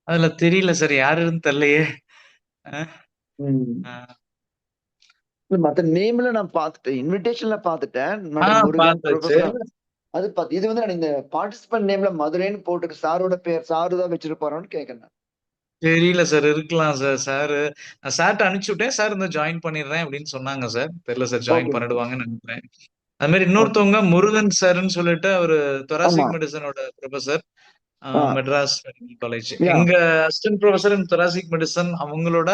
அதுல தெரியல சார். யாருன்னு தெரியலையே. அ, ம். அ. மத்த நேம்ல நான் பார்த்துட்டேன். இன்விடேஷன்ல பார்த்துட்டேன். ஆ மேடம் முருகன், பார்த்தாச்சு. ப்ரொஃபசர் அது பார்த்து இது வந்து நான் இந்த பார்ட்டிசிபென்ட் நேம்ல மதுரைன்னு போட்டுருக்கு. சாரோட பேர் சாரு தான் வச்சிருப்பாரோன்னு கேட்கிறேன். தெரியல சார். இருக்கலாம் சார். சாரு நான் சார்ட்ட அனுப்பிச்சு விட்டேன். சார் இந்த ஜாயின் பண்ணிடுறேன் அப்படின்னு சொன்னாங்க சார். தெரியல சார். Join okay. பண்ணிடுவாங்கன்னு நினைக்கிறேன். அது மாதிரி ஓகே. இன்னொருத்தவங்க முருகன் சார்ன்னு சொல்லிட்டு அவரு ஆமா. தொராசிக் மெடிசனோட ப்ரொஃபசர். ஆ. Madras medical college. யா. எங்க assistant professor in thoracic medicine அவங்களோட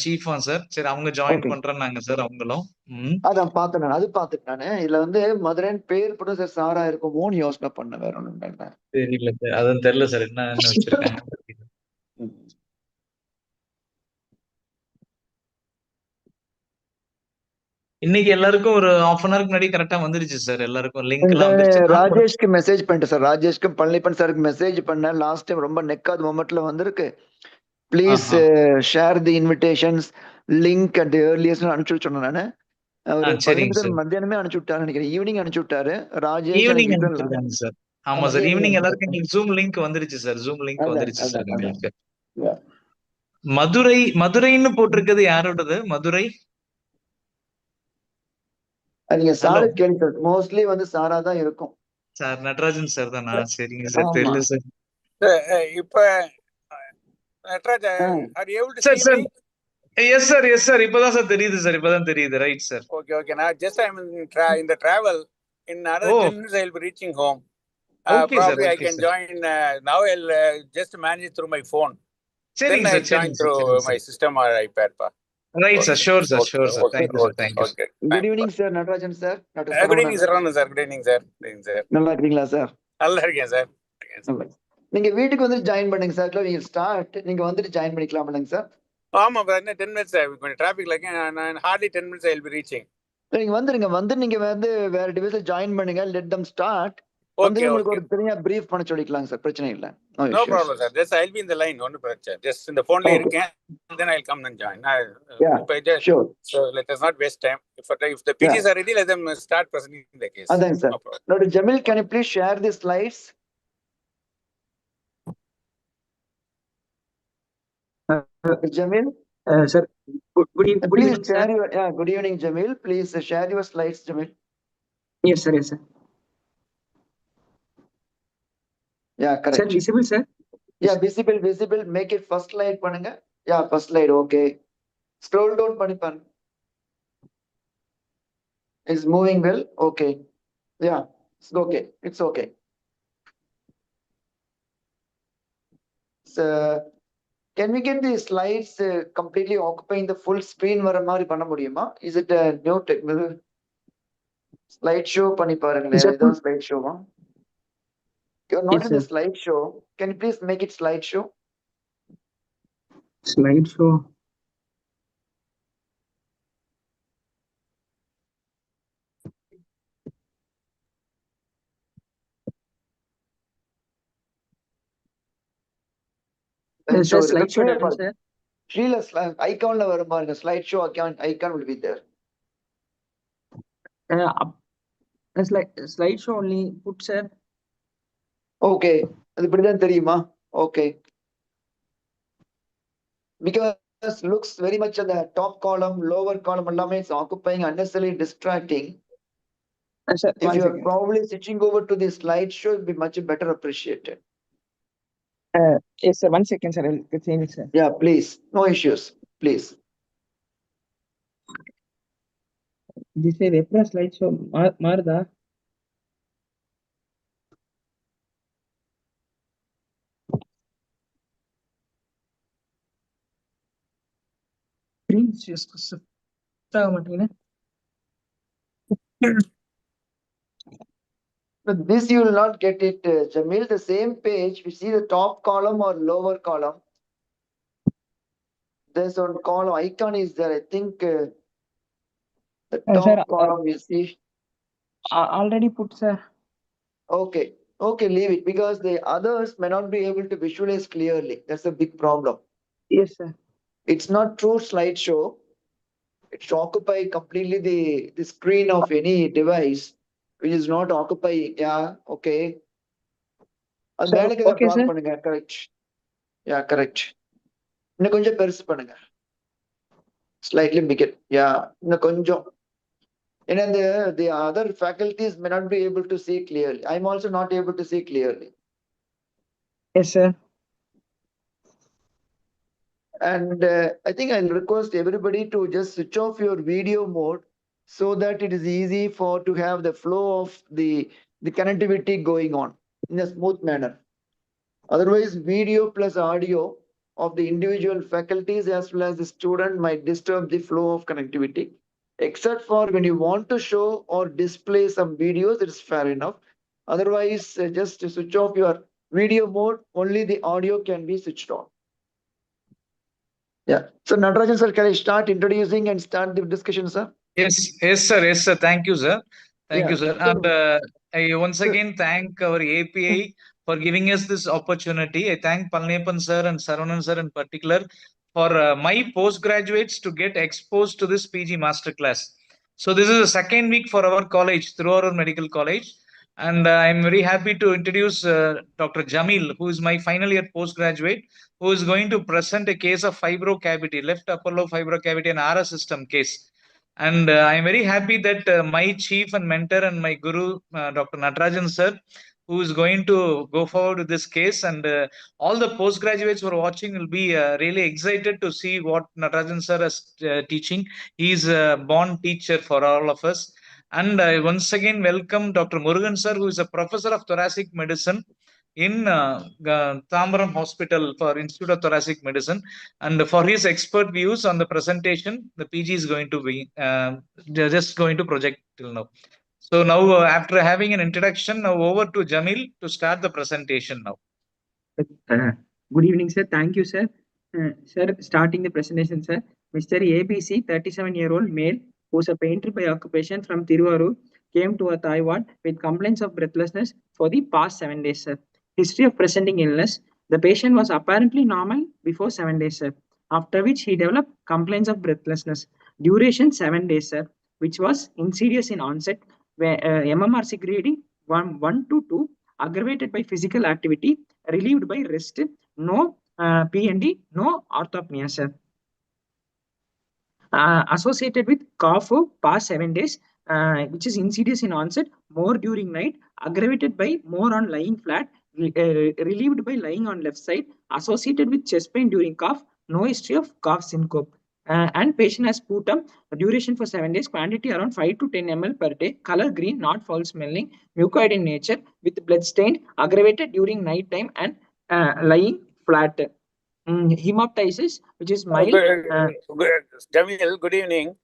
சீஃபா சார். சரி அவங்க ஜாயின் ஓகே. பண்றேன்னாங்க சார் அவங்களும். ம். அதான் பார்த்தேன் நான். அது பார்த்துட்டேன் நானு. இதுல வந்து மதுரைன்னு பேர் போட்டு சார் சாரா இருக்குமோன்னு யோசனை பண்ணேன். வேற ஒண்ணும் இல்ல. தெரியல சார். அதான் தெரியல சார். என்ன வச்சிருக்காங்க. ம். இன்னைக்கு எல்லாருக்கும் ஒரு ஹாஃப் அன் ஹவருக்கு முன்னாடி கரெக்டா வந்துருச்சு சார். எல்லாருக்கும் லிங்க் எல்லாம் நான் வந்துருச்சு. நான் கூட ராஜேஷ்க்கு மெசேஜ் பண்ணிட்டேன் சார். ராஜேஷ்க்கும் பழனிப்பன் சாருக்கு மெசேஜ் பண்ணேன். லாஸ்ட் டைம் ரொம்ப நெக்காத மொமெண்ட்ல வந்திருக்கு. ப்ளீஸ் ஆஹா. Share the invitations link at earliest அனுப்பிச்சு சொன்னேன் நானு. ஒரு சரிங்க பழனிப்பன் சார் சார். மத்தியானமே அனுப்பிச்சு விட்டாரு நினைக்கிறேன். ஈவினிங் அனுப்பிச்சு விட்டாரு. ராஜேஷ் ஈவினிங் எனக்கு இது அனுப்பிச்சிருக்காங்க சார். ஆமா ஆமா சார். ஈவினிங் ஈவினிங் எல்லாருக்கும் அனுப்பிச்சு. எங்களுக்கு ஜூம் லிங்க் வந்துருச்சு சார். ஜூம் லிங்க் அதான் வந்துருச்சு அதான் சார் அதான். எங்களுக்கு. Yeah. மதுரைன்னு போட்டிருக்கிறது யாரோடது? மதுரை. நீங்க ஹலோ சாரு கேளுங்க. மோஸ்ட்லி வந்து சாரா தான் இருக்கும். சார். நடராஜன் சார் தானா? சரிங்க சார். ஆமா. தெரியல சார். இப்ப Nataraj, are you able to sir see sir. me? Yes sir. Yes sir. இப்பதான் சார் தெரியுது சார். இப்பதான் தெரியுது. Right sir. Okay. Now, just I'm in the travel. In another oh 10 minutes, I'll be reaching home. Okay sir. Probably I okay can sir. join. Now I'll just manage it through my phone. Then சரிங்க I'll sir. join சரிங்க sir. through சரிங்க my sir. system or iPad. Right sir. Okay. Sure sir. Okay. Sure sir. Okay. Thank you sir. Okay. Thank you sir. Okay. Good Thanks. Evening sir Natarajan sir. Doctor Good evening, Saravanan. sir. Good evening, sir. Good evening, sir. நல்லா இருக்கீங்களா sir? நல்லா இருக்கேன் sir. நல்லா. நீங்க வீட்டுக்கு வந்து join பண்ணுங்க sir. நீங்க ஸ்டார்ட் நீங்க வந்துட்டு ஜாயின் பண்ணிக்கலாம் இல்லைங்க சார்? ஆமா, இன்னும் 10 minutes. Traffic like hardly 10 minutes I'll be reaching. நீங்க வந்துருங்க. வந்து நீங்க வந்து வேற டிவைஸ்ல ஜாயின் பண்ணுங்க. Let them start. வந்து Okay. உங்களுக்கு Okay. ஒரு தனியா பிரீஃப் பண்ண சொல்லிக்கலாம் சார். பிரச்சனை இல்ல. No No issues. problem, sir. Just I'll be in the line. One பிரச்சனை. Just in the phone ல ஓகே. இருக்கேன். Then I'll come and join. Yeah sure. So let us not waste time. If the yeah PGs are ready, let them start presenting the case. அதாங்க sir. No problem. Doctor Jamil can you please share the slides? Doctor Jamil Sir, good please evening, sir. Share your good evening Jamil. Please share your slides Jamil. Yes, sir. Yes, sir. Yeah Sir, correct. visible, sir. Yeah visible make it first slide பண்ணுங்க. Yeah first slide okay. Scroll down பண்ணி பாருங்க. Is moving well. Okay. Yeah it's okay. It's okay. Can we get the slides completely occupying the full screen வர மாதிரி பண்ண முடியுமா? Is it a new technical slide show பண்ணி பாருங்களேன். Sir, ஏதோ slide show-வா? You're not yes, in the sir. slide show. Can you please make it slide show? Slideshow. Sir, slideshow done, sir. கீழே ஐகான்ல வரும் பாருங்க. Slide show icon will be there. Slideshow only put, sir. Okay. அது இப்படிதான் தெரியுமா? Okay. Because looks very much at the top column, lower column எல்லாமே is occupying unnecessarily distracting. Sir, If one you are second. probably switching over to the slideshow, it will be much better appreciated. Yes, sir. 1 second, sir. I'll change it, sir. Yeah, please. No issues. Please. This is Repra slideshow. Marda. Screen just But this you will not get it, Jamil. The same page, we see the top column or lower column. There's one column icon is there. I think the top sir, column you see. already put, sir. Okay. Okay, leave it because the others may not be able to visualize clearly. That's a big problem. Yes, sir. It's not true slideshow. It should occupy completely the screen of any device which is not occupying. Yeah, okay. Sir, okay, sir. Correct. Yeah, correct. இன்னும் கொஞ்சம் பெருசு பண்ணுங்க. Slightly bigger. Yeah, இன்னும் கொஞ்சம். And the other faculties may not be able to see clearly. I'm also not able to see clearly. Yes, sir. And I think I'll request everybody to just switch off your video mode so that it is easy to have the flow of the connectivity going on in a smooth manner. Otherwise, video plus audio of the individual faculties as well as the student might disturb the flow of connectivity. Except for when you want to show or display some videos, it is fair enough. Otherwise, just switch off your video mode, only the audio can be switched on. Yeah. So Natarajan sir, can I start introducing and start the discussion, sir? Yes, sir. Thank you, sir. Thank you, sir. So, And I once again thank our API for giving us this opportunity. I thank Palnepan sir and Saravanan sir in particular for my postgraduates to get exposed to this PG masterclass. So this is the second week for our college, through our medical college. And I'm very happy to introduce Dr. Jamil, who is my final year postgraduate, who is going to present a case of fibrocavity, left upper lobe fibrocavity and RS system case. And I'm very happy that my chief and mentor and my guru, Dr. Natarajan sir, who is going to go forward with this case, and all the postgraduates who are watching will be really excited to see what Natarajan sir is teaching. He is a born teacher for all of us. And I once again welcome Dr. Murugan sir, who is a professor of thoracic medicine in Tambaram Hospital for Institute of Thoracic Medicine. And for his expert views on the presentation, the PG is going to be just going to project till now. So now, after having an introduction, now over to Jamil to start the presentation now. Good evening, sir. Thank you, sir. Sir, starting the presentation, sir. Mr. ABC, 37-year-old male, who's a painter by occupation from Tiruvarur, came to a Thai ward with complaints of breathlessness for the past 7 days, sir. History of presenting illness. The patient was apparently normal before 7 days, sir. After which he developed complaints of breathlessness. Duration 7 days, sir, which was insidious in onset, where MMRC grading 1 to 2, aggravated by physical activity, relieved by rest, no PND, no orthopnea, sir. Associated with cough for past 7 days, which is insidious in onset, more during night, aggravated by more on lying flat, relieved by lying on left side, associated with chest pain during cough, no history of cough syncope. And patient has sputum, duration for 7 days, quantity around 5 to 10 ml per day, color green, not foul smelling, mucoid in nature, with blood stained, aggravated during night time, and lying flat. Hemoptysis, which is mild. Jamil, good evening.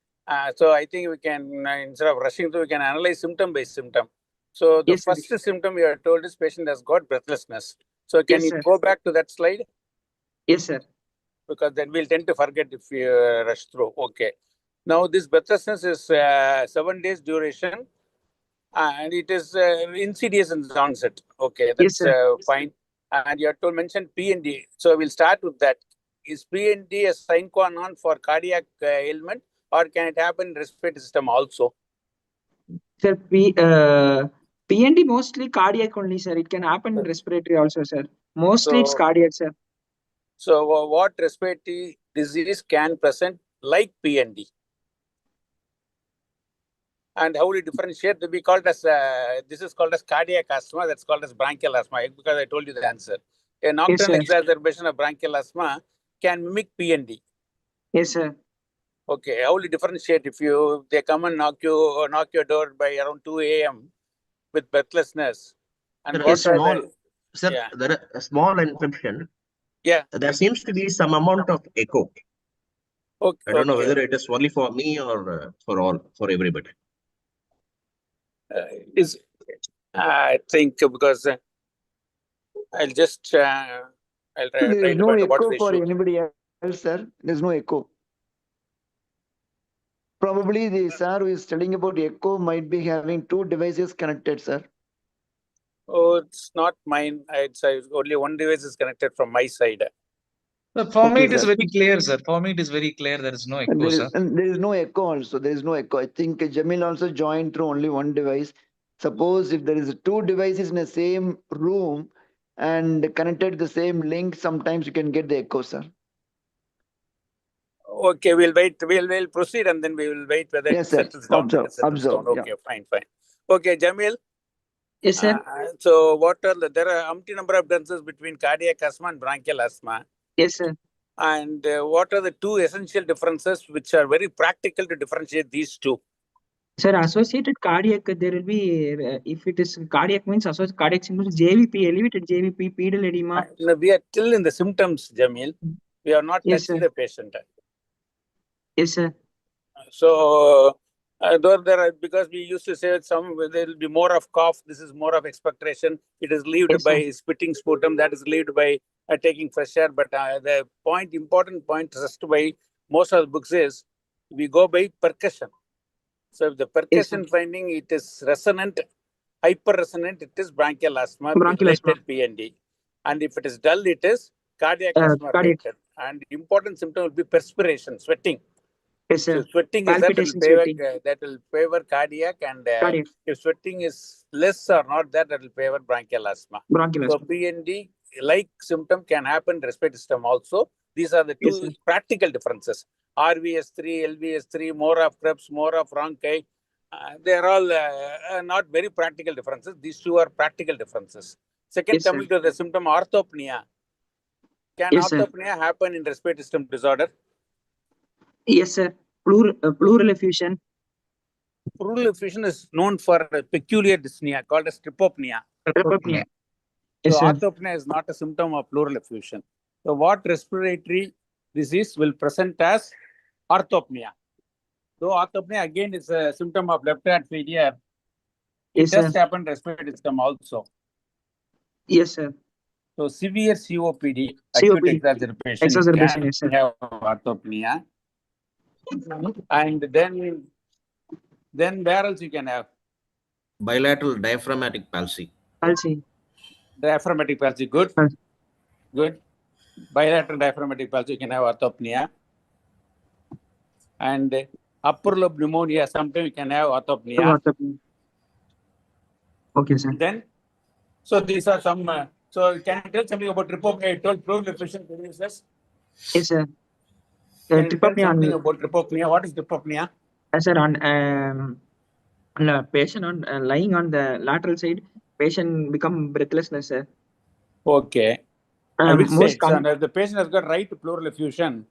So I think we can, instead of rushing through, we can analyze symptom by symptom. So the first symptom you are told is patient has got breathlessness. So can you go back to that slide? Yes, sir. Because then we'll tend to forget if we rush through. Okay. Now this breathlessness is 7 days duration, and it is insidious in the onset. Okay, that's fine. And you have to mention PND. So we'll start with that. Is PND a sine qua non for cardiac ailment, or can it happen in respiratory system also? Sir, PND mostly cardiac only, sir. It can happen in respiratory also, sir. Mostly it's cardiac, sir. So what respiratory disease can present like PND? And how will you differentiate? To be called as this is called as cardiac asthma. That's called as bronchial asthma, because I told you the answer. A nocturnal exacerbation of bronchial asthma can mimic PND. Yes, sir. Okay, how will you differentiate if they come and knock your door by around 2 a.m. with breathlessness? And there a small interruption. Yeah. There seems to be some amount of echo. Okay. I don't know whether it is only for me or for everybody. I think because I'll just I'll try. There is no echo for anybody else, sir. There's no echo. Probably the sir who is studying about echo might be having 2 devices connected, sir. Oh, it's not mine. It's only one device is connected from my side. For me, it is very clear, sir. For me, it is very clear. There is no echo, sir. And there is no echo also. There is no echo. I think Jamil also joined through only one device. Suppose if there is 2 devices in the same room, and connected to the same link, sometimes you can get the echo, sir. Okay, we'll wait. We'll proceed and then we will wait whether Yes, it sir. settles down. Observe, Settles down. observe. Okay, fine. Okay, Jamil. Yes, sir. So what are there are umpty number of differences between cardiac asthma and bronchial asthma. Yes, sir. And what are the two essential differences which are very practical to differentiate these two? Sir, associated cardiac, there will be, if it is cardiac means associated cardiac symptoms, JVP, elevated JVP, pedal edema. No, we are still in the symptoms, Jamil. We are not Yes, touching sir. the patient. Yes, sir. So, though there are, because we used to say some there will be more of cough, this is more of expectoration. It is relieved Yes, by sir. spitting sputum, that is relieved by taking fresh air. But the important point stressed by most of the books is we go by percussion. So, if the Yes, sir. percussion finding it is resonant, hyper resonant, it is bronchial asthma Bronchial asthma. related PND. And if it is dull, it is cardiac asthma Cardiac. related. And important symptom will be perspiration, sweating. Yes, So sir. sweating is that Palpitation, sweating. that will favor cardiac, and Cardiac. if sweating is less or not, that will favor bronchial asthma. Bronchial So asthma. PND like symptom can happen in respiratory system also. These are the two Yes, sir. practical differences. RVS3, LVS3, more of Krebs, more of Ronchi. They are all not very practical differences. These two are practical differences. Second, Yes, sir. coming to the symptom orthopnea. Can Yes, sir. orthopnea happen in respiratory system disorder? Yes, sir. Pleural effusion. Pleural effusion is known for a peculiar dyspnea called as trypopnea. Hypopnea. So Yes, sir. orthopnea is not a symptom of pleural effusion. So what respiratory disease will present as orthopnea? Though orthopnea again is a symptom of left heart failure, it Yes, does sir. happen in respiratory system also. Yes, sir. So severe COPD, acute COPD. exacerbation, you Exacerbation, can yes, sir. have orthopnea. And then where else you can have? Bilateral diaphragmatic palsy. Palsy. Diaphragmatic palsy, good. Palsy. Good. Bilateral diaphragmatic palsy, you can have orthopnea. And upper lobe pneumonia, sometimes you can have orthopnea. Orthopnea. Okay, sir. Then, so these are some. So can you tell something about trypopnea? You told pleural effusion diseases. Yes, sir. Can you tell Trypopnea something on, about trypopnea? What is trypopnea? sir, on a patient on lying on the lateral side, patient become breathlessness, sir. Okay. Which Most side? So the patient has got right pleural effusion.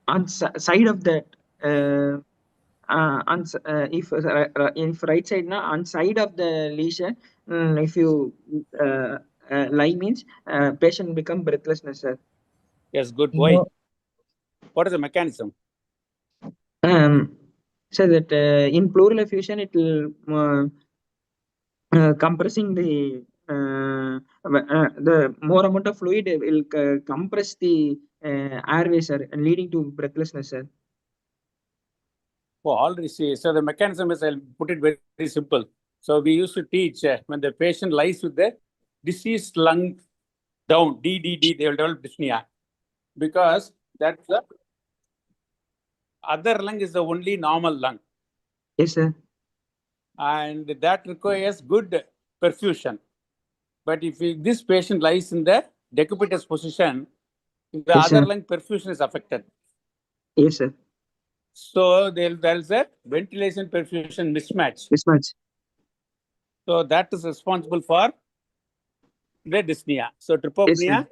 on side of that, if right side na on side of the lesion, if you lie means patient become breathlessness, sir. Yes, good. Why? What is the mechanism? So that in pleural effusion it will compressing the more amount of fluid will compress the airways, sir, and leading to breathlessness, sir. Oh, already see. So the mechanism is, I'll put it very, very simple. So we used to teach when the patient lies with the diseased lung down, DDD, they will develop dyspnea, because that's the other lung is the only normal lung. Yes, sir. And that requires good perfusion. But if this patient lies in the decupitous position, the Yes, other sir. lung perfusion is affected. Yes, sir. So there's a ventilation perfusion mismatch. Mismatch. So that is responsible for the dyspnea. So trypopnea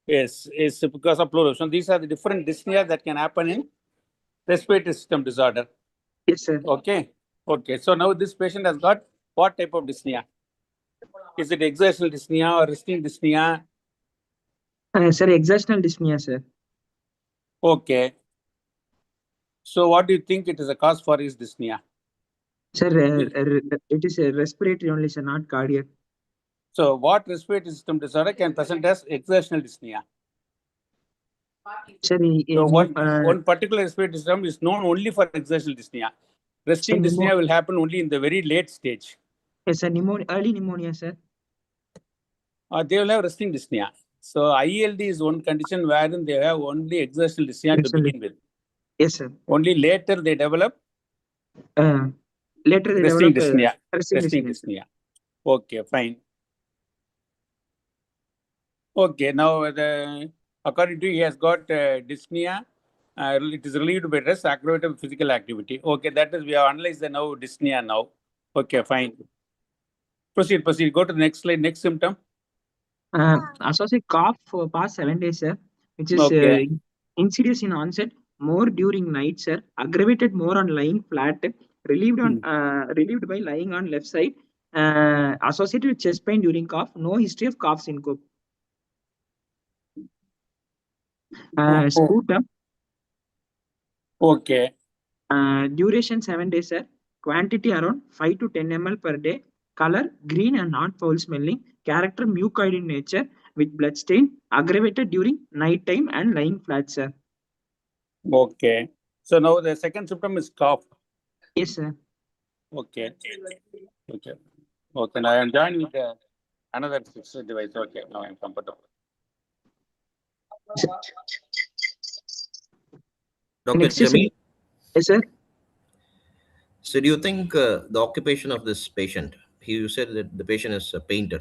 is because of pleural. So these are the different dyspnea that can happen in respiratory system disorder. Yes, sir. Okay. Okay. So now this patient has got what type of dyspnea? Is it exertional dyspnea or resting dyspnea? Sir, exertional dyspnea, sir. Okay. So what do you think it is a cause for his dyspnea? Sir, it is a respiratory only, sir, not cardiac. So what respiratory system disorder can present as exertional dyspnea? Sir, So one particular respiratory system is known only for exertional dyspnea. Resting dyspnea will happen only in the very late stage. Yes, sir. Early pneumonia, sir. They will have resting dyspnea. So ILD is one condition wherein they have only exertional dyspnea to begin with. Yes, sir. Only later they develop resting dyspnea. dyspnea. Okay, fine. Okay, now according to he has got dyspnea. It is relieved by rest, aggravated with physical activity. Okay, that is we have analyzed the now dyspnea now. Okay, fine. Proceed. Go to the next slide. Next symptom. Associate cough for past 7 days, sir, which is Okay. insidious in onset, more during night, sir, aggravated more on lying flat, relieved by lying on left side, associated with chest pain during cough, no history of cough syncope. Sputum, Okay. duration 7 days, sir, quantity around 5 to 10 ml per day, color green and not foul smelling, character mucoid in nature with blood stain, aggravated during night time and lying flat, sir. Okay. So now the second symptom is cough. Yes, sir. Okay. Okay. Okay. Now I am joined with another fixed device. Okay. Now I am comfortable. Dr. Next is, Jamil, yes, sir. so do you think the occupation of this patient, you said that the patient is a painter.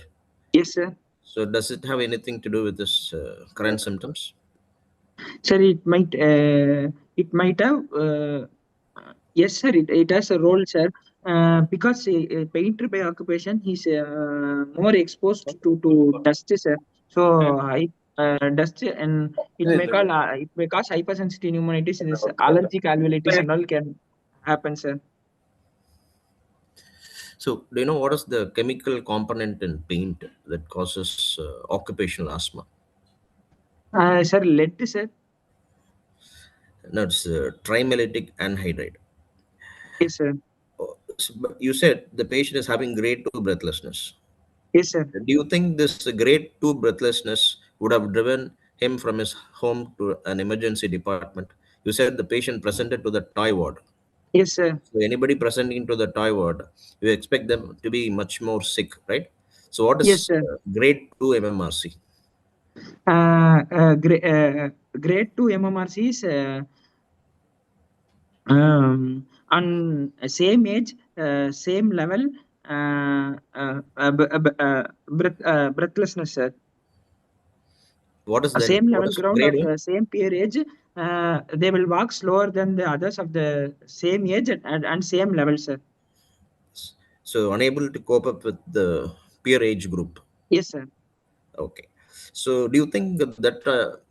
Yes, sir. So does it have anything to do with this current symptoms? Sir, it might have, yes, sir, it has a role, sir. Because a painter by occupation, he's more exposed to dust, sir. So dust, and it may cause hypersensitive pneumonitis, and this allergic alveolitis and all can happen, sir. So do you know what is the chemical component in paint that causes occupational asthma? Sir, lead, sir. No, it's trimellitic anhydride. Yes, sir. But you said the patient is having grade 2 breathlessness. Yes, sir. Do you think this grade 2 breathlessness would have driven him from his home to an emergency department? You said the patient presented to the TOI ward. Yes, sir. So anybody presenting to the TOI ward, you expect them to be much more sick, right? So what Yes, is sir. grade 2 MMRC? Grade 2 MMRC is on same age, same level, breathlessness, sir. What is then? Same What level is ground grade of 1? same peer age. They will walk slower than the others of the same age and same level, sir. So unable to cope up with the peer age group. Yes, sir. Okay. So do you think that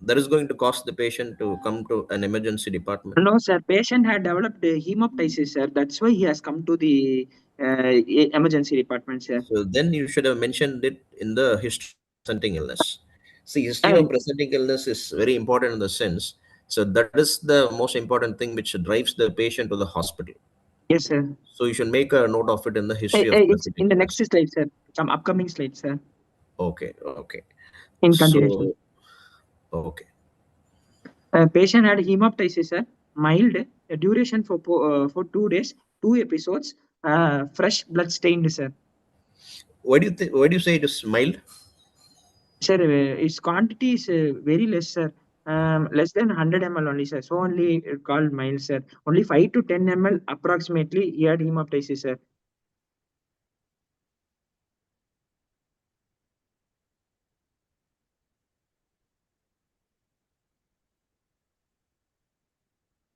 that is going to cause the patient to come to an emergency department? No, sir. Patient had developed hemoptysis, sir. That's why he has come to the emergency department, sir. So then you should have mentioned it in the history of presenting illness. See, history Uh, of presenting illness is very important in the sense. So that is the most important thing which drives the patient to the hospital. yes, sir. So you should make a note of it in the history of It's presenting in the next illness. slide, sir. Some upcoming slides, sir. Okay, okay. In continuation. So, okay. Patient had hemoptysis, sir. Mild, duration for 2 days, 2 episodes, fresh blood stained, sir. Why do you think? Why do you say it is mild? Sir, its quantity is very less, sir. Less than 100 ml only, sir. So only called mild, sir. Only 5 to 10 ml approximately he had hemoptysis, sir.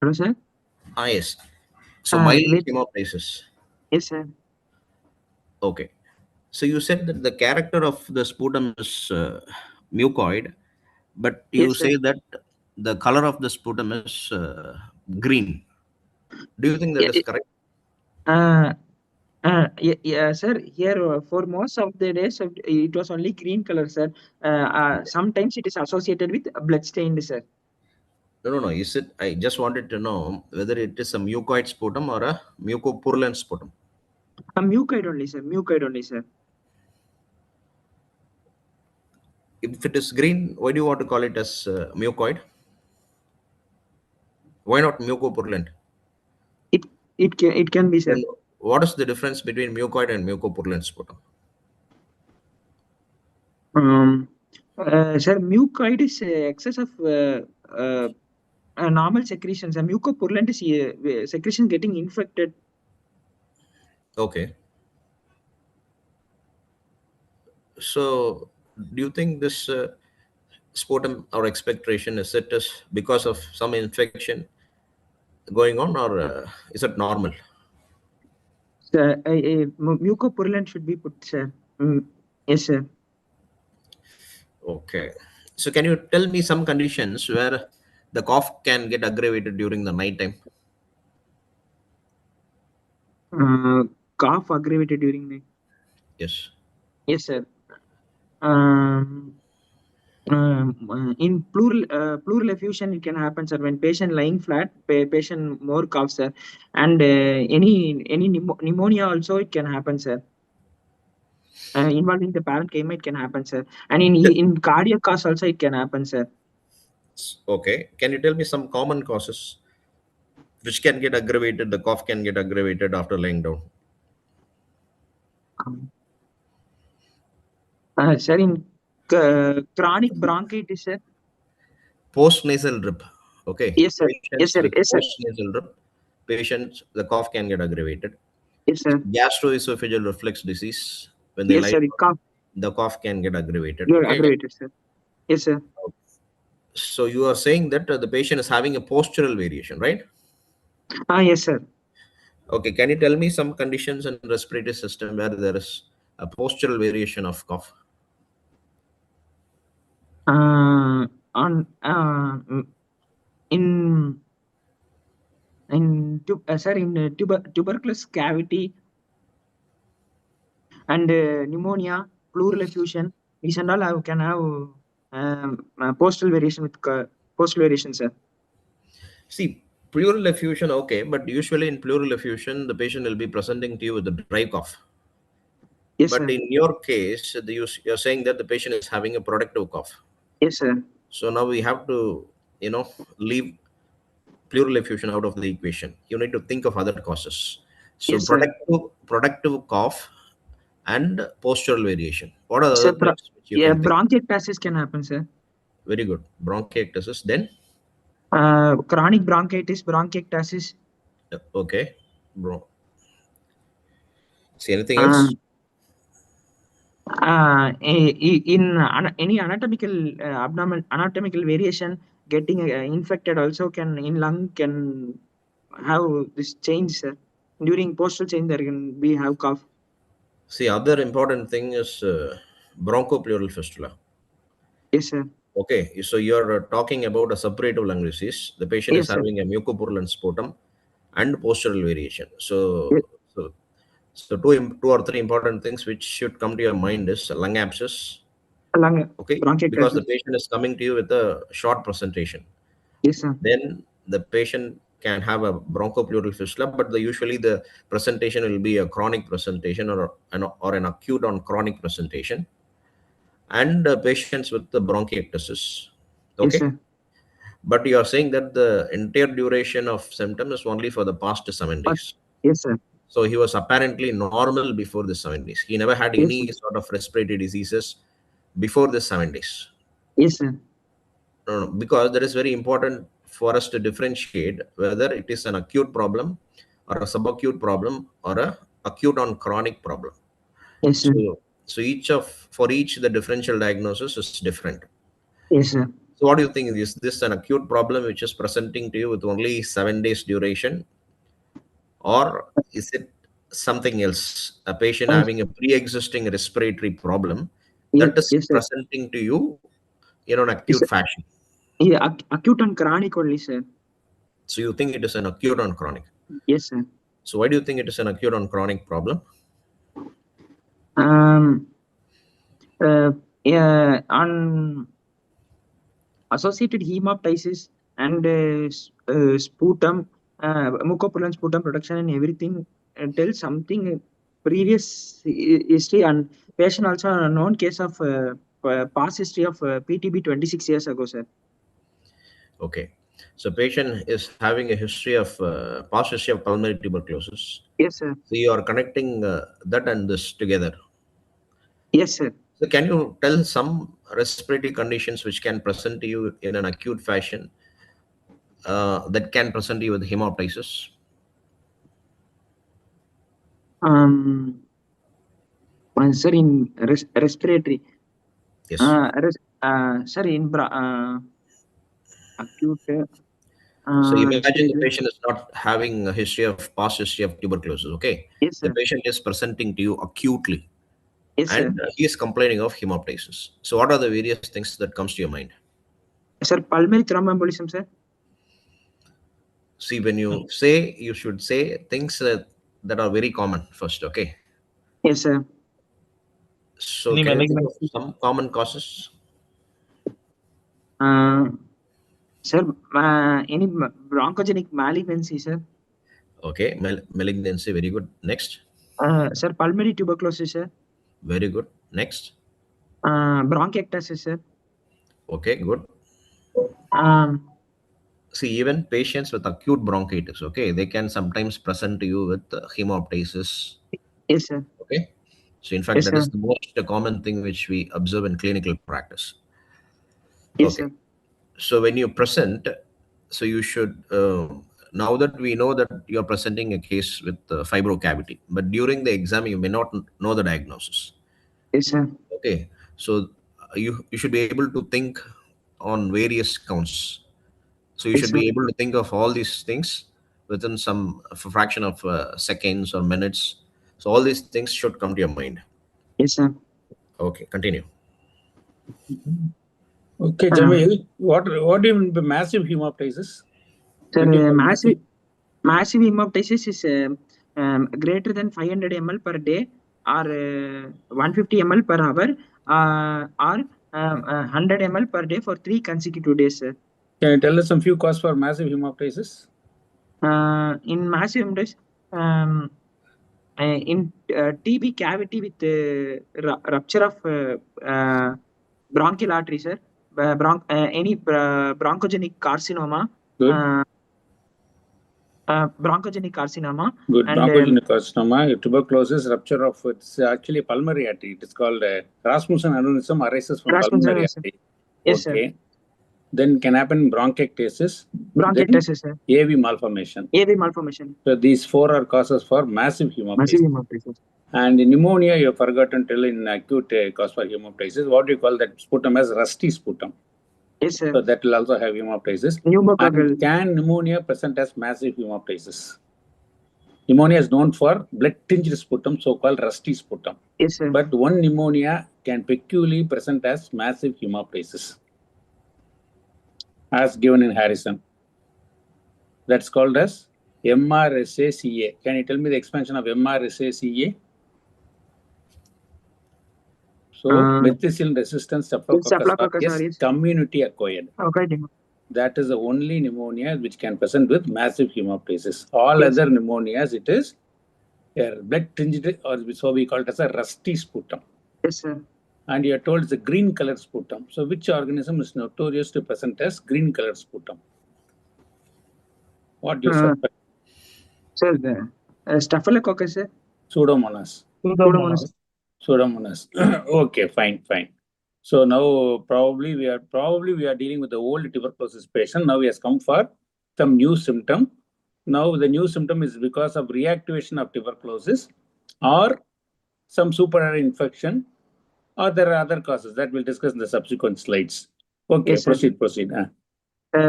Hello, sir. Ah, yes. So mild Wait. hemoptysis. Yes, sir. Okay. So you said that the character of the sputum is mucoid, but you Yes, sir. say that the color of the sputum is green. Do you think that Yeah, is correct? uh, yeah, sir. Here, for most of the days, it was only green color, sir. Sometimes it is associated with blood stained, sir. No, no, no. Is it? I just wanted to know whether it is a mucoid sputum or a mucopurulent sputum. Mucoid only, sir. Mucoid only, sir. If it is green, why do you want to call it as mucoid? Why not mucopurulent? It it can be, sir. Then what is the difference between mucoid and mucopurulent sputum? Um, Sir, mucoid is excess of normal secretions. Mucopurulent is secretion getting infected. Okay. So do you think this sputum or expectoration, is it is because of some infection going on, or is it normal? Sir, mucopurulent should be put, sir. Yes, sir. Okay. So can you tell me some conditions where the cough can get aggravated during the night time? Cough aggravated during the. Yes. Yes, sir. Um, in pleural effusion, it can happen, sir. When patient lying flat, patient more cough, sir, and any pneumonia also it can happen, sir. Involving the parenchyma, it can happen, sir, and in cardiac cause also it can happen, sir. Okay. Can you tell me some common causes which can get aggravated? The cough can get aggravated after laying down. Sir, in chronic bronchitis, sir. Post-nasal drip. Okay. Yes, sir. Yes, Patients sir. with Yes, sir. post-nasal drip, patients, the cough can get aggravated. Yes, sir. Gastroesophageal reflux disease, when they Yes, lie sir. It down, cough. the cough can get aggravated. You're Okay. aggravated, sir. Yes, sir. So you are saying that the patient is having a postural variation, right? Yes, sir. Okay. Can you tell me some conditions in respiratory system where there is a postural variation of cough? On in sir, in tuberculosis cavity and pneumonia, pleural effusion, these and all can have postal variation with postal variation, sir. See, pleural effusion, okay, but usually in pleural effusion, the patient will be presenting to you with a dry cough. Yes, But sir. in your case, you're saying that the patient is having a productive cough. Yes, sir. So now we have to, leave pleural effusion out of the equation. You need to think of other causes. So Yes, sir. productive cough and postural variation. What are the Sir, other things which you yeah, can think? bronchiectasis can happen, sir. Very good. Bronchiectasis. Then, Chronic bronchitis, bronchiectasis. okay, bro. See anything Uh, else? in any anatomical anatomical variation, getting infected also can in lung can have this change, sir. During postal change, there can be have cough. See, other important thing is bronchopleural fistula. Yes, sir. Okay, so you're talking about a suppurative lung disease. The patient is Yes, sir. having a mucopurulent sputum and postural variation. Yes, So two or three important things which should come to your mind is lung abscess. lung Okay, because the bronchiectasis. patient is coming to you with a short presentation. Yes, sir. Then the patient can have a bronchopleural fistula, but usually the presentation will be a chronic presentation or an acute on chronic presentation, and patients with the bronchiectasis. Yes, Okay, sir. but you are saying that the entire duration of symptom is only for the past 7 But days. yes, sir. So he was apparently normal before the 7 days. He never had Yes, sir. any sort of respiratory diseases before the 7 days. Yes, sir. No, no, because that is very important for us to differentiate whether it is an acute problem or a subacute problem or a acute on chronic problem. Yes, sir. So for each the differential diagnosis is different. Yes, sir. So what do you think? Is this an acute problem which is presenting to you with only 7 days duration, or is it something else? A patient Uh, having a pre-existing respiratory problem yes, that is yes, sir. presenting to you in an Yes, acute sir. fashion. Yeah, acute and chronic only, sir. So you think it is an acute on chronic. Yes, sir. So why do you think it is an acute on chronic problem? Um. Yeah. On associated hemoptysis and sputum, mucopurulent sputum production and everything tells something previous history, and patient also a known case of past history of PTB 26 years ago, sir. Okay. So patient is having a history of past history of pulmonary tuberculosis. Yes, sir. So you are connecting that and this together. Yes, sir. So can you tell some respiratory conditions which can present to you in an acute fashion that can present to you with hemoptysis? Sir, in respiratory, Yes. Sir, in acute. So imagine the Stage. patient is not having a past history of tuberculosis. Okay, Yes, the sir. patient is presenting to you acutely, Yes, sir. and he is complaining of hemoptysis. So what are the various things that comes to your mind? Sir, pulmonary thromboembolism, sir. See, when you say, you should say things that are very common first. Okay, Yes, sir. so Any can you think of malignancy? some common causes? Sir, any bronchogenic malignancy, sir. Okay, malignancy, very good. Next, Sir, pulmonary tuberculosis, sir. very good. Next, Bronchiectasis, sir. okay, good. Um, See, even patients with acute bronchitis, okay, they can sometimes present to you with hemoptysis. yes, sir. Okay, so in fact, Yes, that sir. is the most common thing which we observe in clinical practice. Yes, Okay, sir. so when you present, so you should now that we know that you are presenting a case with fibro cavity, but during the exam you may not know the diagnosis. Yes, sir. Okay, so you should be able to think on various counts. So you Yes, should sir. be able to think of all these things within some fraction of seconds or minutes. So all these things should come to your mind. Yes, sir. Okay, continue. Okay, Jamil, what do you mean by massive hemoptysis? Sir, When do you call massive hemoptysis is greater than 500 ml per day or 150 ml per hour or 100 ml per day for 3 consecutive days, sir. Can you tell us some few causes for massive hemoptysis? In massive hemoptysis, in TB cavity with rupture of bronchial artery, sir. Any bronchogenic carcinoma. Good. Bronchogenic carcinoma. Good. And Bronchogenic carcinoma, tuberculosis, rupture of it's actually pulmonary artery. It is called Rasmussen aneurysm arises from pulmonary Rasmussen. artery. Yes, sir. Okay. Then can happen bronchiectasis. Bronchiectasis, sir. Then AV malformation. AV malformation. So these 4 are causes for massive hemoptysis. Massive hemoptysis. And in pneumonia, you have forgotten to tell in acute cause for hemoptysis. What do you call that sputum as rusty sputum? Yes, sir. So that will also have hemoptysis. Pneumococcal. And can pneumonia present as massive hemoptysis? Pneumonia is known for blood-tinged sputum, so-called rusty sputum. Yes, sir. But one pneumonia can peculiarly present as massive hemoptysis, as given in Harrison. That's called as MRSA-CA. Can you tell me the expansion of MRSA-CA? So, methicillin-resistant Staphylococcus aureus community acquired. Okay. That is the only pneumonia which can present with massive hemoptysis. All Yes, other pneumonias, it is a blood-tinged, or so we call it as a rusty sputum. Yes, sir. And you are told it's a green colored sputum. So, which organism is notorious to present as green colored sputum? What do you suspect? Sir, the Staphylococcus, sir. Pseudomonas. Pseudomonas. Pseudomonas. Okay, fine. So now probably we are dealing with the old tuberculosis patient. Now he has come for some new symptom. Now the new symptom is because of reactivation of tuberculosis or some superior infection, or there are other causes that we'll discuss in the subsequent slides. Okay, yes, proceed.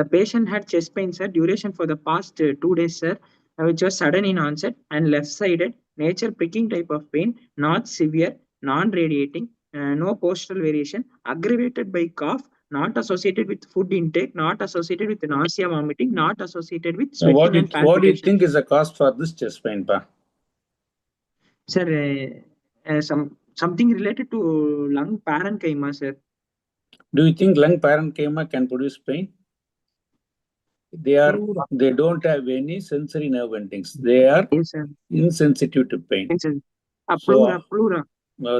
Patient had chest pain, sir. Duration for the past 2 days, sir, which was sudden in onset and left-sided. Nature pricking type of pain, not severe, non-radiating, no postural variation, aggravated by cough, not associated with food intake, not associated with nausea, vomiting, not associated with sweating and palpitation. What do you think is the cause for this chest pain, Pa? Sir, something related to lung parenchyma, sir. Do you think lung parenchyma can produce pain? They don't have any sensory nerve endings. They are insensitive to pain. Pleura.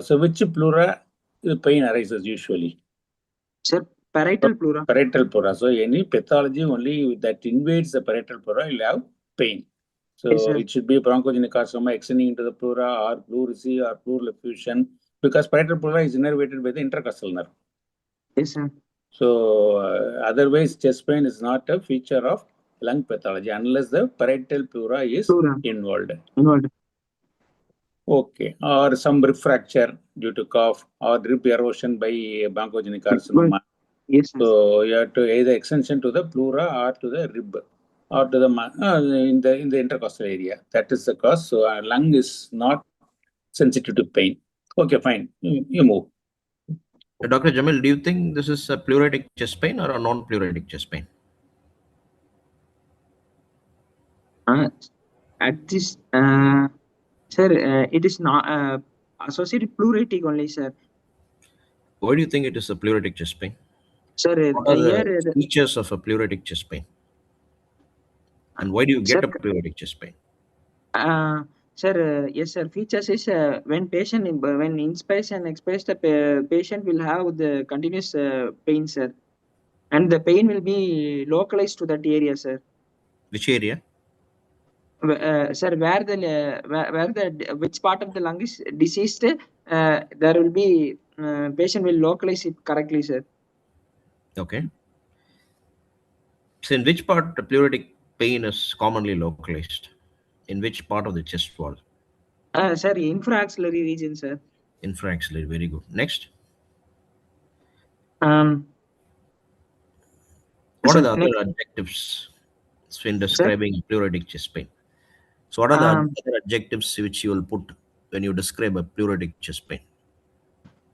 So which pleura pain arises usually? Sir, parietal pleura. Parietal pleura. So any pathology only that invades the parietal pleura will have pain. So it should be bronchogenic carcinoma extending into the pleura or pleurisy or pleural effusion, because parietal pleura is innervated by the intercostal nerve. Yes, sir. So otherwise chest pain is not a feature of lung pathology unless the parietal pleura is involved. Okay, or some rib fracture due to cough or rib erosion by bronchogenic carcinoma. Yes, sir. So you have to either extension to the pleura or to the rib or to the in the intercostal area. That is the cause. So our lung is not sensitive to pain. Okay, fine. You move. Dr. Jamil, do you think this is a pleuritic chest pain or a non-pleuritic chest pain? At this, sir, it is not associated pleuritic only, sir. Why do you think it is a pleuritic chest pain? Sir, What are here, the features of a pleuritic chest pain? And why do you sir, get a pleuritic chest pain? sir, yes, sir. Features is when patient when inspires and expires, the patient will have the continuous pain, sir, and the pain will be localized to that area, sir. Which area? Sir, where the which part of the lung is diseased, there will be patient will localize it correctly, sir. Okay. So in which part the pleuritic pain is commonly localized? In which part of the chest wall? Sir, infraaxillary region, sir. Infraaxillary. Very good. Next. Um, What sir, are the other next, adjectives in sir. describing pleuritic chest pain? So what are the Um, other adjectives which you will put when you describe a pleuritic chest pain?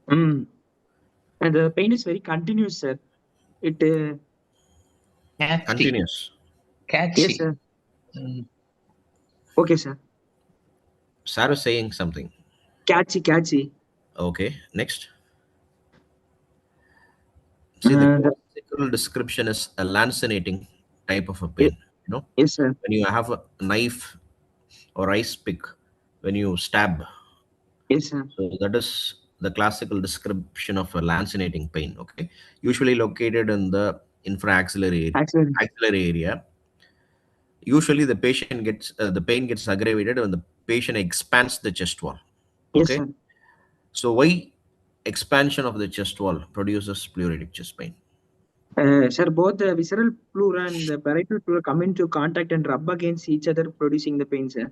mm, and the pain is very continuous, sir. It Catchy. Continuous. Catchy. yes, sir. Mm. Okay, sir. Sarah saying something. Catchy. Okay. Next. See, the classical description is a lancinating type of a pain. You know, Yes, sir. when you have a knife or ice pick, when you stab. Yes, sir. So that is the classical description of a lancinating pain. Okay, usually located in the infraaxillary Axillary. axillary area. Usually, the pain gets aggravated when the patient expands the chest wall. Yes, Okay, sir. so why expansion of the chest wall produces pleuritic chest pain? Sir, both the visceral pleura and the parietal pleura come into contact and rub against each other, producing the pain, sir.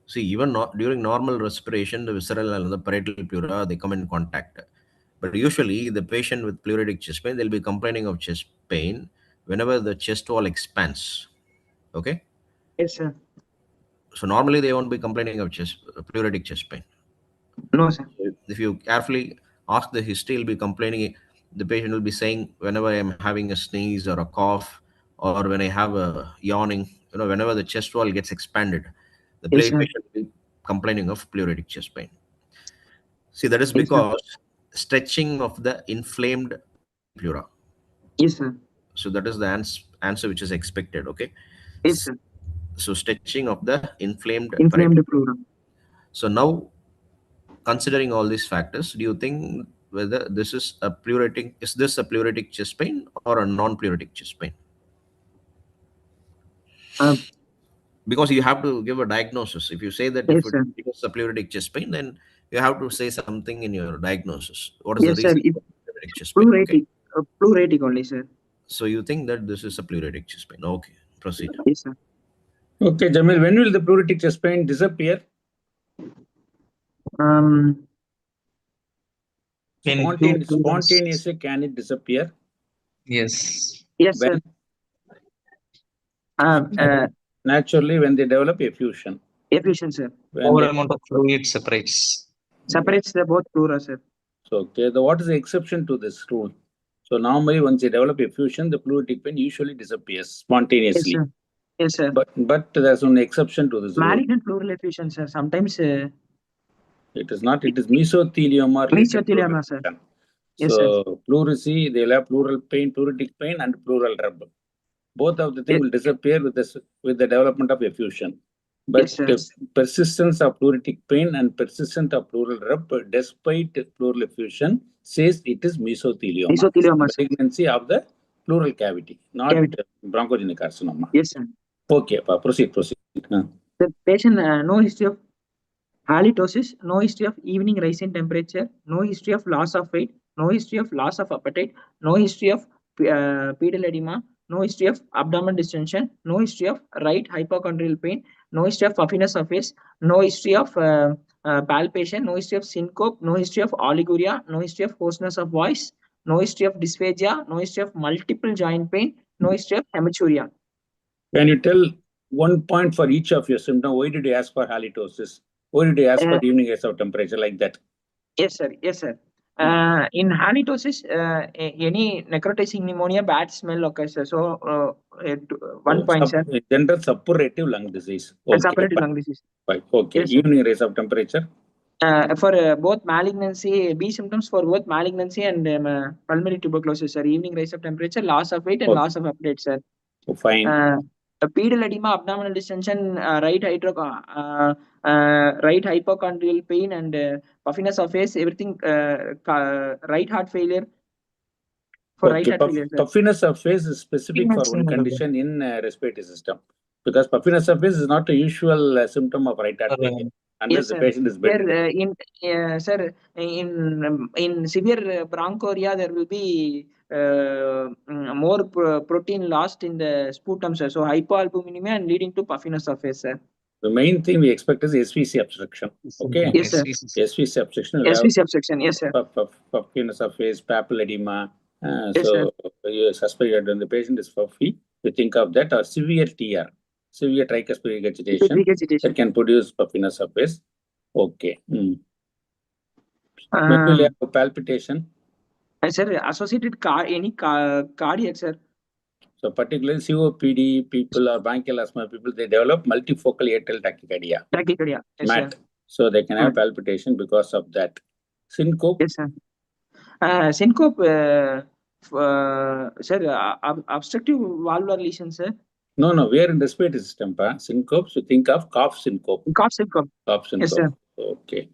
See, even not during normal respiration, the visceral and the parietal pleura they come in contact. But usually, the patient with pleuritic chest pain they'll be complaining of chest pain whenever the chest wall expands. Okay, Yes, sir. so normally they won't be complaining of pleuritic chest pain. No, sir. If you carefully ask the history, he'll be complaining. The patient will be saying, whenever I'm having a sneeze or a cough, or when I have a yawning, whenever the chest wall gets expanded, the Yes, sir. patient will be complaining of pleuritic chest pain. See, that is Yes, sir. because stretching of the inflamed parietal pleura. Yes, sir. So that is the answer which is expected. Okay. Yes, sir. So stretching of the inflamed Inflamed parietal. pleura. So now, considering all these factors, do you think whether this is this a pleuritic chest pain or a non-pleuritic chest pain? Uh, Because you have to give a diagnosis. If you say that if yes, it sir. is a pleuritic chest pain, then you have to say something in your diagnosis. What is the Yes, sir. reason It for pleuritic chest pain? Okay. pleuritic. Pleuritic only, sir. So you think that this is a pleuritic chest pain. Okay. Proceed. Yes, sir. Okay, Jamil, when will the pleuritic chest pain disappear? Um, Spontaneously, can it disappear? Yes. yes, sir. When Uh, naturally, when they develop effusion. effusion, sir. When Over they, amount of fluid separates. Separates the both pleura, sir. so okay, what is the exception to this rule? So normally, once they develop effusion, the pleuritic pain usually disappears Yes, spontaneously. sir. Yes, sir. But there's an exception to this rule. Malignant pleural effusion, sir. Sometimes It is not. It is mesothelioma related pleural mesothelioma, sir. effusion. Yes, sir. So pleurisy, they'll have pleural pain, pleuritic pain, and pleural rub. Both of the things will disappear with the development of effusion. But Yes, sir. persistence of pleuritic pain and persistence of pleural rub, despite pleural effusion, says it is mesothelioma. Mesothelioma, sir. Malignancy of the pleural cavity, not Cavity. bronchogenic carcinoma. Yes, sir. Okay, proceed. The patient no history of halitosis, no history of evening rise in temperature, no history of loss of weight, no history of loss of appetite, no history of pedal edema, no history of abdominal distension, no history of right hypochondrial pain, no history of puffiness of face, no history of palpation, no history of syncope, no history of oliguria, no history of hoarseness of voice, no history of dysphagia, no history of multiple joint pain, no history of hematuria. Can you tell 1 point for each of your symptoms? Why did you ask for halitosis? Why did you ask for evening raise of temperature like that? Yes, sir. Yes, sir. In halitosis, any necrotizing pneumonia, bad smell occurs, sir. So, 1 point, sir. General suppurative lung disease. Okay. Suppurative lung disease. Right. Okay. Yes, sir. Evening raise of temperature. For both malignancy, B symptoms for both malignancy and pulmonary tuberculosis, sir. Evening rise of temperature, loss of weight, and loss of appetite, sir. Fine. Pedal edema, abdominal distension, right hypochondrial pain, and puffiness of face, everything. Right heart failure. For right heart failure, sir. Puffiness of face is specific for one condition in respiratory system, because puffiness of face is not a usual symptom of right heart failure unless the patient is bedridden. Sir, in severe bronchoria, there will be more protein lost in the sputum, sir. So hypoalbuminemia and leading to puffiness of face, sir. The main thing we expect is SVC obstruction. Okay. Yes, sir. SVC obstruction. SVC obstruction. Yes, sir. Puffiness of face, papilledema. Yes, So you suspect that when the patient is puffy, you think of that, or severe TR, severe tricuspid regurgitation, that can produce puffiness of face. Okay. When will you have palpitation? Sir, associated cardiac, sir. So particularly COPD people or bronchial asthma people, they develop multifocal atrial tachycardia. Tachycardia. Yes, MAT. So they can have palpitation because of that. Syncope. Yes, sir. Syncope, sir, obstructive valvular lesion, sir. No, we are in respiratory system. Syncope, so think of cough syncope. Cough syncope. Cough syncope. Yes, sir. Okay.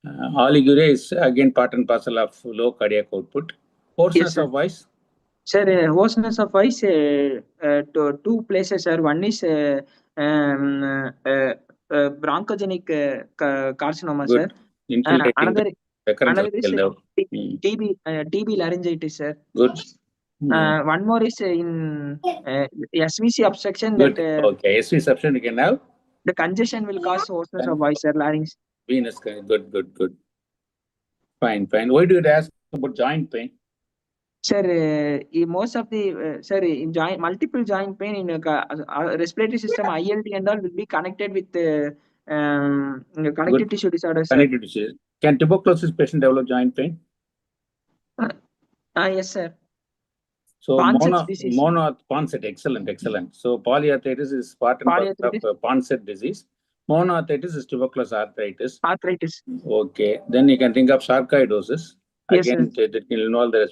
Oliguria is again part and parcel of low cardiac output. Hoarseness of voice. Sir, hoarseness of voice, two places, sir. One is bronchogenic carcinoma, sir. Another is TB laryngitis, sir. Good. One more is in SVC obstruction. Good. Okay, SVC obstruction you can have. The congestion will cause hoarseness of voice, sir. Larynx. Venous. Good. Fine. Why do you ask about joint pain? Sir, most of the in multiple joint pain in respiratory system, ILD and all will be connected with connective tissue disorders. Connective tissue. Can tuberculosis patient develop joint pain? Yes, sir. So Ponsett, excellent. So polyarthritis is part and parcel of Ponsett disease. Monoarthritis is tuberculous arthritis. Okay. Then you can think of sarcoidosis. Yes, again, it will involve the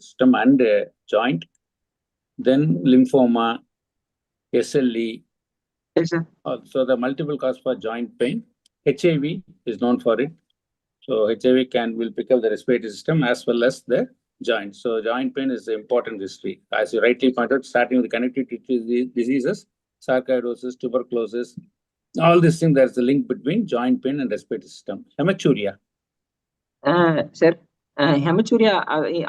system and joint. Then lymphoma, SLE. Yes, sir. So the multiple cause for joint pain. HIV is known for it. So HIV will pick up the respiratory system as well as the joint. So joint pain is an important history. As you rightly pointed out, starting with connective tissue diseases, sarcoidosis, tuberculosis, all these things, there's a link between joint pain and respiratory system. Hematuria. Sir, hematuria,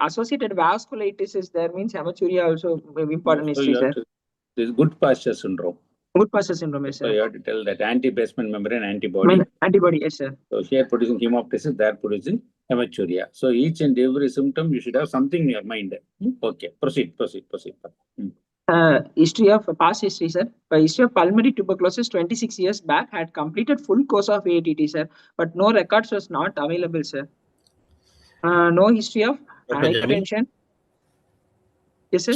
associated vasculitis is there, means hematuria also important history, sir. This is good posture syndrome. Good posture syndrome, yes, sir. So you have to tell that anti-basement membrane antibody. Antibody, yes, sir. So here producing hemoptysis, there producing hematuria. So each and every symptom, you should have something in your mind. Okay, proceed. History of past history, sir. History of pulmonary tuberculosis 26 years back had completed full course of ATT, sir, but no records was not available, sir. No history of hypertension. Yes, sir.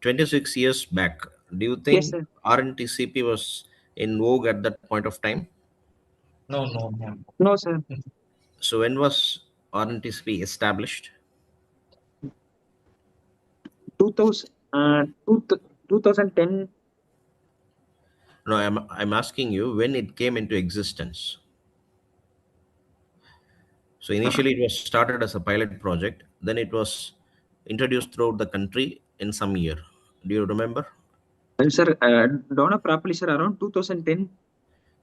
26 years back, do you think RNTCP was in vogue at that point of time? No, sir. So when was RNTCP established? 2010. No, I'm asking you when it came into existence. So initially it was started as a pilot project, then it was introduced throughout the country in some year. Do you remember? Sir, don't know properly, sir, around 2010.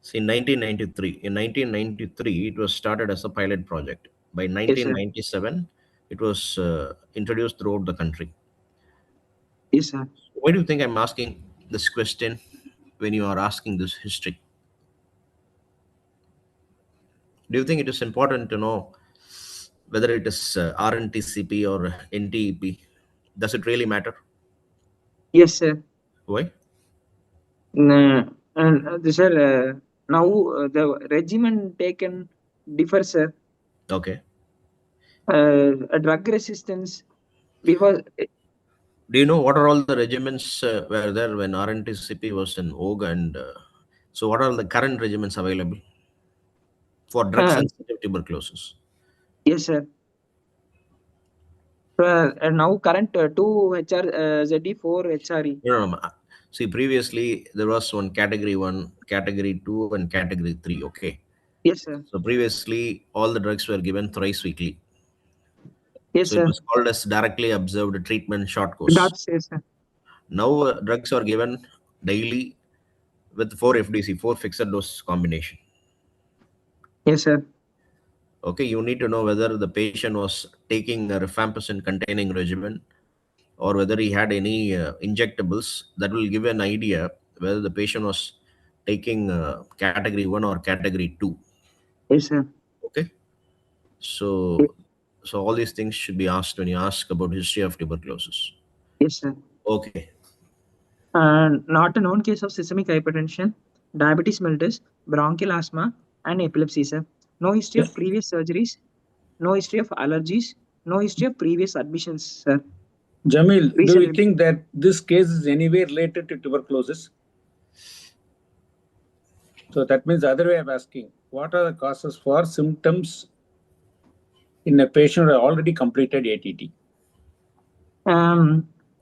See, in 1993, it was started as a pilot project. By 1997, it was introduced throughout the country. Yes, sir. Why do you think I'm asking this question when you are asking this history? Do you think it is important to know whether it is RNTCP or NTEP? Does it really matter? Yes, sir. Why? Sir, now the regimen taken differs, sir. Okay. Drug resistance, because Do you know what are all the regimens were there when RNTCP was in vogue, and so what are the current regimens available for drug-sensitive tuberculosis? yes, sir. Now current 2 ZD 4 HRE. No. See, previously there was one category 1, category 2, and category 3. Okay. Yes, sir. So previously all the drugs were given thrice weekly. Yes, So it sir. was called as directly observed treatment short course. Yes, sir. Now drugs are given daily with 4 FDC, 4 fixed dose combination. Yes, sir. Okay, you need to know whether the patient was taking a rifampicin containing regimen or whether he had any injectables. That will give an idea whether the patient was taking category 1 or category 2. Yes, sir. Okay, so all these things should be asked when you ask about history of tuberculosis. Yes, sir. Okay. Not a known case of systemic hypertension, diabetes mellitus, bronchial asthma, and epilepsy, sir. No history of previous surgeries, no history of allergies, no history of previous admissions, sir. Jamil, do Recent you think that this case is anyway related to tuberculosis? So that means the other way of asking, what are the causes for symptoms in a patient who already completed ATT?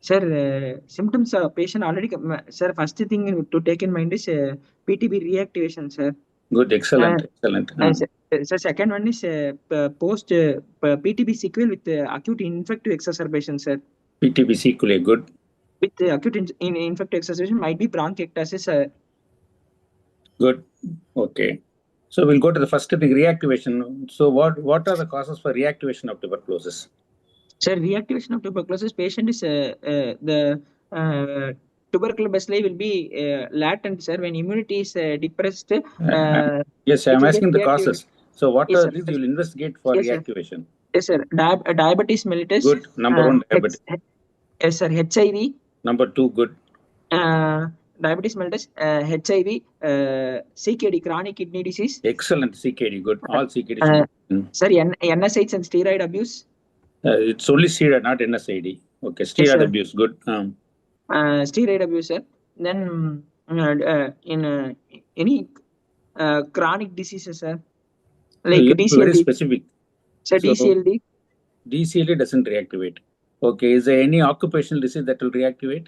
Sir, symptoms patient already, sir, first thing to take in mind is PTB reactivation, sir. Good, excellent, excellent. So second one is post PTB sequel with acute infective exacerbation, sir. PTB sequelae, good. With acute infective exacerbation might be bronchiectasis. Good, okay. So we'll go to the first thing, reactivation. So what are the causes for reactivation of tuberculosis? Sir, reactivation of tuberculosis patient is the tubercular bacilli will be latent, sir. When immunity is depressed, yes, I'm asking the causes. So what yes, are these you will investigate for reactivation? Sir. Yes, sir. Diabetes mellitus. Good. Number 1, diabetes. Yes, sir. HIV. Number 2, good. Diabetes mellitus, HIV, CKD, chronic kidney disease. Excellent, CKD, good. All CKD. Sir, NSAIDs and steroid abuse. It's only steroid, not NSAID. Okay, steroid abuse, good. Steroid abuse, sir. Then in any chronic diseases, sir, like DCLD. Very specific. So DCLD. DCLD doesn't reactivate. Okay, is there any occupational disease that will reactivate?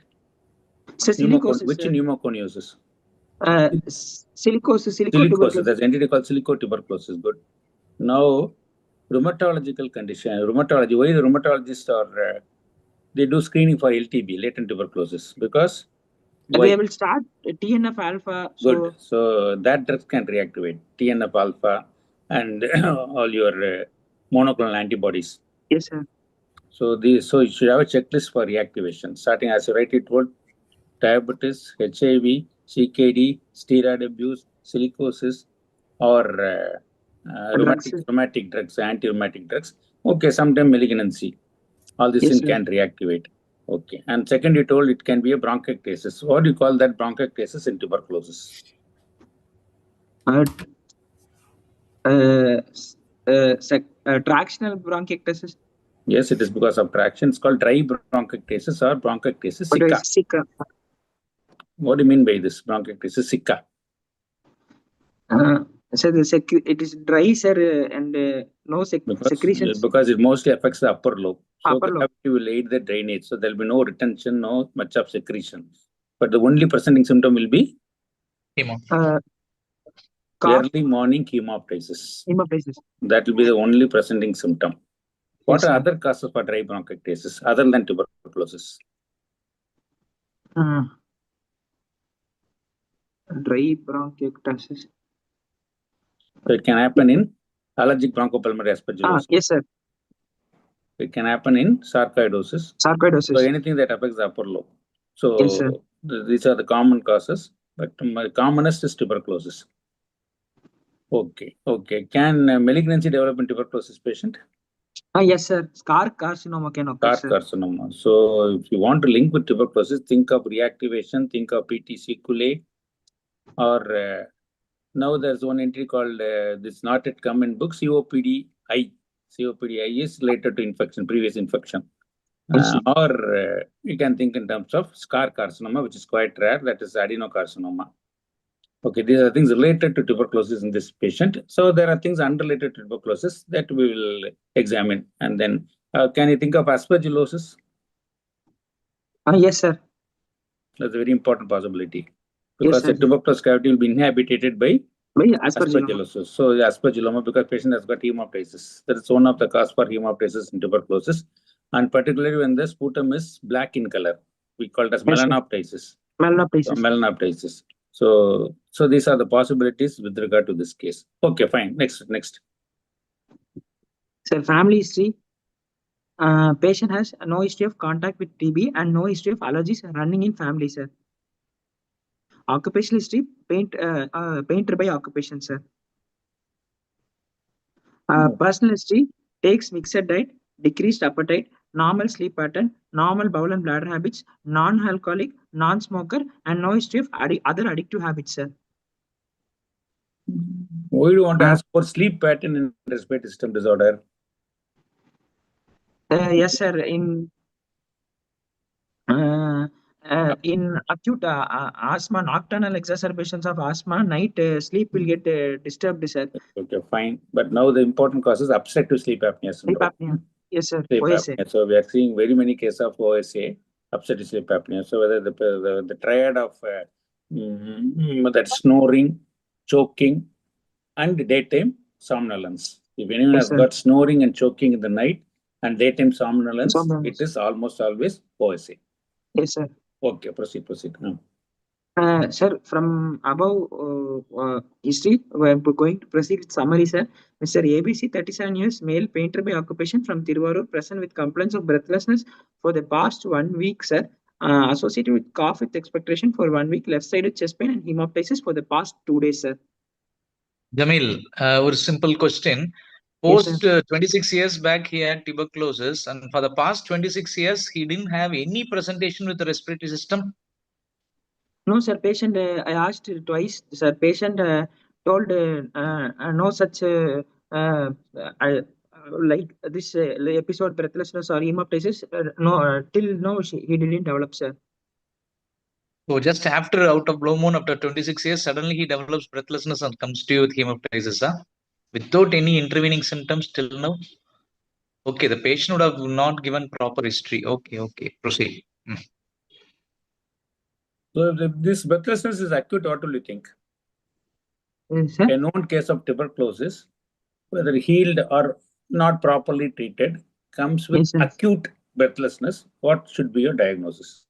So silicosis. Which pneumoconiosis? Silicosis. There's an entity called silicotuberculosis. Good. Now, rheumatological condition. Rheumatology. Why the rheumatologists are they do screening for LTB, latent tuberculosis, because we will start TNF alpha. Good. So that drugs can reactivate TNF alpha and all your monoclonal antibodies. Yes, sir. So you should have a checklist for reactivation. Starting as you rightly told, diabetes, HIV, CKD, steroid abuse, silicosis, or rheumatic drugs, anti-rheumatic drugs. Okay, sometimes malignancy. All these things can reactivate. Okay. And second, you told it can be a bronchiectasis. What do you call that bronchiectasis in tuberculosis? Tractional bronchiectasis. Yes, it is because of traction. It's called dry bronchiectasis or bronchiectasis sicca. What do you mean by this bronchiectasis sicca? Sir, it is dry, sir, and no secretions. Because it mostly affects the upper lobe. So gravity will aid the drainage. So there will be no retention, no much of secretion. But the only presenting symptom will be early morning hemoptysis. That will be the only presenting symptom. What are other causes for dry bronchiectasis other than tuberculosis? Dry bronchiectasis. So it can happen in allergic bronchopulmonary aspergillosis. Yes, sir. It can happen in sarcoidosis. So anything that affects the upper lobe. So yes, these are the common causes, but the commonest is tuberculosis. Okay. Can malignancy develop in tuberculosis patient? Yes, sir. Scar carcinoma can occur, Scar sir. carcinoma. So if you want to link with tuberculosis, think of reactivation, think of PT sequelae, or now there's one entry called this not yet come in book COPD-I. COPD-I is related to infection, previous infection. Yes, sir. Or you can think in terms of scar carcinoma, which is quite rare, that is adenocarcinoma. Okay, these are things related to tuberculosis in this patient. So there are things unrelated to tuberculosis that we will examine. And then can you think of aspergillosis? Yes, sir. That's a very important possibility Yes, because sir. the tuberculous cavity will be inhabited by Aspergilloma. aspergillosis. So the aspergilloma, because patient has got hemoptysis. That is one of the cause for hemoptysis in tuberculosis. And particularly when the sputum is black in color, we call it as Yes, sir. melanoptysis. Melanoptysis. Melanoptysis. So these are the possibilities with regard to this case. Okay, fine. Next. Sir, family history. Patient has no history of contact with TB and no history of allergies running in family, sir. Occupational history, painter by occupation, sir. Personal history, takes mixed diet, decreased appetite, normal sleep pattern, normal bowel and bladder habits, non-alcoholic, non-smoker, and no history of other addictive habits, sir. Why do you want to ask for sleep pattern in respiratory system disorder? Yes, sir. In acute asthma, nocturnal exacerbations of asthma, night sleep will get disturbed, sir. Okay, fine. But now the important cause is obstructive sleep apnea Sleep syndrome. apnea. Yes, sir. Sleep OSA. apnea. So we are seeing very many cases of OSA, obstructive sleep apnea. So whether the triad of that snoring, choking, and daytime somnolence. If anyone Yes, has sir. got snoring and choking in the night and daytime somnolence, Somnolence. it is almost always OSA. Yes, sir. Okay, proceed. Sir, from above history, we are going to proceed with summary, sir. Mr. ABC, 37 years, male, painter by occupation from Tiruvarur, present with complaints of breathlessness for the past 1 week, sir. Associated with cough with expectoration for 1 week, left-sided chest pain and hemoptysis for the past 2 days, sir. Jamil, a simple question. Yes, sir. Post 26 years back, he had tuberculosis, and for the past 26 years, he didn't have any presentation with the respiratory system. No, sir. Patient, I asked twice, sir. Patient told no such like this episode breathlessness or hemoptysis. No, till now he didn't develop, sir. So just after out of blue moon, after 26 years, suddenly he develops breathlessness and comes to you with hemoptysis, huh? Without any intervening symptoms till now. Okay, the patient would have not given proper history. Okay, proceed. So this breathlessness is acute. What do you think? Sir? A known case of tuberculosis, whether healed or not properly treated, comes with Yes, sir. acute breathlessness. What should be your diagnosis?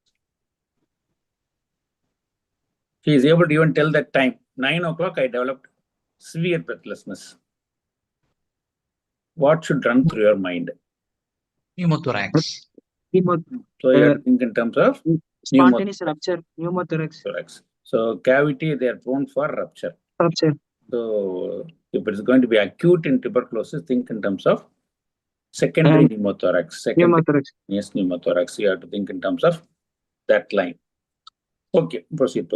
He is able to even tell that time, 9 o'clock, I developed severe breathlessness. What should run through your mind? Pneumothorax. So you have to think in terms of Spontaneous rupture, pneumothorax. So cavity, they are prone for rupture. Rupture. So if it is going to be acute in tuberculosis, think in terms of secondary pneumothorax. Yes, pneumothorax. You have to think in terms of that line. Okay, proceed.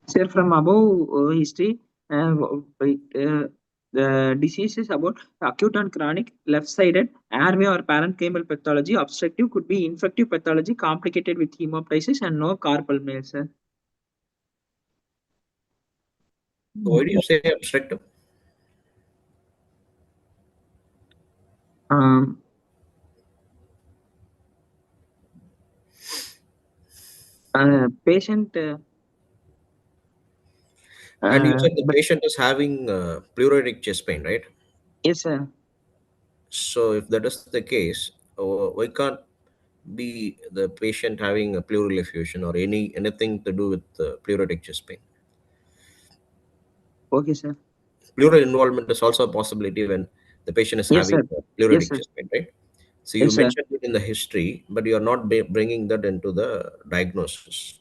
Sir, from above history, the diseases about acute and chronic, left-sided, airway or parenchymal pathology, obstructive, could be infective pathology complicated with hemoptysis and no carpal mail, sir. Why do you say obstructive? Patient. And you said the patient is having pleuritic chest pain, right? Yes, sir. So if that is the case, why can't be the patient having a pleural effusion or anything to do with pleuritic chest pain? Okay, sir. Pleural involvement is also a possibility when the patient is having pleuritic chest pain, right? So you mentioned it in the history, but you are not bringing that into the diagnosis.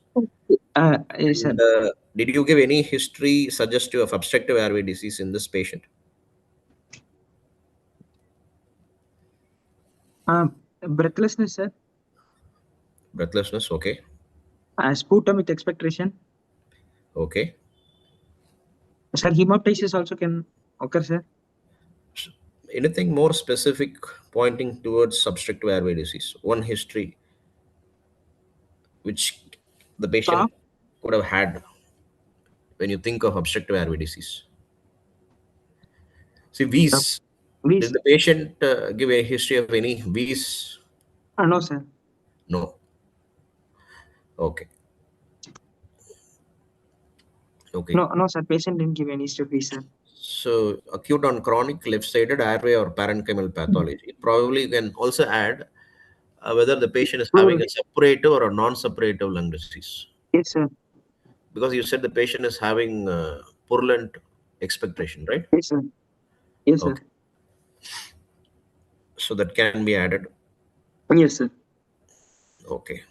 Yes, sir. And, did you give any history suggestive of obstructive airway disease in this patient? Breathlessness, sir. Breathlessness, okay. Sputum with expectoration. Okay. Sir, hemoptysis also can occur, sir. Anything more specific pointing towards obstructive airway disease? One history which the patient Cough. could have had when you think of obstructive airway disease. See, wheeze. Wheeze. Did the patient give a history of any wheeze? No, sir. No. Okay. Okay. No, sir. Patient didn't give any history, sir. So acute on chronic left-sided airway or parenchymal pathology. Probably can also add whether the patient is having a suppurative or a non-suppurative lung disease. Yes, sir. Because you said the patient is having purulent expectoration, right? Yes, sir. Yes, sir. Okay. So that can be added. Yes, sir. Okay.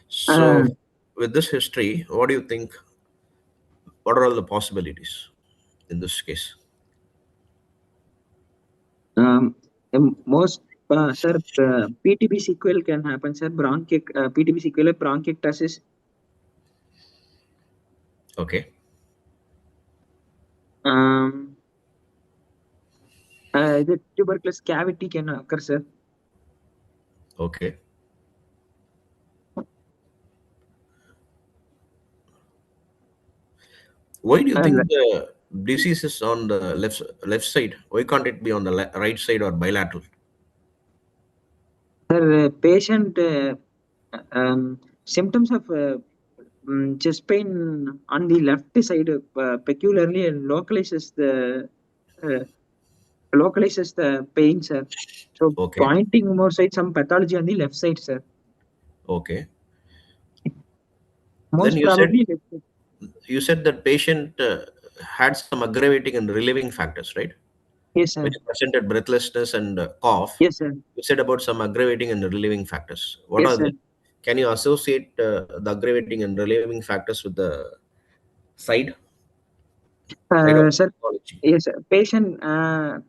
So with this history, what do you think? What are all the possibilities in this case? Most sir, PTB sequel can happen, sir. PTB sequel, bronchiectasis. Okay. The tuberculosis cavity can occur, sir. Okay. Why do you think the disease is on the left side? Why can't it be on the right side or bilateral? Sir, patient symptoms of chest pain on the left side peculiarly uh, localizes the pain, sir. So Okay. pointing more side some pathology on the left side, sir. Okay. Then Most probably left side. you said that patient had some aggravating and relieving factors, right? Yes, When sir. you presented breathlessness and cough, Yes, sir. you said about some aggravating and relieving factors. What Yes, are sir. they? Can you associate the aggravating and relieving factors with the side of Sir, pathology? yes, sir. Patient on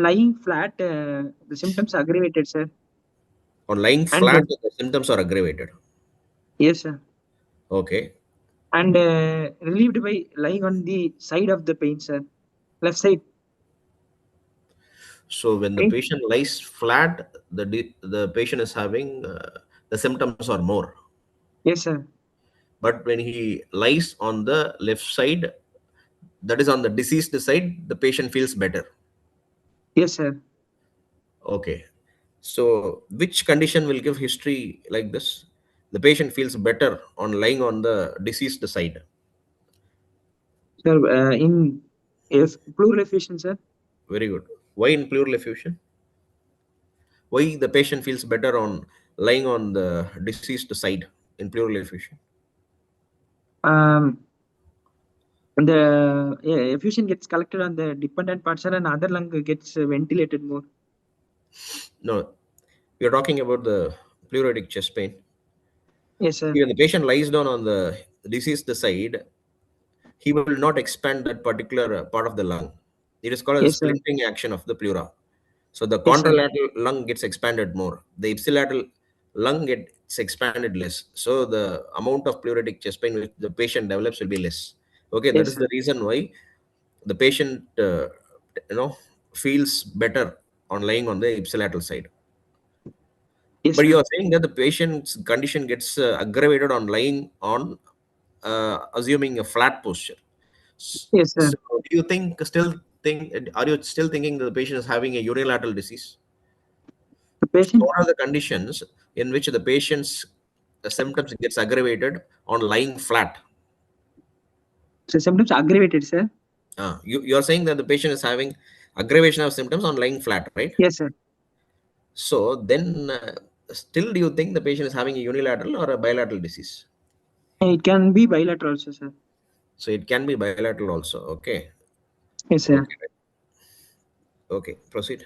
lying flat, the symptoms aggravated, sir. On lying And flat, the symptoms are aggravated. yes, sir. Okay. And relieved by lying on the side of the pain, sir. Left side. So when the Pain. patient lies flat, the patient is having the symptoms are more. Yes, sir. But when he lies on the left side, that is on the diseased side, the patient feels better. Yes, sir. Okay. So which condition will give history like this? The patient feels better on lying on the diseased side. Sir, in if pleural effusion, sir. Very good. Why in pleural effusion? Why the patient feels better on lying on the diseased side in pleural effusion? Um, the effusion gets collected on the dependent part, sir, and other lung gets ventilated more. No, we are talking about the pleuritic chest pain. Yes, sir. When the patient lies down on the diseased side, he will not expand that particular part of the lung. It is called a Yes, sir. splinting action of the pleura. So the Yes, sir. contralateral lung gets expanded more. The ipsilateral lung gets expanded less. So the amount of pleuritic chest pain which the patient develops will be less. Okay, that Yes, is the sir. reason why the patient, you know, feels better on lying on the ipsilateral side. Yes, But you sir. are saying that the patient's condition gets aggravated on lying on, assuming a flat posture. Yes, sir. So, do you think? Are you still thinking that the patient is having a unilateral disease? The So, patient, what are the conditions in which the patient's symptoms gets aggravated on lying flat? so symptoms aggravated, sir. You are saying that the patient is having aggravation of symptoms on lying flat, right? Yes, sir. So then, still, do you think the patient is having a unilateral or a bilateral disease? It can be bilateral also, sir. So it can be bilateral also. Okay. Yes, sir. Okay. Okay. Proceed.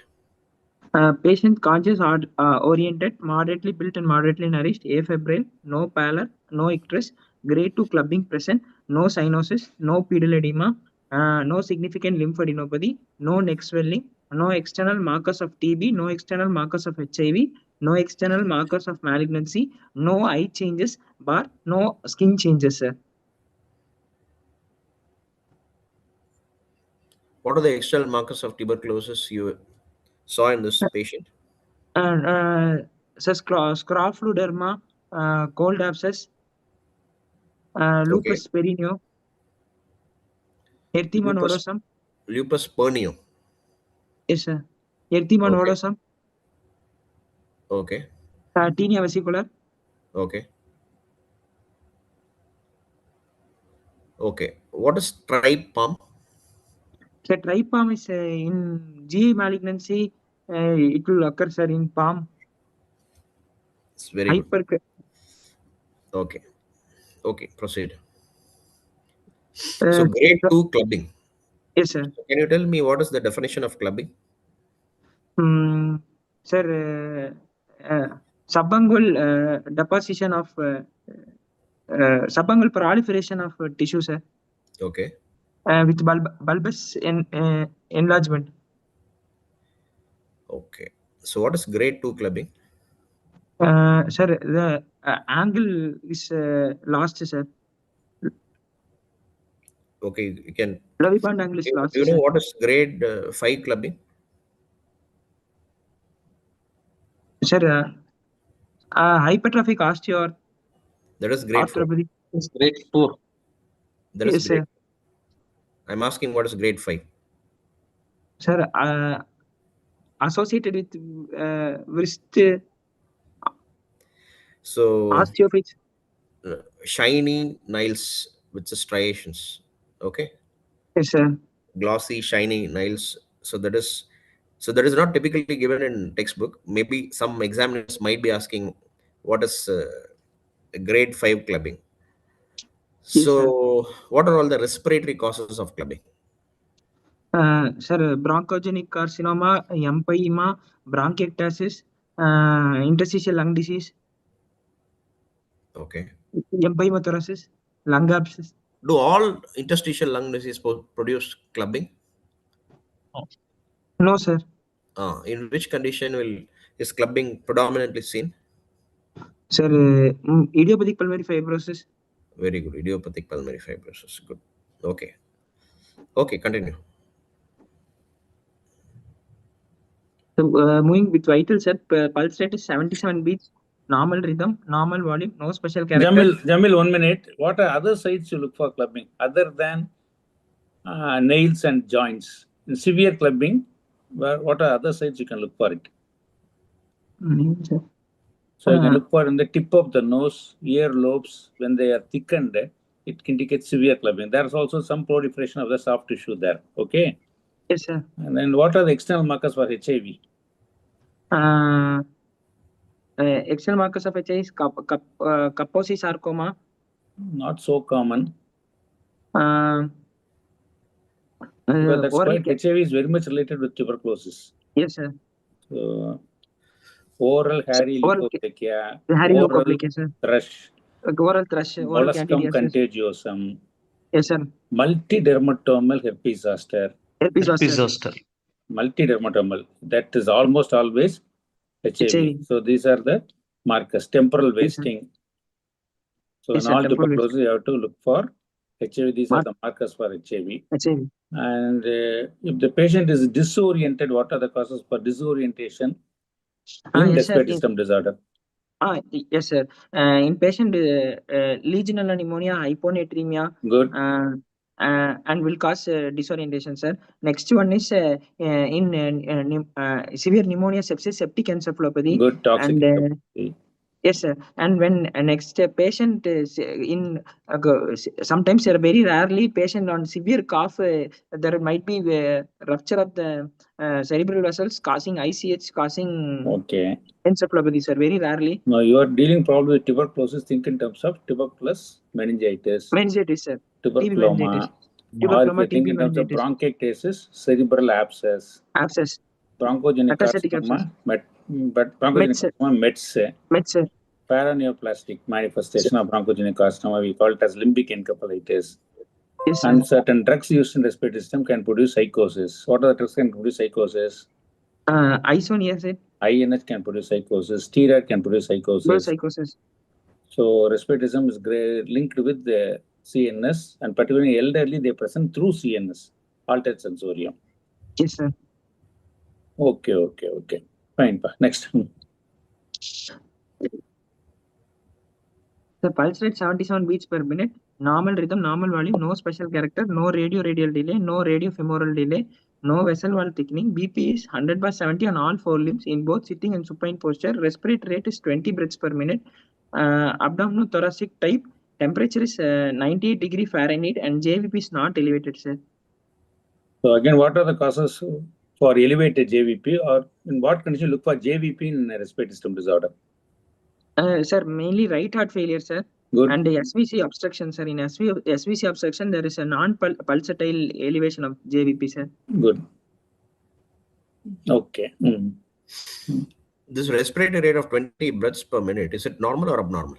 Patient conscious or oriented, moderately built and moderately nourished, afebrile, no pallor, no icterus, grade 2 clubbing present, no cyanosis, no pedal edema, no significant lymphadenopathy, no neck swelling, no external markers of TB, no external markers of HIV, no external markers of malignancy, no eye changes, bar no skin changes, sir. What are the external markers of tuberculosis you saw in this patient? Scrofluderma, cold abscess, Okay. lupus perineo, erythema nodosum. Lupus pernio. Yes, sir. Erythema Okay. nodosum, Okay. tinea vesicular. Okay. Okay. What is tripe palm? So tripalm is in GI malignancy. It will occur, sir, in palm. It's very good. Hyper. Okay. Okay. Proceed. So grade 2 clubbing. Yes, sir. Can you tell me what is the definition of clubbing? Sir, subungual deposition of subungual proliferation of tissue, sir, Okay. with bulbous enlargement. Okay. So what is grade 2 clubbing? Sir, the angle is lost, sir. Okay. You can. Loviband angle is lost, Do you know sir. what is grade 5 clubbing? Sir, hypertrophic osteo. That is grade 4. Arthropathy. Grade 4. That is Yes, grade. sir. I'm asking what is grade 5? Sir, associated with wrist So osteophytes. shiny nails with the striations. Okay. Yes, sir. Glossy, shiny nails. So that is not typically given in textbook. Maybe some examiners might be asking what is grade 5 clubbing. Yes, sir. So what are all the respiratory causes of clubbing? Sir, bronchogenic carcinoma, empyema, bronchiectasis, interstitial lung disease, Okay. empyemothoracis, lung abscess. Do all interstitial lung disease produce clubbing? No, sir. In which condition is clubbing predominantly seen? Sir, idiopathic pulmonary fibrosis. Very good. Idiopathic pulmonary fibrosis. Good. Okay. Okay, continue. So, moving with vital, sir, pulse rate is 77 beats, normal rhythm, normal volume, no special character. Jamil, 1 minute. What are other sites you look for clubbing other than nails and joints? In severe clubbing, what are other sites you can look for it? Sir. So you can look for in the tip of the nose, ear lobes, when they are thickened, it indicates severe clubbing. There's also some proliferation of the soft tissue there. Okay. Yes, sir. And then what are the external markers for HIV? External markers of HIV is Kaposi sarcoma. Not so common. Because that's quite HIV is very much related with tuberculosis. Yes, sir. So, oral hairy leukoplakia, oral thrush, oral thrush, oral molluscum candidiasis. contagiosum. Yes, sir. Multidermatomal herpes zoster. Multidermatomal. That is almost always HIV. So these are the markers. Temporal wasting. So in all tuberculosis, you have to look for HIV. These are the markers for HIV. And if the patient is disoriented, what are the causes for disorientation in respiratory system disorder? Yes, sir. In patient legionella pneumonia, hyponatremia. Good. And will cause disorientation, sir. Next one is in severe pneumonia, sepsis, septic encephalopathy. Good. Toxic encephalopathy. Yes, sir. And when next patient is in sometimes very rarely patient on severe cough, there might be rupture of the cerebral vessels causing ICH, causing encephalopathy, sir. Very rarely. Now you are dealing probably with tuberculosis. Think in terms of tuberculosis, meningitis. Meningitis, sir. Tuberculoma. Or if you think in terms of bronchiectasis, cerebral abscess. Abscess. bronchogenic Metastatic carcinoma, abscess. but bronchogenic carcinoma, METS, sir. paraneoplastic manifestation of bronchogenic carcinoma, we call it as limbic encephalitis. Yes, sir. And certain drugs used in respiratory system can produce psychosis. What are the drugs can produce psychosis? Isoniazid. INH can produce psychosis. Steroid can produce psychosis. Psychosis. So respiratism is linked with the CNS, and particularly elderly, they present through CNS, altered sensorium. Yes, sir. Okay. Fine. Next. The pulse rate 77 beats per minute, normal rhythm, normal volume, no special character, no radio-radial delay, no radio-femoral delay, no vessel wall thickening. BP is 100/70 on all four limbs in both sitting and supine posture. Respiratory rate is 20 breaths per minute. Abdominothoracic type. Temperature is 98 degree Fahrenheit and JVP is not elevated, sir. So again, what are the causes for elevated JVP, or in what condition look for JVP in respiratory system disorder? Sir, mainly right heart failure, sir. Good. And SVC obstruction, sir. In SVC obstruction, there is a non-pulsatile elevation of JVP, sir. Good. Okay. This respiratory rate of 20 breaths per minute, is it normal or abnormal?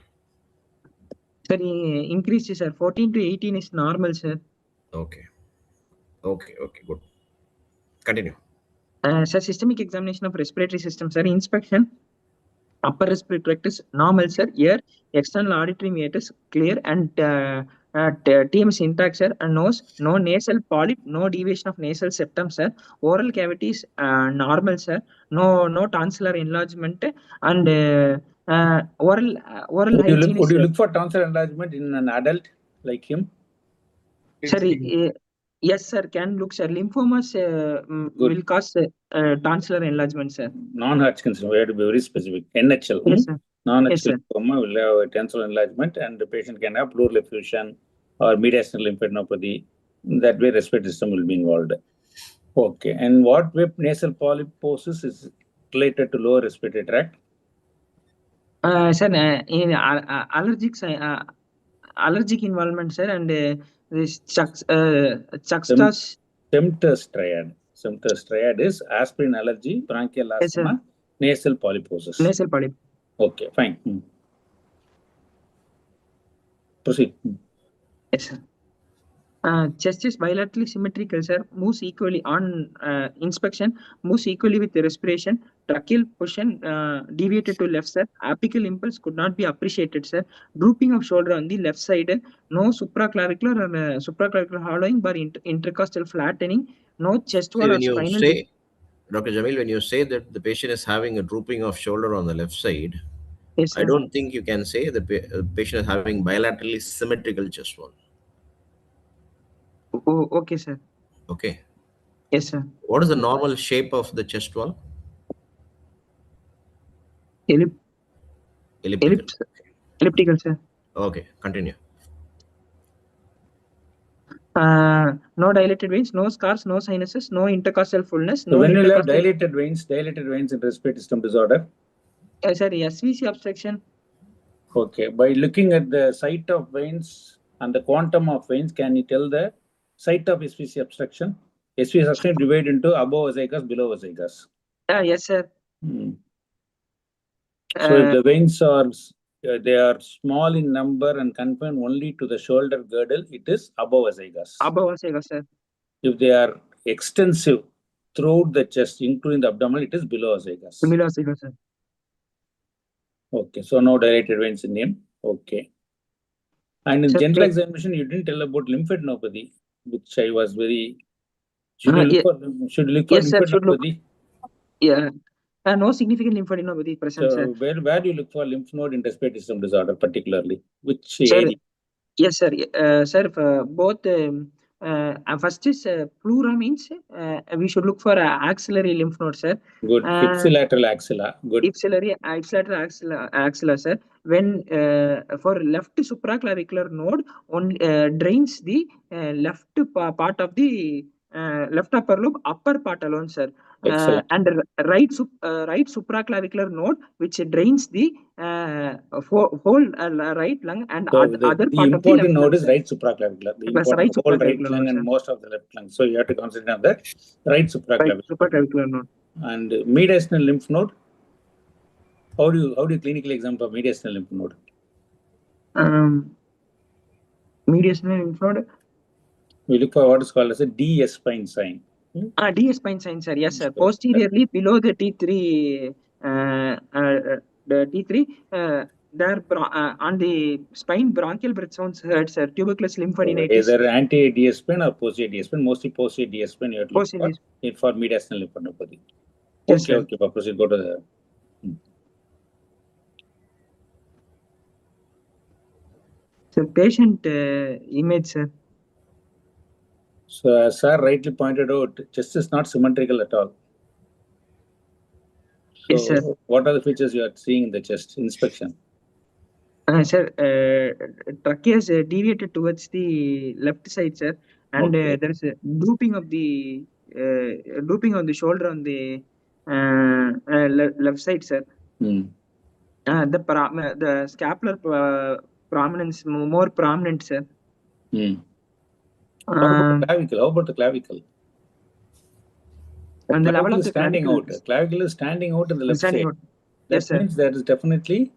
Sir, increased, sir. 14 to 18 is normal, sir. Okay, good. Continue. Sir, systemic examination of respiratory system, sir. Inspection. Upper respiratory tract is normal, sir. Ear, external auditory meatus clear, and TMS intact, sir. And nose, no nasal polyp, no deviation of nasal septum, sir. Oral cavity is normal, sir. No tonsillar enlargement, and oral hygiene. Would you look for tonsillar enlargement in an adult like him? Sir, yes, sir. Can look, sir. Lymphomas will cause tonsillar enlargement, sir. Non-Hodgkin's, we have to be very specific. NHL. Yes, sir. Non-Hodgkin lymphoma will have a tonsillar enlargement, and the patient can have pleural effusion or mediastinal lymphadenopathy. That way, respiratory system will be involved. Okay. And what way nasal polyposis is related to lower respiratory tract? Sir, in allergic involvement, sir, and this Sempter's triad. Sempter's triad is aspirin allergy, bronchial asthma, nasal polyposis. Nasal polyp. Okay, fine. Proceed. Yes, sir. Chest is bilaterally symmetrical, sir. Moves equally on inspection. Moves equally with the respiration. Tracheal position deviated to left, sir. Apical impulse could not be appreciated, sir. Drooping of shoulder on the left side. No supraclavicular or supraclavicular hollowing, but intercostal flattening. No chest wall or spinal. Dr. Jamil, when you say that the patient is having a drooping of shoulder on the left side, yes, I don't think you can say the patient is having bilaterally symmetrical chest wall. Oh, okay, sir. Okay. Yes, sir. What is the normal shape of the chest wall? Elliptical, sir. Okay, continue. No dilated veins, no scars, no sinuses, no intercostal fullness. So when you have dilated veins in respiratory system disorder? Yes, sir. SVC obstruction. Okay. By looking at the site of veins and the quantum of veins, can you tell the site of SVC obstruction? SVC obstruction divided into above vasicus, below vasicus. Yes, sir. So if the veins are they are small in number and confined only to the shoulder girdle, it is above vasicus. Above vasicus, sir. If they are extensive throughout the chest, including the abdomen, it is below vasicus. Below vasicus, sir. Okay, so no dilated veins in him. Okay. And in general examination, you didn't tell about lymphadenopathy, which I was very. Should you look for lymphadenopathy? Yeah. No significant lymphadenopathy present, so sir. Where do you look for lymph node in respiratory system disorder, particularly? Which area? Yes, sir. Sir, both. First is pleura means we should look for axillary lymph node, sir. Good. Ipsilateral axilla. Good. Ipsilateral axilla, sir. When for left supraclavicular node, drains the left part of the left upper lobe, upper part alone, sir. And right supraclavicular node, which drains the whole right lung and other part of the important node is right supraclavicular. The important whole right lung and most of the left lung. So you have to consider the right supraclavicular. Supraclavicular node. And mediastinal lymph node. How do you clinically examine for mediastinal lymph node? Mediastinal lymph node. We look for what is called as a D spine sign. D spine sign, sir. Yes, sir. Posteriorly below the T3, the T3, there on the spine, bronchial breath sounds heard, sir. Tuberculous lymphadenitis. Either anti-D spine or posterior D spine. Mostly posterior D spine you have to look for mediastinal lymphadenopathy. Yes, Okay, okay. Proceed. Go to the. So patient image, sir. So as sir rightly pointed out, chest is not symmetrical at all. So yes, sir. What are the features you are seeing in the chest inspection? Sir, trachea is deviated towards the left side, sir, and there is a drooping of the shoulder on the left side, sir. The scapular prominence more prominent, sir. How about the clavicle? On the level of the standing out. Clavicle is standing out in the left side. That means there is definitely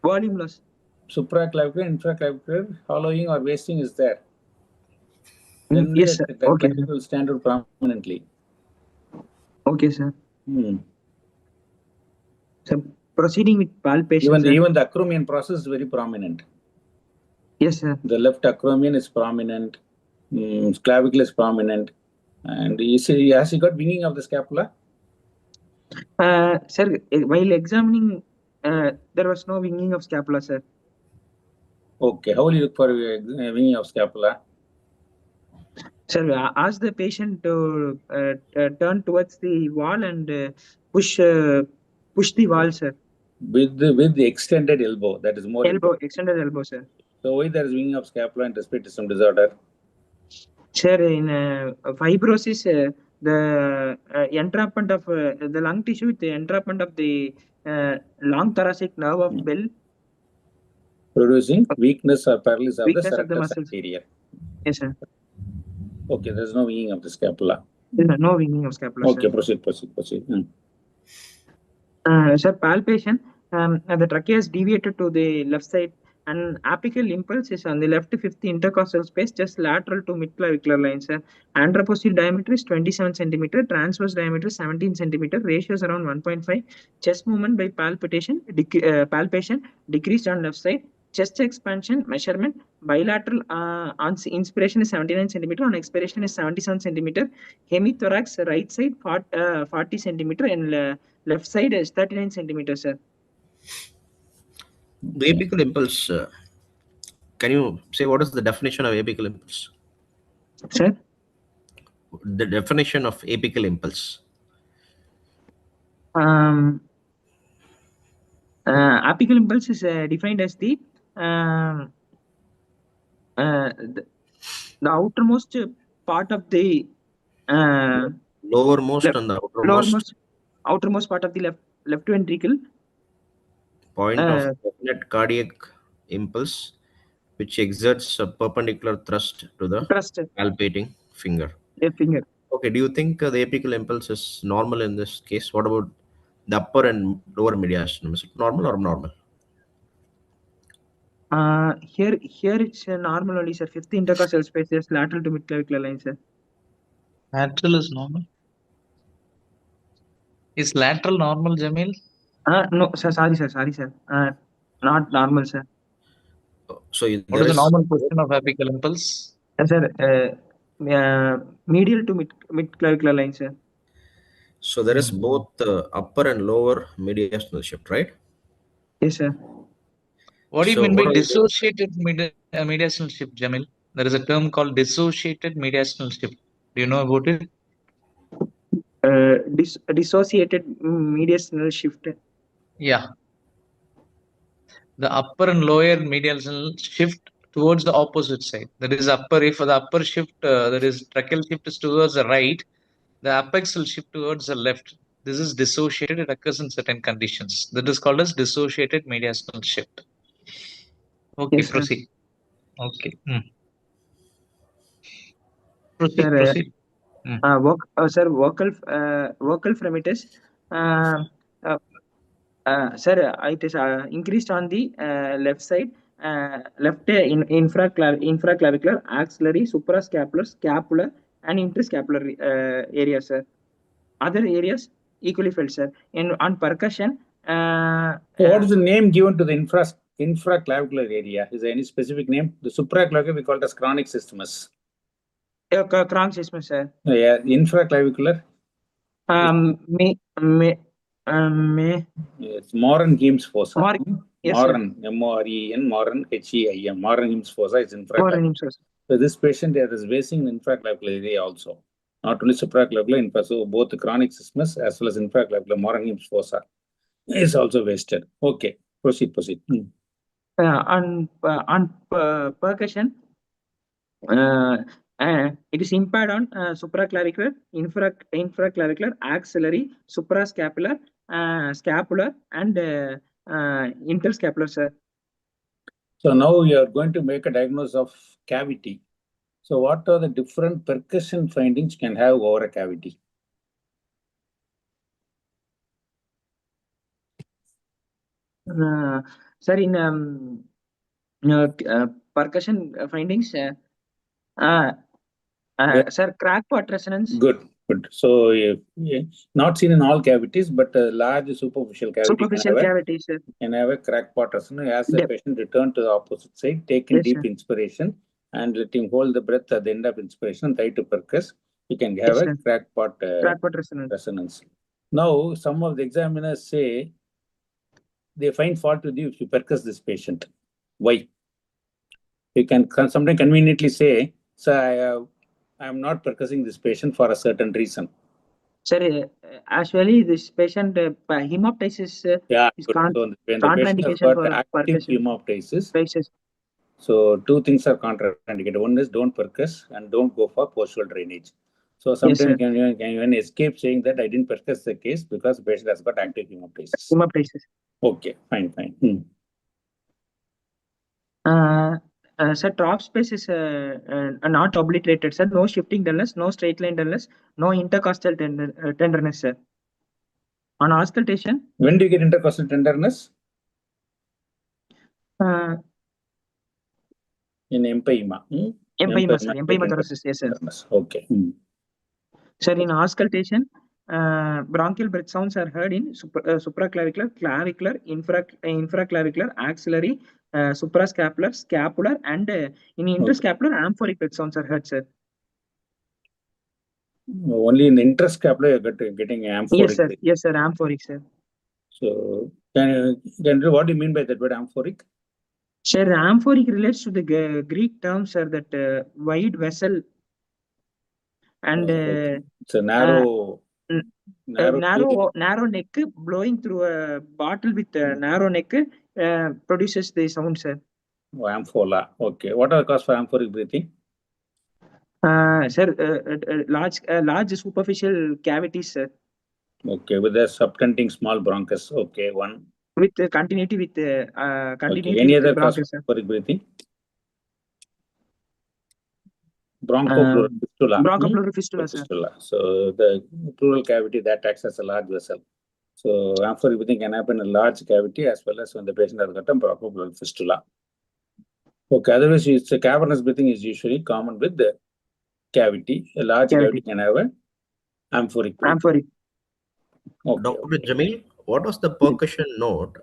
voluminous. Supraclavicular, infraclavicular hollowing or wasting is there. Then yes, sir. The clavicle will stand out prominently. Okay, sir. So proceeding with palpation. Even the acromion process is very prominent. Yes, sir. The left acromion is prominent. Clavicle is prominent. And has he got winging of the scapula? Sir, while examining, there was no winging of scapula, sir. Okay, how will you look for winging of scapula? Sir, ask the patient to turn towards the wall and push the wall, sir. With the extended elbow, that is more important. Extended elbow, sir. So why there is winging of scapula in respiratory system disorder? Sir, in fibrosis, the entrapment of the lung tissue with the entrapment of the long thoracic nerve of bell, producing weakness or paralysis of the serratus muscles. anterior. Yes, sir. Okay, there is no winging of the scapula. No winging of scapula. Okay, sir. proceed. Sir, palpation. The trachea is deviated to the left side, and apical impulse is on the left fifth intercostal space, just lateral to mid-clavicular line, sir. Anteroposterior diameter is 27 centimeter, transverse diameter is 17 centimeter, ratio is around 1.5. Chest movement by palpation decreased on left side. Chest expansion measurement bilateral on inspiration is 79 centimeter, on expiration is 77 centimeter. Hemithorax right side 40 centimeter, and left side is 39 centimeters, sir. The apical impulse. Can you say what is the definition of apical impulse? Sir? The definition of apical impulse. Apical impulse is defined as the outermost part of the lowermost and the outermost part of the left ventricle. Point of definite cardiac impulse, which exerts a perpendicular thrust to the palpating finger. Okay, do you think the apical impulse is normal in this case? What about the upper and lower mediastinum? Is it normal or abnormal? Here it's normal only, sir. Fifth intercostal space is lateral to mid-clavicular line, sir. Lateral is normal. Is lateral normal, Jamil? No, sir. Sorry, sir. Not normal, sir. So what is the normal position of apical impulse? Sir, medial to mid-clavicular line, sir. So there is both upper and lower mediastinal shift, right? Yes, sir. What do you mean by dissociated mediastinal shift, Jamil? There is a term called dissociated mediastinal shift. Do you know about it? Dissociated mediastinal shift. Yeah. The upper and lower mediastinal shift towards the opposite side. That is upper. If the upper shift, that is tracheal shift, is towards the right, the apex will shift towards the left. This is dissociated. It occurs in certain conditions. That is called as dissociated mediastinal shift. Okay, yes, proceed. Okay. Proceed. Sir, vocal fremitus. Sir, it is increased on the left side, left infraclavicular, axillary, suprascapular, scapular, and interscapular area, sir. Other areas equally felt, sir. On percussion. What is the name given to the infraclavicular area? Is there any specific name? The supraclavicular we call it as chronic systemus. Chronic systemus, sir. Yeah, infraclavicular. It's Moran Hemes fossa. Yes, Moran, M-O-R-E-N, Moran, H-E-I-M. Moran Hemes fossa is infraclavicular. So this patient there is wasting infraclavicular area also. Not only supraclavicular, so both the chronic systemus as well as infraclavicular Moran Hemes fossa is also wasted. Okay, proceed. On percussion, it is impaired on supraclavicular, infraclavicular, axillary, suprascapular, scapular, and interscapular, sir. So now you are going to make a diagnosis of cavity. So what are the different percussion findings can have over a cavity? Sir, in percussion findings, sir, crack pot resonance. Good. So not seen in all cavities, but a large superficial cavity can have a crack pot resonance. As the patient return to the opposite side, take in deep inspiration and let him hold the breath at the end of inspiration, try to percuss. You can have a crack pot resonance. Now, some of the examiners say they find fault with you if you percuss this patient. Why? You can sometimes conveniently say, "Sir, I am not percussing this patient for a certain reason." Sir, actually, this patient hemoptysis is when the patient has got active hemoptysis, so two things are contraindicated. One is don't percuss and don't go for postural drainage. So sometimes can you escape saying that I didn't percuss the case because the patient has got active hemoptysis. Okay, fine. Sir, top space is not obliterated, sir. No shifting dullness, no straight line dullness, no intercostal tenderness, sir. On auscultation. When do you get intercostal tenderness? In empyema. Empyema, sir. Empyema thoracis, yes, sir. Okay. Sir, in auscultation, bronchial breath sounds are heard in supraclavicular, clavicular, infraclavicular, axillary, suprascapular, scapular, and in interscapular, amphoric breath sounds are heard, sir. Only in interscapular you're getting amphoric. Yes, sir. Amphoric, sir. So, what do you mean by that word amphoric? Sir, amphoric relates to the Greek term, sir, that wide vessel. And it's a narrow neck blowing through a bottle with a narrow neck produces the sound, sir. Amphola. Okay. What are the cause for amphoric breathing? Sir, large superficial cavities, sir. Okay, with a subtending small bronchus. Okay, one. With continuity with continuity. Any other cause for amphoric breathing? Bronchopleural fistula. Bronchopleural fistula, sir. So the pleural cavity that acts as a large vessel. So amphoric breathing can happen in a large cavity as well as when the patient has got a bronchopleural fistula. Okay, otherwise it's a cavernous breathing is usually common with the cavity. A large cavity can have an amphoric breathing. Amphoric. Okay. Dr. Jamil, what was the percussion note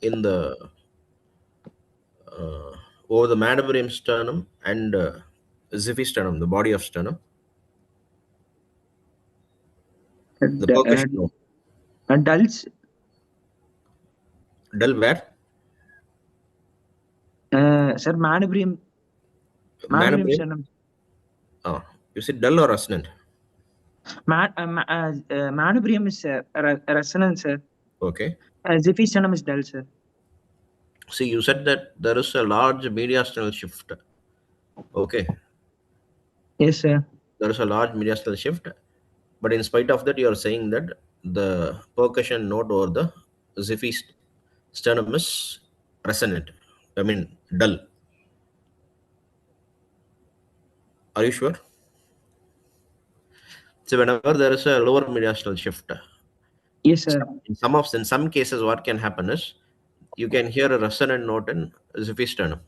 in the over the manubrium sternum and xiphisternum, the body of sternum? The percussion note. Dulls. Dull where? Sir, manubrium sternum. Oh, you said dull or resonant? Manubrium is resonant, sir. Okay. Xiphisternum is dull, sir. See, you said that there is a large mediastinal shift. Okay. Yes, sir. There is a large mediastinal shift, but in spite of that, you are saying that the percussion note or the xiphisternum is resonant. I mean, dull. Are you sure? So whenever there is a lower mediastinal shift, Yes, sir. in some cases, what can happen is you can hear a resonant note in xiphisternum.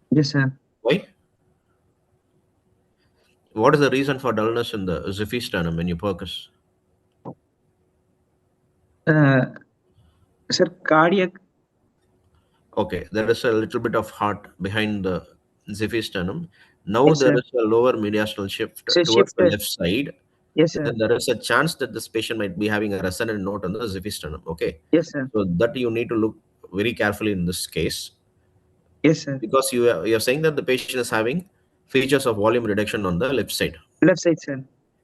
Yes, sir. Why? What is the reason for dullness in the xiphisternum when you percuss? Sir, cardiac. Okay, there is a little bit of heart behind the xiphisternum. Now Yes, there sir. is a lower mediastinal shift So towards shift. the left side. Yes, sir. Then there is a chance that this patient might be having a resonant note on the xiphisternum. Okay, Yes, sir. so that you need to look very carefully in this case, Yes, sir. because you're saying that the patient is having features of volume reduction on the left side. Left side, sir.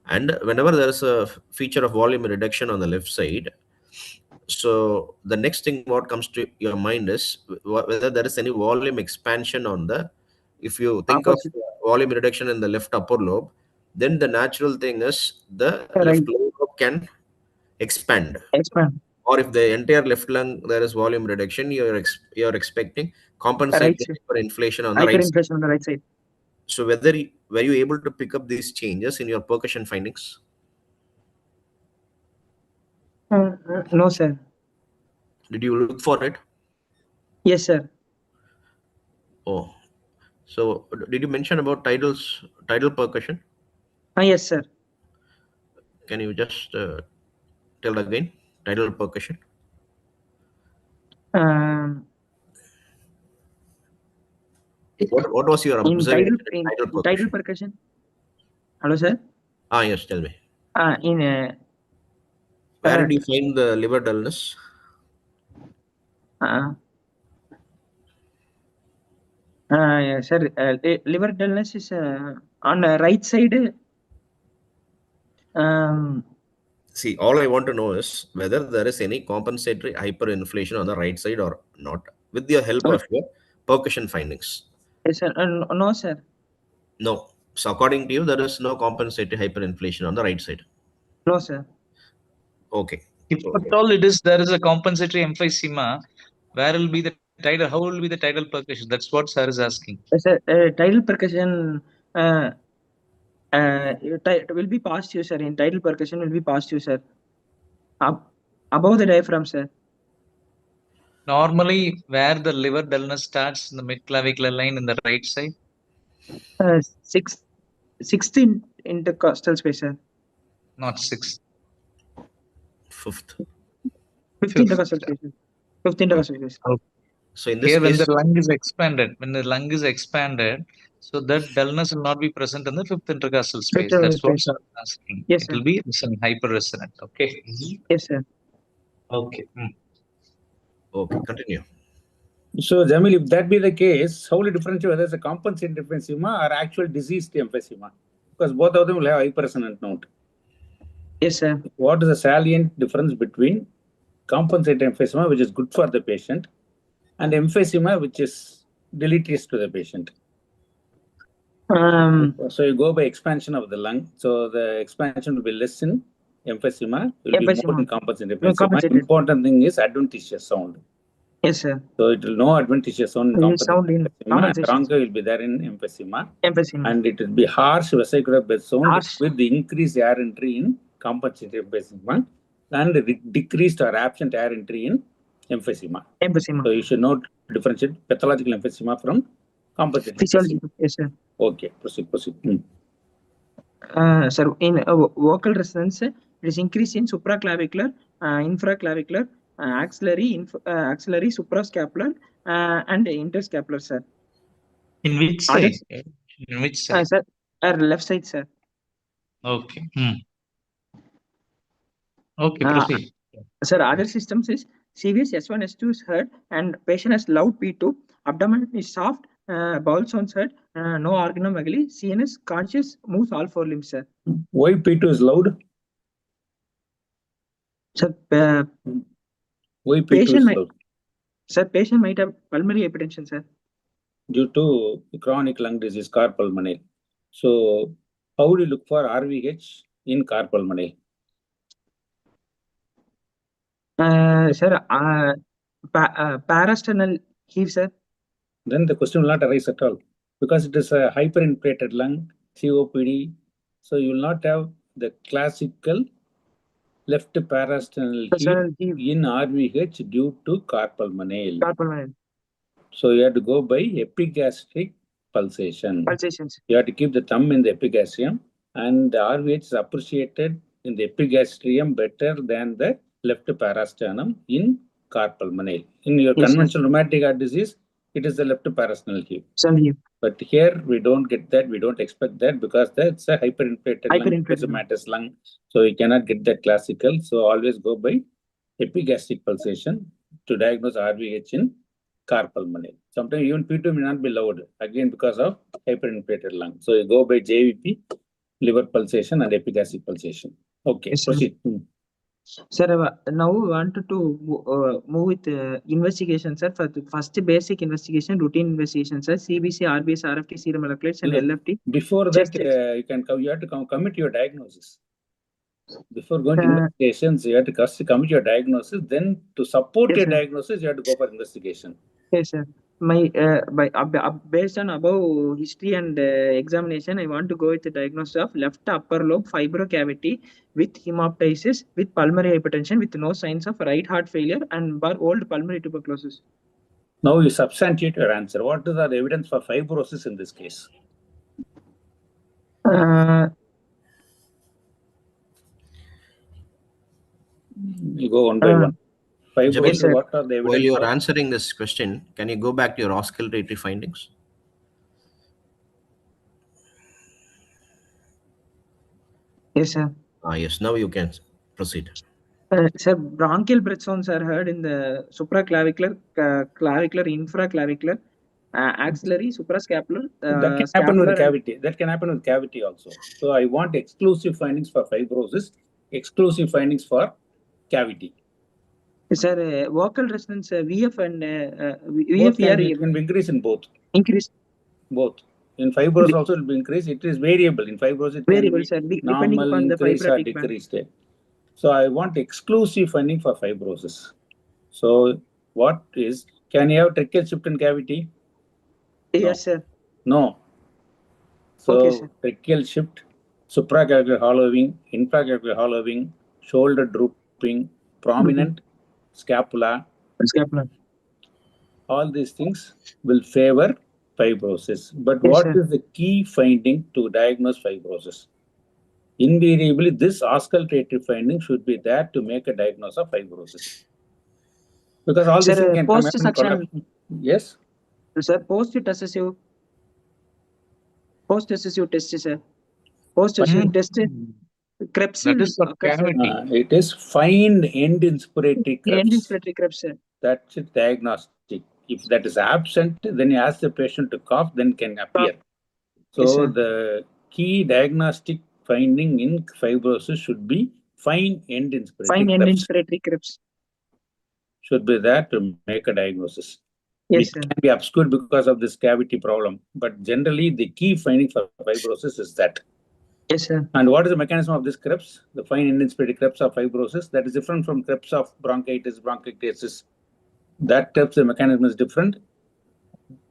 And whenever there is a feature of volume reduction on the left side, so the next thing what comes to your mind is whether there is any volume expansion on the, if you think of Opposite. volume reduction in the left upper lobe, then the natural thing is the Right. left lower lobe can expand. Expand. Or if the entire left lung there is volume reduction, you're expecting Right compensatory side. hyperinflation on the right side. Hyperinflation on the right side. So were you able to pick up these changes in your percussion findings? No, sir. Did you look for it? Yes, sir. Oh, so did you mention about tidal percussion? Yes, sir. Can you just tell again tidal percussion? Um, What was your in observation tidal in tidal tidal percussion? percussion. Hello, sir. Yes, tell me. In Where did you find the liver dullness? sir, liver dullness is on the right side. See, all I want to know is whether there is any compensatory hyperinflation on the right side or not, with the help of your percussion findings. Yes, sir. No, sir. No. So according to you, there is no compensatory hyperinflation on the right side. No, sir. Okay. If Okay. at all there is a compensatory emphysema, where will be the tidal? How will be the tidal percussion? That's what sir is asking. Yes, sir. Tidal percussion will be positive, sir. In tidal percussion will be positive, sir. Above the diaphragm, sir. Normally, where the liver dullness starts in the mid-clavicular line in the right side. Sixth intercostal space, sir. Not sixth. Fifth. Fifth intercostal space. Fifth intercostal space. Okay. So in this Here, when case, the lung is expanded, so that dullness will not be present in the fifth intercostal space. That's what sir is asking. Yes, It sir. will be hyper resonant. Okay. Yes, sir. Okay. okay, continue. So, Jamil, if that be the case, how will you differentiate whether it's a compensated emphysema or actual diseased emphysema? Because both of them will have hyperresonant note. Yes, sir. What is the salient difference between compensated emphysema, which is good for the patient, and emphysema, which is deleterious to the patient? So you go by expansion of the lung. So the expansion will be less in emphysema, will be more in compensated emphysema. Important thing is adventitious sound. Yes, sir. So it will no adventitious sound in compensated emphysema. Bronchi will be there in emphysema. And it will be harsh vesicular bed sound with the increased air entry in compensated emphysema and decreased or absent air entry in emphysema. So you should not differentiate pathological emphysema from compensated emphysema. Yes, sir. Okay, proceed. Sir, in vocal resonance, it is increased in supraclavicular, infraclavicular, axillary, suprascapular, and interscapular, sir. In which side? In which side? Sir, left side, sir. Okay. Okay, proceed. Sir, other systems is CVS S1, S2 is heard, and patient has loud P2, abdomen is soft, bowel sounds heard, no organomegaly, CNS conscious, moves all four limbs, sir. Why P2 is loud? Sir, why P2 is loud? Sir, patient might have pulmonary hypertension, sir. Due to chronic lung disease, carpulmonale. So, how do you look for RVH in carpulmonale? Sir, parasternal heave, sir. Then the question will not arise at all because it is a hyperinflated lung, COPD. So you will not have the classical left parasternal heave in RVH due to carpulmonale. So you have to go by epigastric pulsation. Pulsations. You have to keep the thumb in the epigastrium, and the RVH is appreciated in the epigastrium better than the left parasternum in carpulmonale. In your conventional rheumatic heart disease, it is the left parasternal heave. But here we don't get that, we don't expect that, because that's a hyperinflated lung, so you cannot get that classical. So always go by epigastric pulsation to diagnose RVH in carpulmonale. Sometimes even P2 may not be loud, again because of hyperinflated lung. So you go by JVP, liver pulsation and epigastric pulsation. Okay, proceed. Sir, now we wanted to move with investigation, sir. For the first basic investigation, routine investigation, sir. CBC, RBS, RFT, serum electrolytes, and LFT. Before that, you have to commit your diagnosis. Before going to investigations, you have to first commit your diagnosis. Then, to support your diagnosis, you have to go for investigation. Yes, sir. My based on above history and examination, I want to go with the diagnosis of left upper lobe fibrocavity with hemoptysis, with pulmonary hypertension, with no signs of right heart failure and old pulmonary tuberculosis. Now you substantiate your answer. What is the evidence for fibrosis in this case? You go one by one. Fibrosis, what are the evidence? While you are answering this question, can you go back to your auscultatory findings? Yes, sir. Yes, now you can proceed. Sir, bronchial breath sounds are heard in the supraclavicular, clavicular, infraclavicular, axillary, suprascapular. That can happen with cavity. That can happen with cavity also. So I want exclusive findings for fibrosis, exclusive findings for cavity. Sir, vocal resonance, VF and VF can be increased in both. Increase. Both. In fibrosis also it will be increased. It is variable. In fibrosis it variable, can be sir, depending upon the increase or decreased. So I want exclusive finding for fibrosis. So what is, can you have tracheal shift in cavity? Yes, sir. No. So tracheal shift, supraclavicular hollowing, infraclavicular hollowing, shoulder drooping, prominent scapula. All these things will favor fibrosis. But what is the key finding to diagnose fibrosis? Invariably, this auscultative finding should be there to make a diagnosis of fibrosis. Because all this can post-suction. Yes? Sir, post-recessive test, sir. Post-recessive test. Krebs. That is for cavity. It is fine end inspiratory Krebs. End inspiratory Krebs, sir. That's diagnostic. If that is absent, then you ask the patient to cough, then can appear. So the key diagnostic finding in fibrosis should be fine end inspiratory Krebs. Should be there to make a diagnosis. It can be obscured because of this cavity problem, but generally the key finding for fibrosis is that. Yes, sir. And what is the mechanism of this Krebs? The fine end inspiratory Krebs of fibrosis, that is different from Krebs of bronchitis, bronchiectasis. That Krebs, the mechanism is different.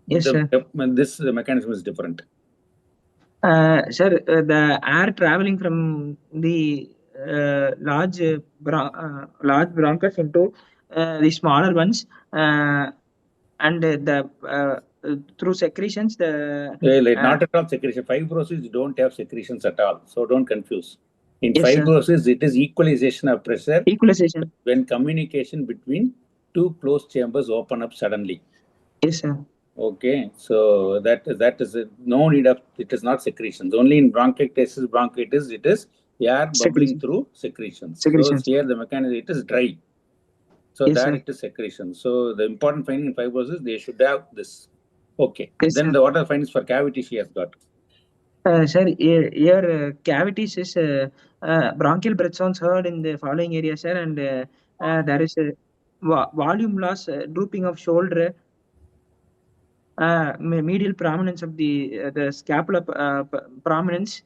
Yes, sir. This mechanism is different. Sir, the air traveling from the large bronchus into the smaller ones, and the through secretions, not at all secretion. Fibrosis don't have secretions at all, so don't confuse. In fibrosis, it is equalization of pressure. Equalization. When communication between two closed chambers open up suddenly. Yes, sir. Okay, so that is no need of, it is not secretions. Only in bronchitis, it is air bubbling through secretions. So here the mechanism, it is dry. So there it is secretion. So the important finding in fibrosis, they should have this. Okay. Then what are the findings for cavity she has got? Sir, here cavities is bronchial breath sounds heard in the following areas, sir, and there is a volume loss, drooping of shoulder, medial prominence of the scapula prominence,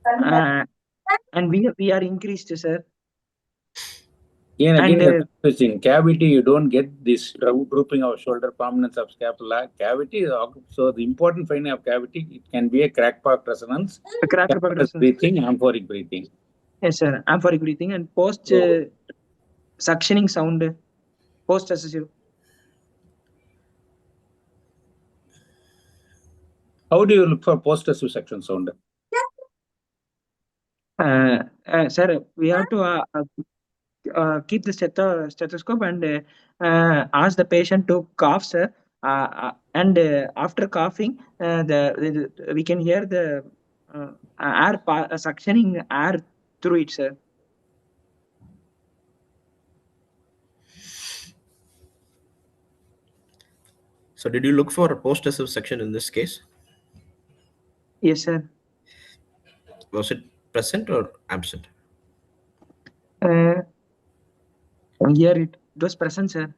and we are increased, sir. Again, in cavity, you don't get this drooping of shoulder, prominence of scapula. Cavity, so the important finding of cavity, it can be a crackpot resonance, breathing, amphoric breathing. Yes, sir. I'm for breathing and post suctioning sound, post assessive. How do you look for post-assessive suction sound? Sir, we have to keep the stethoscope and ask the patient to cough, sir. And after coughing, we can hear the air suctioning air through it, sir. So did you look for a post-assessive section in this case? Yes, sir. Was it present or absent? Uh, Here it was present, sir.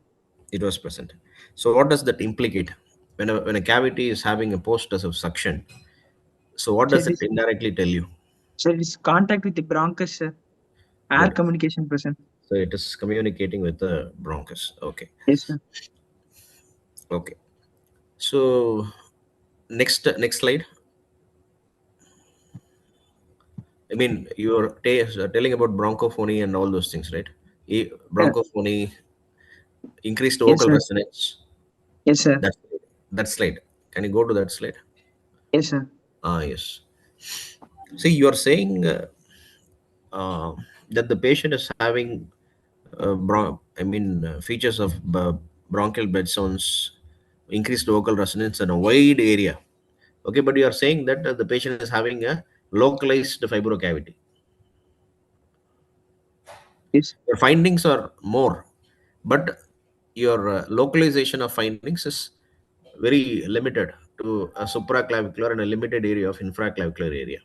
It was present. So what does that implicate? When a cavity is having a post-assessive suction, so what So does it indirectly tell you? so it is contact with the bronchus, sir. Air Good. communication present. So it is communicating with the bronchus. Okay. Yes, sir. Okay. So next slide. I mean, you're telling about bronchophony and all those things, right? Bronchophony, increased Yes, vocal sir. resonance. Yes, sir. That slide. Can you go to that slide? Yes, sir. Yes. See, you are saying that the patient is having features of bronchial bed sounds, increased vocal resonance in a wide area. Okay, but you are saying that the patient is having a localized fibrocavity. Yes. Your findings are more, but your localization of findings is very limited to a supraclavicular and a limited area of infraclavicular area.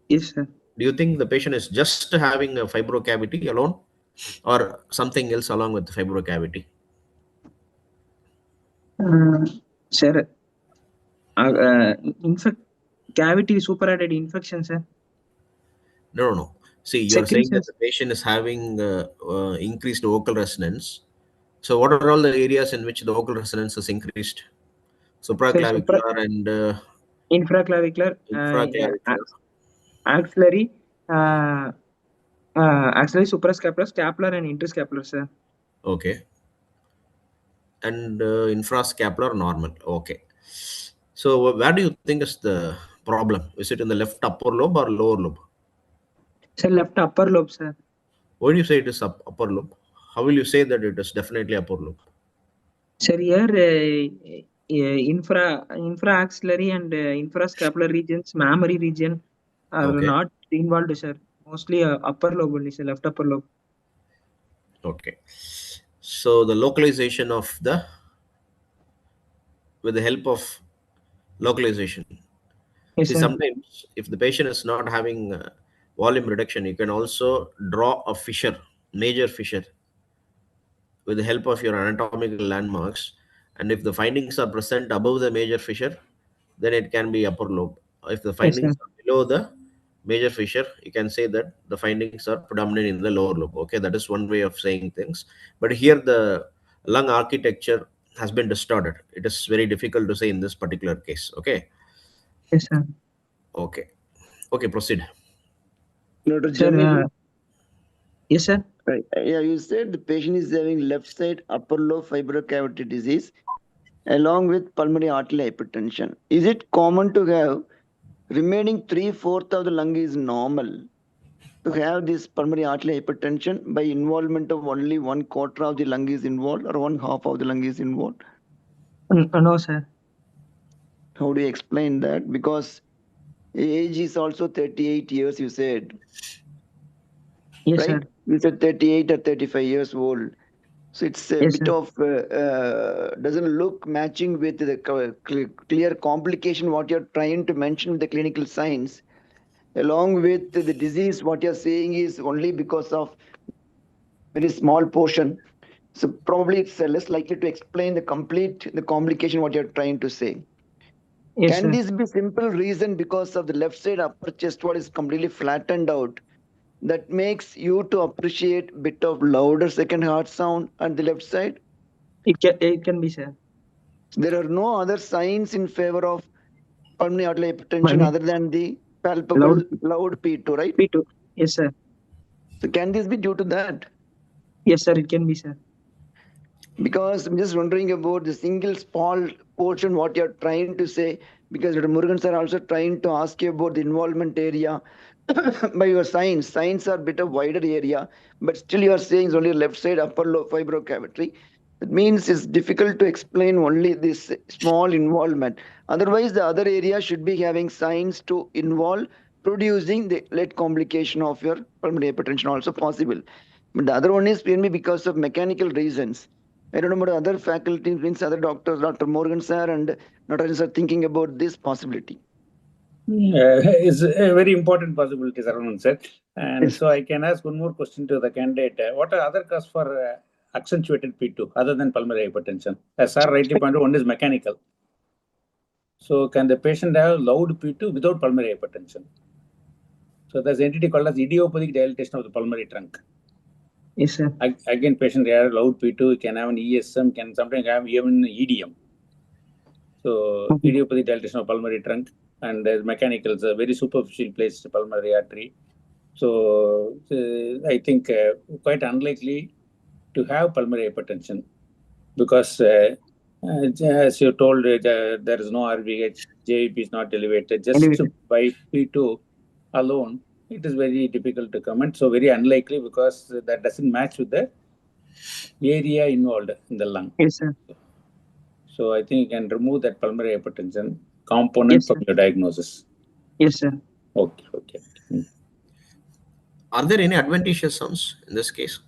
Yes, sir. Do you think the patient is just having a fibrocavity alone or something else along with the fibrocavity? Sir, infect cavity superadded infection, sir. No, no, no. See, you're saying that Secretions. the patient is having increased vocal resonance. So, what are all the areas in which the vocal resonance is increased? Sir, Supraclavicular and infraclavicular, infraclavicular. axillary, uh, axillary, suprascapular, scapular, and interscapular, sir. Okay. And infrascapular normal. Okay. So, where do you think is the problem? Is it in the left upper lobe or lower lobe? Sir, left upper lobe, sir. Why do you say it is upper lobe? How will you say that it is definitely upper lobe? Sir, here infraaxillary and infrascapular regions, mammary region are Okay. not involved, sir. Mostly upper lobe only, sir, left upper lobe. Okay. So the localization of with the help of localization. Yes, See, sir. sometimes if the patient is not having volume reduction, you can also draw a fissure, major fissure, with the help of your anatomical landmarks. And if the findings are present above the major fissure, then it can be upper lobe. If the Yes, sir. findings are below the major fissure, you can say that the findings are predominant in the lower lobe. Okay, that is one way of saying things. But here the lung architecture has been distorted. It is very difficult to say in this particular case. Okay. Yes, sir. Okay. Okay, proceed. Dr. Sir, Jamil, yes, sir. right. Yeah, you said the patient is having left side upper lobe fibrocavity disease along with pulmonary arterial hypertension. Is it common to have remaining 3/4 of the lung is normal to have this pulmonary arterial hypertension by involvement of only 1/4 of the lung is involved or 1/2 of the lung is involved? No, sir. How do you explain that? Because age is also 38 years, you said, Yes, right? sir. You said 38 or 35 years old. So it's a Yes, bit sir. of doesn't look matching with the clear complication what you're trying to mention with the clinical signs. Along with the disease, what you're saying is only because of very small portion. So probably it's less likely to explain the complication what you're trying to say. Yes, Can sir. this be simple reason because of the left side upper chest wall is completely flattened out? That makes you to appreciate bit of louder second heart sound on the left side. It can be, sir. There are no other signs in favor of pulmonary arterial hypertension Money. other than the palpable loud P2, right? P2. Yes, sir. So can this be due to that? Yes, sir. It can be, sir. Because I'm just wondering about the single small portion what you're trying to say, because Dr. Murugan sir also trying to ask you about the involvement area by your signs. Signs are a bit of wider area, but still you are saying it's only left side upper lobe fibrocavitary. It means it's difficult to explain only this small involvement. Otherwise, the other area should be having signs to involve, producing the late complication of your pulmonary hypertension also possible. But the other one is maybe because of mechanical reasons. I don't know about other faculty, means other doctors, Dr. Morgan sir and Dr. sir thinking about this possibility. Is a very important possibility, Saravanan said. And Yes. so I can ask one more question to the candidate. What are other causes for accentuated P2 other than pulmonary hypertension? As sir rightly pointed, one is mechanical. So can the patient have loud P2 without pulmonary hypertension? So there's an entity called as idiopathic dilatation of the pulmonary trunk. Yes, sir. Again, patient have loud P2, can have an ESM, can sometimes have even EDM. So Okay. idiopathic dilatation of pulmonary trunk, and there's mechanicals, a very superficial placed pulmonary artery. So I think quite unlikely to have pulmonary hypertension, because as you told, there is no RVH, JVP is not elevated. Just Elevated. by P2 alone, it is very difficult to comment. So very unlikely, because that doesn't match with the area involved in the lung. Yes, sir. So I think you can remove that pulmonary hypertension component Yes, from sir. your diagnosis. Yes, sir. Okay, okay. Are there any adventitious sums in this case?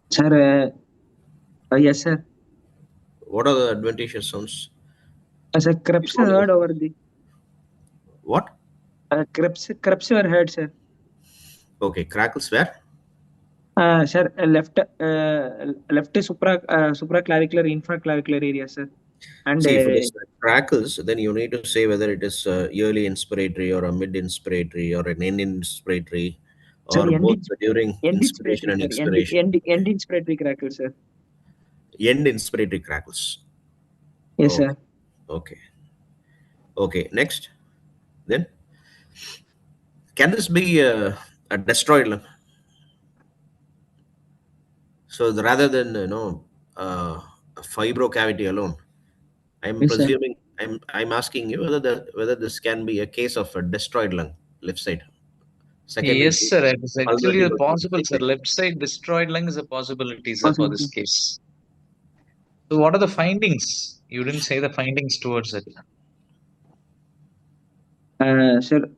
Sir, yes, sir. What are the adventitious sums? Sir, Krebs heard over the What? Krebs were heard, sir. Okay, crackles where? Sir, left supraclavicular, infraclavicular area, sir. And See, if it is crackles, then you need to say whether it is early inspiratory or a mid inspiratory or an end inspiratory, or sir, both during end inspiration inspiratory, and sir. expiration. End inspiratory crackle, sir. End inspiratory crackles. Yes, Okay. sir. Okay. Okay. Next, then can this be a destroyed lung? So rather than a fibrocavity alone, I'm Yes, sir. presuming I'm asking you whether this can be a case of a destroyed lung, left side. Second Yes, will be sir. It is actually pulmonary possible, sir. hypertension. Left side destroyed lung is a possibility, sir, for this Possibility. case. So, what are the findings? You didn't say the findings towards it. Sir,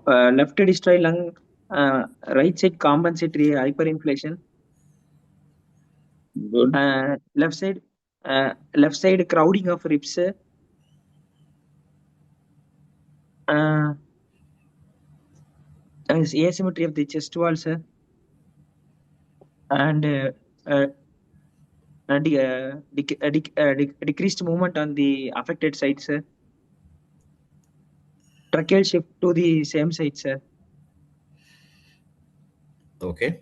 left destroyed lung, right side compensatory hyperinflation. Good. Left side crowding of ribs. Asymmetry of the chest wall, sir. And decreased movement on the affected side, sir. Tracheal shift to the same side, sir. Okay.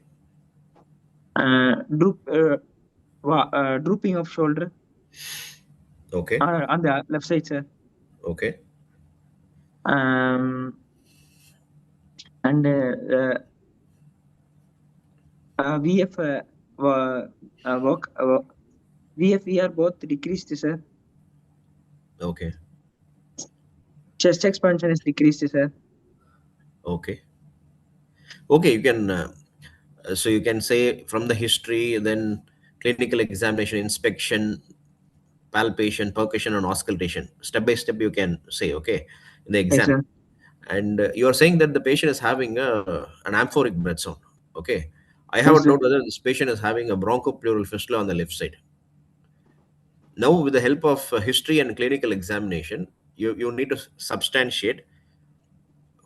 Drooping of shoulder. Okay. On the left side, sir. Okay. And VF VFE are both decreased, sir. Okay. Chest expansion is decreased, sir. Okay. Okay. You can so you can say from the history, then clinical examination, inspection, palpation, percussion, and auscultation. Step by step, you can say, okay, in the Yes, exam. sir. And you are saying that the patient is having an amphoric breath sound. Okay. I have Yes, a sir. doubt whether this patient is having a bronchopleural fistula on the left side. Now, with the help of history and clinical examination, you need to substantiate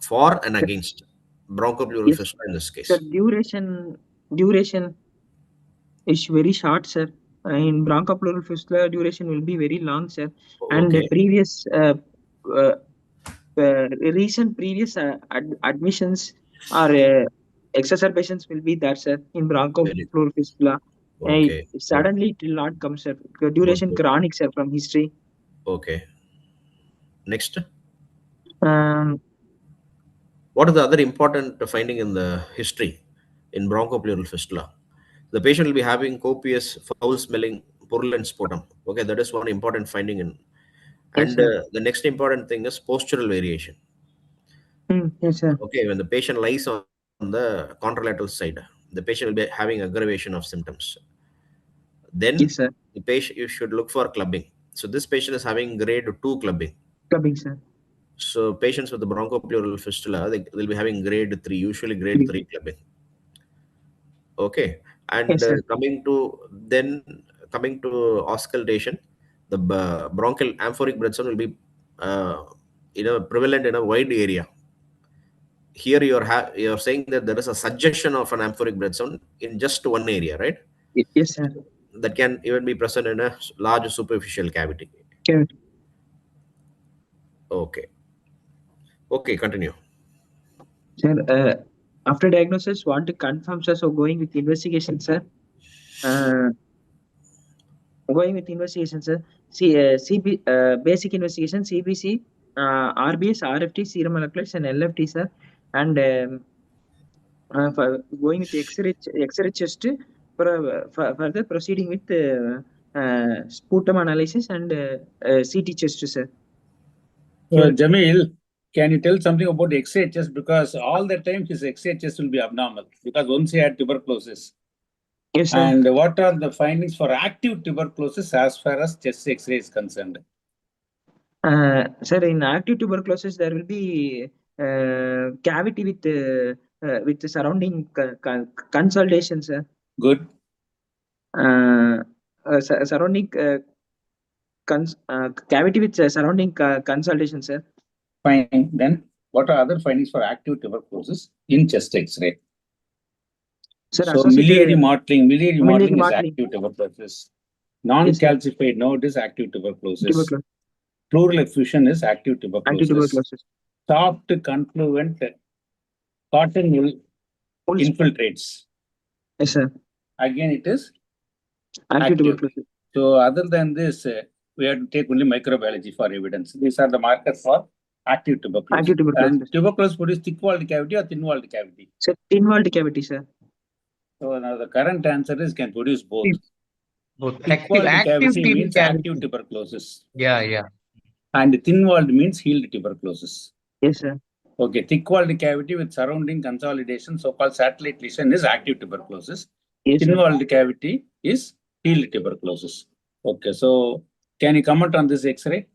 for and against bronchopleural Yes, fistula in this case. sir. Duration is very short, sir. In bronchopleural fistula, duration will be very long, sir. And Okay. recent previous admissions or exacerbations will be that, sir, in bronchopleural fistula. Okay. Suddenly it will not come, sir. Duration Good. chronic, sir, from history. Okay. Next. Um, What is the other important finding in the history in bronchopleural fistula? The patient will be having copious, foul-smelling purulent sputum. Okay, that is one important finding in. yes, And sir. the next important thing is postural variation. Yes, sir. Okay, when the patient lies on the contralateral side, the patient will be having aggravation of symptoms. Then Yes, sir. the patient, you should look for clubbing. So this patient is having grade 2 clubbing. Clubbing, sir. So patients with the bronchopleural fistula, they'll be having grade 3, usually grade 3 clubbing. Okay, and Yes, sir. coming to auscultation, the bronchial amphoric blood sound will be prevalent in a wide area. Here you're saying that there is a suggestion of an amphoric blood sound in just one area, right? Yes, sir. That can even be present in a large superficial cavity. Okay. Okay. Okay, continue. Sir, after diagnosis, want to confirm, sir, so going with investigation, sir. Going with investigation, sir. Basic investigation, CBC, RBS, RFT, serum moleculars, and LFT, sir. And for going with X-ray chest, further proceeding with sputum analysis and CT chest, sir. Jamil, can you tell something about the X-ray chest? Because all the time his X-ray chest will be abnormal because once he had tuberculosis. Yes, sir. And what are the findings for active tuberculosis as far as chest X-ray is concerned? Sir, in active tuberculosis, there will be cavity with the surrounding consultation, sir. Good. Surrounding cavity with surrounding consultation, sir. Fine. Then what are other findings for active tuberculosis in chest X-ray? Sir, So associated miliary mottling is mottling. active tuberculosis. Non-calcified node is active tuberculosis. Pleural effusion is active tuberculosis. Soft confluent cotton wool infiltrates. Yes, sir. Again, it is active tuberculosis. So other than this, we have to take only microbiology for evidence. These are the markers for active tuberculosis. Active tuberculosis. And tuberculosis produces thick-walled cavity or thin-walled cavity? Sir, thin-walled cavity, sir. So now the current answer is can produce both. Both. Thick-walled cavity means cavity. active tuberculosis. Yeah. And thin-walled means healed tuberculosis. Yes, sir. Okay, thick-walled cavity with surrounding consolidation, so-called satellite lesion, is active tuberculosis. Yes, thin-walled cavity is healed tuberculosis. Okay, so can you comment on this X-ray?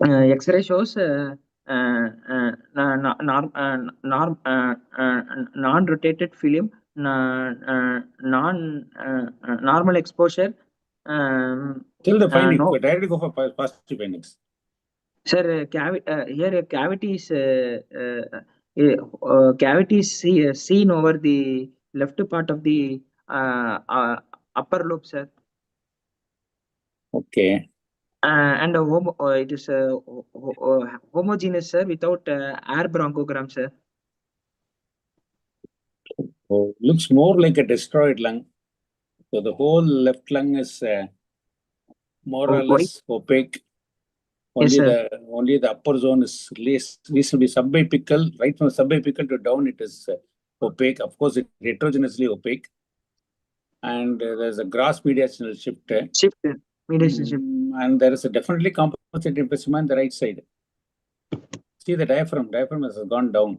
X-ray shows non-rotated film, normal exposure. Till the finding, no. Directly go for positive findings. Sir, here cavity is seen over the left part of the upper lobe, sir. Okay. And it is homogeneous, sir, without air bronchogram, sir. Oh, looks more like a destroyed lung. So the whole left lung is more or less opaque. Only the upper zone is reasonably subapical. Right from subapical to down, it is opaque. Of course, it's heterogeneously opaque. And there's a gross mediastinal shift. Mediastinal shift. And there is a definitely compensated emphysema on the right side. See the diaphragm. Diaphragm has gone down.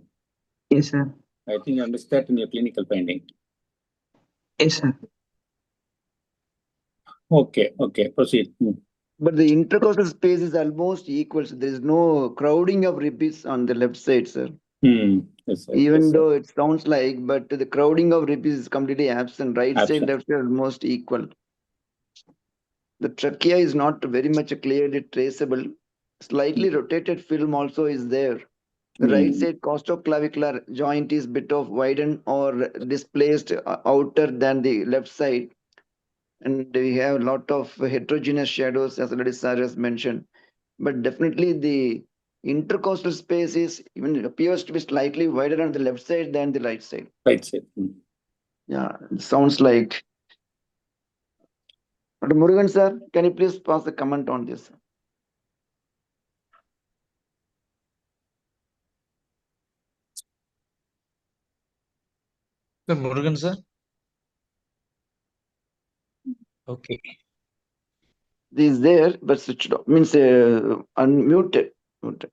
Yes, sir. I think I missed that in your clinical finding. Yes, sir. Okay, proceed. But the intercostal space is almost equal. So there is no crowding of ribs on the left side, sir. Yes, sir. Even though it sounds like, but the crowding of ribs is completely absent. Right side, left side are almost equal. The trachea is not very much clearly traceable. Slightly rotated film also is there. The right side costoclavicular joint is bit of widened or displaced outer than the left side. And we have a lot of heterogeneous shadows, as already Sir has mentioned. But definitely the intercostal space is even appears to be slightly wider on the left side than the right side. Right side. Yeah, it sounds like. Dr. Murugan sir, can you please pass the comment on this? Murugan sir. Okay. This is there, but switched off. Means unmuted. Muted.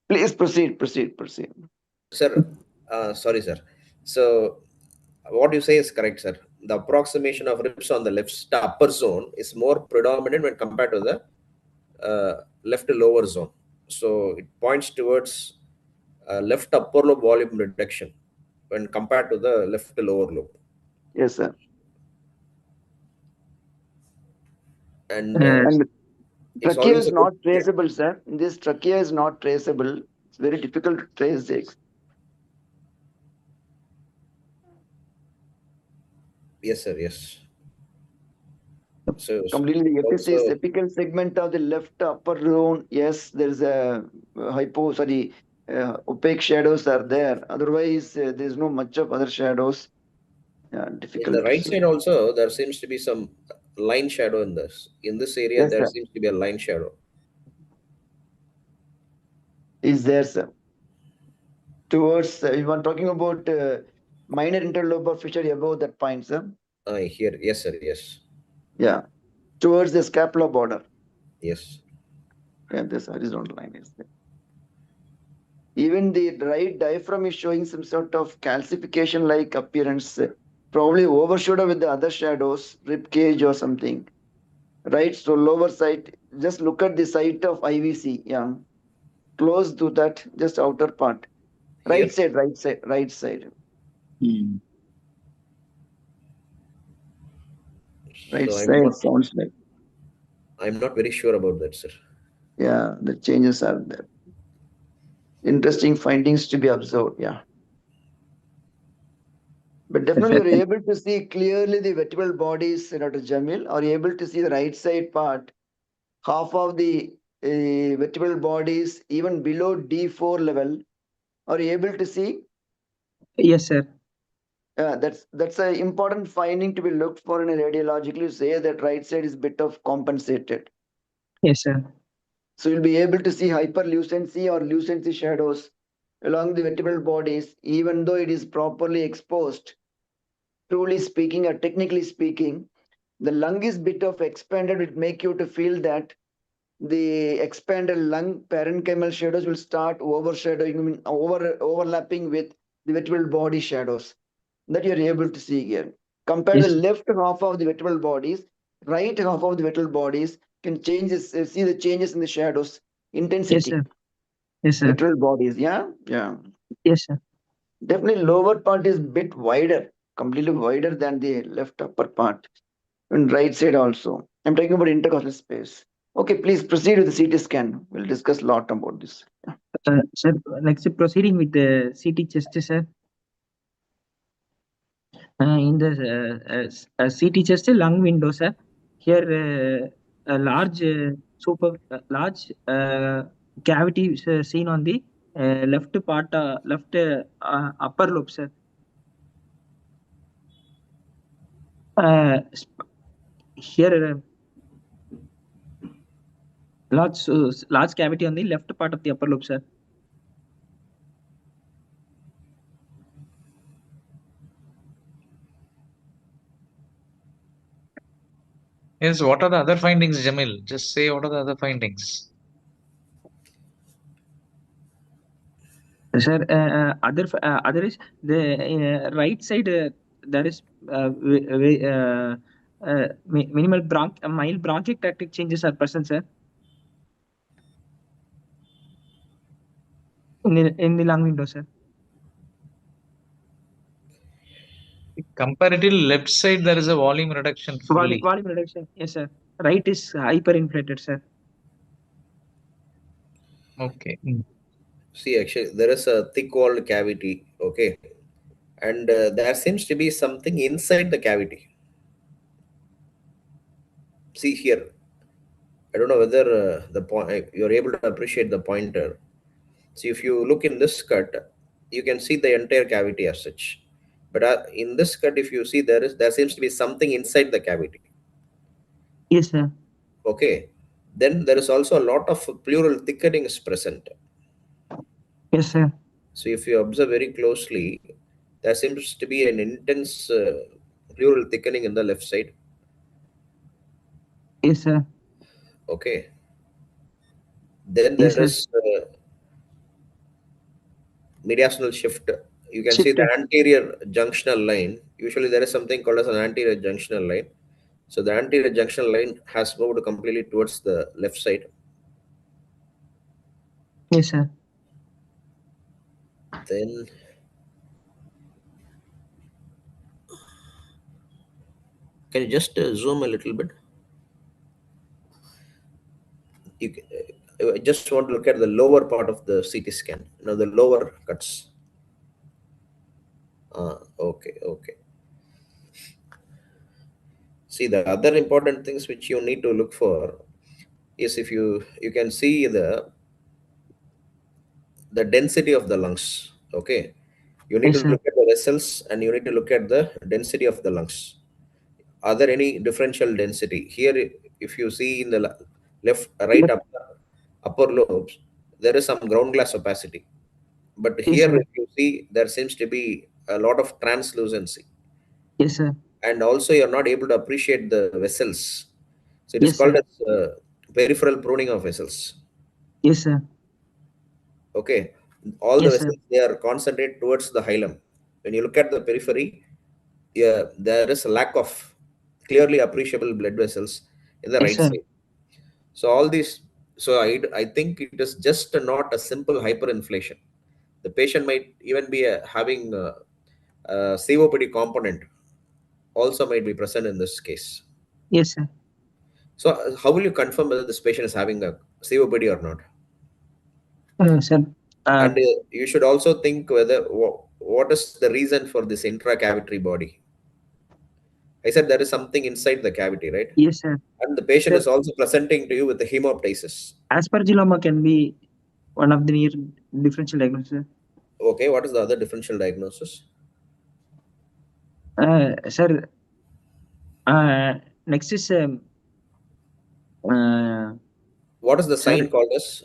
Please proceed. Sir, sorry, sir. So what you say is correct, sir. The approximation of ribs on the left upper zone is more predominant when compared to the left lower zone. So it points towards left upper lobe volume reduction when compared to the left lower lobe. Yes, sir. And And it's trachea always is a good, not traceable, sir. This trachea is not traceable. It's very difficult to trace this. yes, sir, yes. So Completely, the also, apical segment of the left upper zone. Yes, there is a opaque shadows are there. Otherwise, there is no much of other shadows. Yeah, in the difficult to right see. side also, there seems to be some line shadow in this. In this area, Yes, there sir. seems to be a line shadow. Is there, sir? Towards you are talking about minor interlobar fissure above that point, sir. Here, yes, sir, yes. Yeah, towards the scapula border. Yes. Yeah, this horizontal line is there. Even the right diaphragm is showing some sort of calcification-like appearance, probably overshadowed with the other shadows, rib cage or something. Right, so lower side, just look at the site of IVC. Yeah, close to that, just outer part. Here. Right side. Right So side sounds like. I'm not very sure about that, sir. Yeah, the changes are there. Interesting findings to be observed. Yeah. But definitely you're able to see clearly the vertebral bodies, Dr. Jamil, or you're able to see the right side part, half of the vertebral bodies, even below D4 level. Are you able to see? Yes, sir. That's an important finding to be looked for in a radiologically say that right side is bit of compensated. Yes, sir. So you'll be able to see hyperlucency or lucency shadows along the vertebral bodies, even though it is properly exposed. Truly speaking or technically speaking, the lung is bit of expanded. It make you to feel that the expanded lung parenchymal shadows will start overshadowing, overlapping with the vertebral body shadows that you're able to see here. Compare Yes. the left half of the vertebral bodies, right half of the vertebral bodies can change this, see the changes in the shadows, intensity. Yes, sir. Yes, sir. Vertebral bodies, yeah. Yes, sir. Definitely lower part is bit wider, completely wider than the left upper part. And right side also. I'm talking about intercostal space. Okay, please proceed with the CT scan. We'll discuss a lot about this. Sir, next proceeding with the CT chest, sir. In the CT chest lung window, sir. Here, a large large cavity is seen on the left part, left upper lobe, sir. Here, large cavity on the left part of the upper lobe, sir. Yes, what are the other findings, Jamil? Just say what are the other findings. Sir, other is the right side. There is minimal mild bronchiotractic changes are present, sir, in the lung window, sir. Comparatively, left side there is a volume reduction fully. Volume reduction, yes, sir. Right is hyperinflated, sir. Okay. See, actually, there is a thick-walled cavity, okay, and there seems to be something inside the cavity. See here, I don't know whether the point you're able to appreciate the pointer. See, if you look in this cut, you can see the entire cavity as such. But in this cut, if you see, there seems to be something inside the cavity. Yes, sir. Okay. Then there is also a lot of pleural thickening is present. Yes, sir. So if you observe very closely, there seems to be an intense pleural thickening in the left side. Yes, sir. Okay. Then Yes, there sir. is mediastinal shift. You can see Shift. the anterior junctional line. Usually there is something called as an anterior junctional line. So the anterior junctional line has moved completely towards the left side. Yes, sir. Then can you just zoom a little bit? You can, I just want to look at the lower part of the CT scan. The lower cuts. Okay, okay. See, the other important things which you need to look for is if you can see the density of the lungs. Okay, you need Yes, to sir. look at the vessels and you need to look at the density of the lungs. Are there any differential density here? If you see in the left, right, upper lobes, there is some ground glass opacity. But Yes, here, sir. if you see, there seems to be a lot of translucency, Yes, sir. and also you're not able to appreciate the vessels. So it is Yes, called sir. as peripheral pruning of vessels. Yes, sir. Okay, all the Yes, sir. vessels, they are concentrated towards the hilum. When you look at the periphery, yeah, there is a lack of clearly appreciable blood vessels in the Yes, right sir. side. So all these, so I think it is just not a simple hyperinflation. The patient might even be having a COPD component also might be present in this case. Yes, sir. So how will you confirm whether this patient is having a COPD or not? Sir. And you should also think whether what is the reason for this intracavitary body. I said there is something inside the cavity, right? Yes, sir. And the patient Sir, is also presenting to you with the hemoptysis. aspergilloma can be one of the near differential diagnosis, sir. Okay, what is the other differential diagnosis? Sir, next is uh, What is the sir, sign called as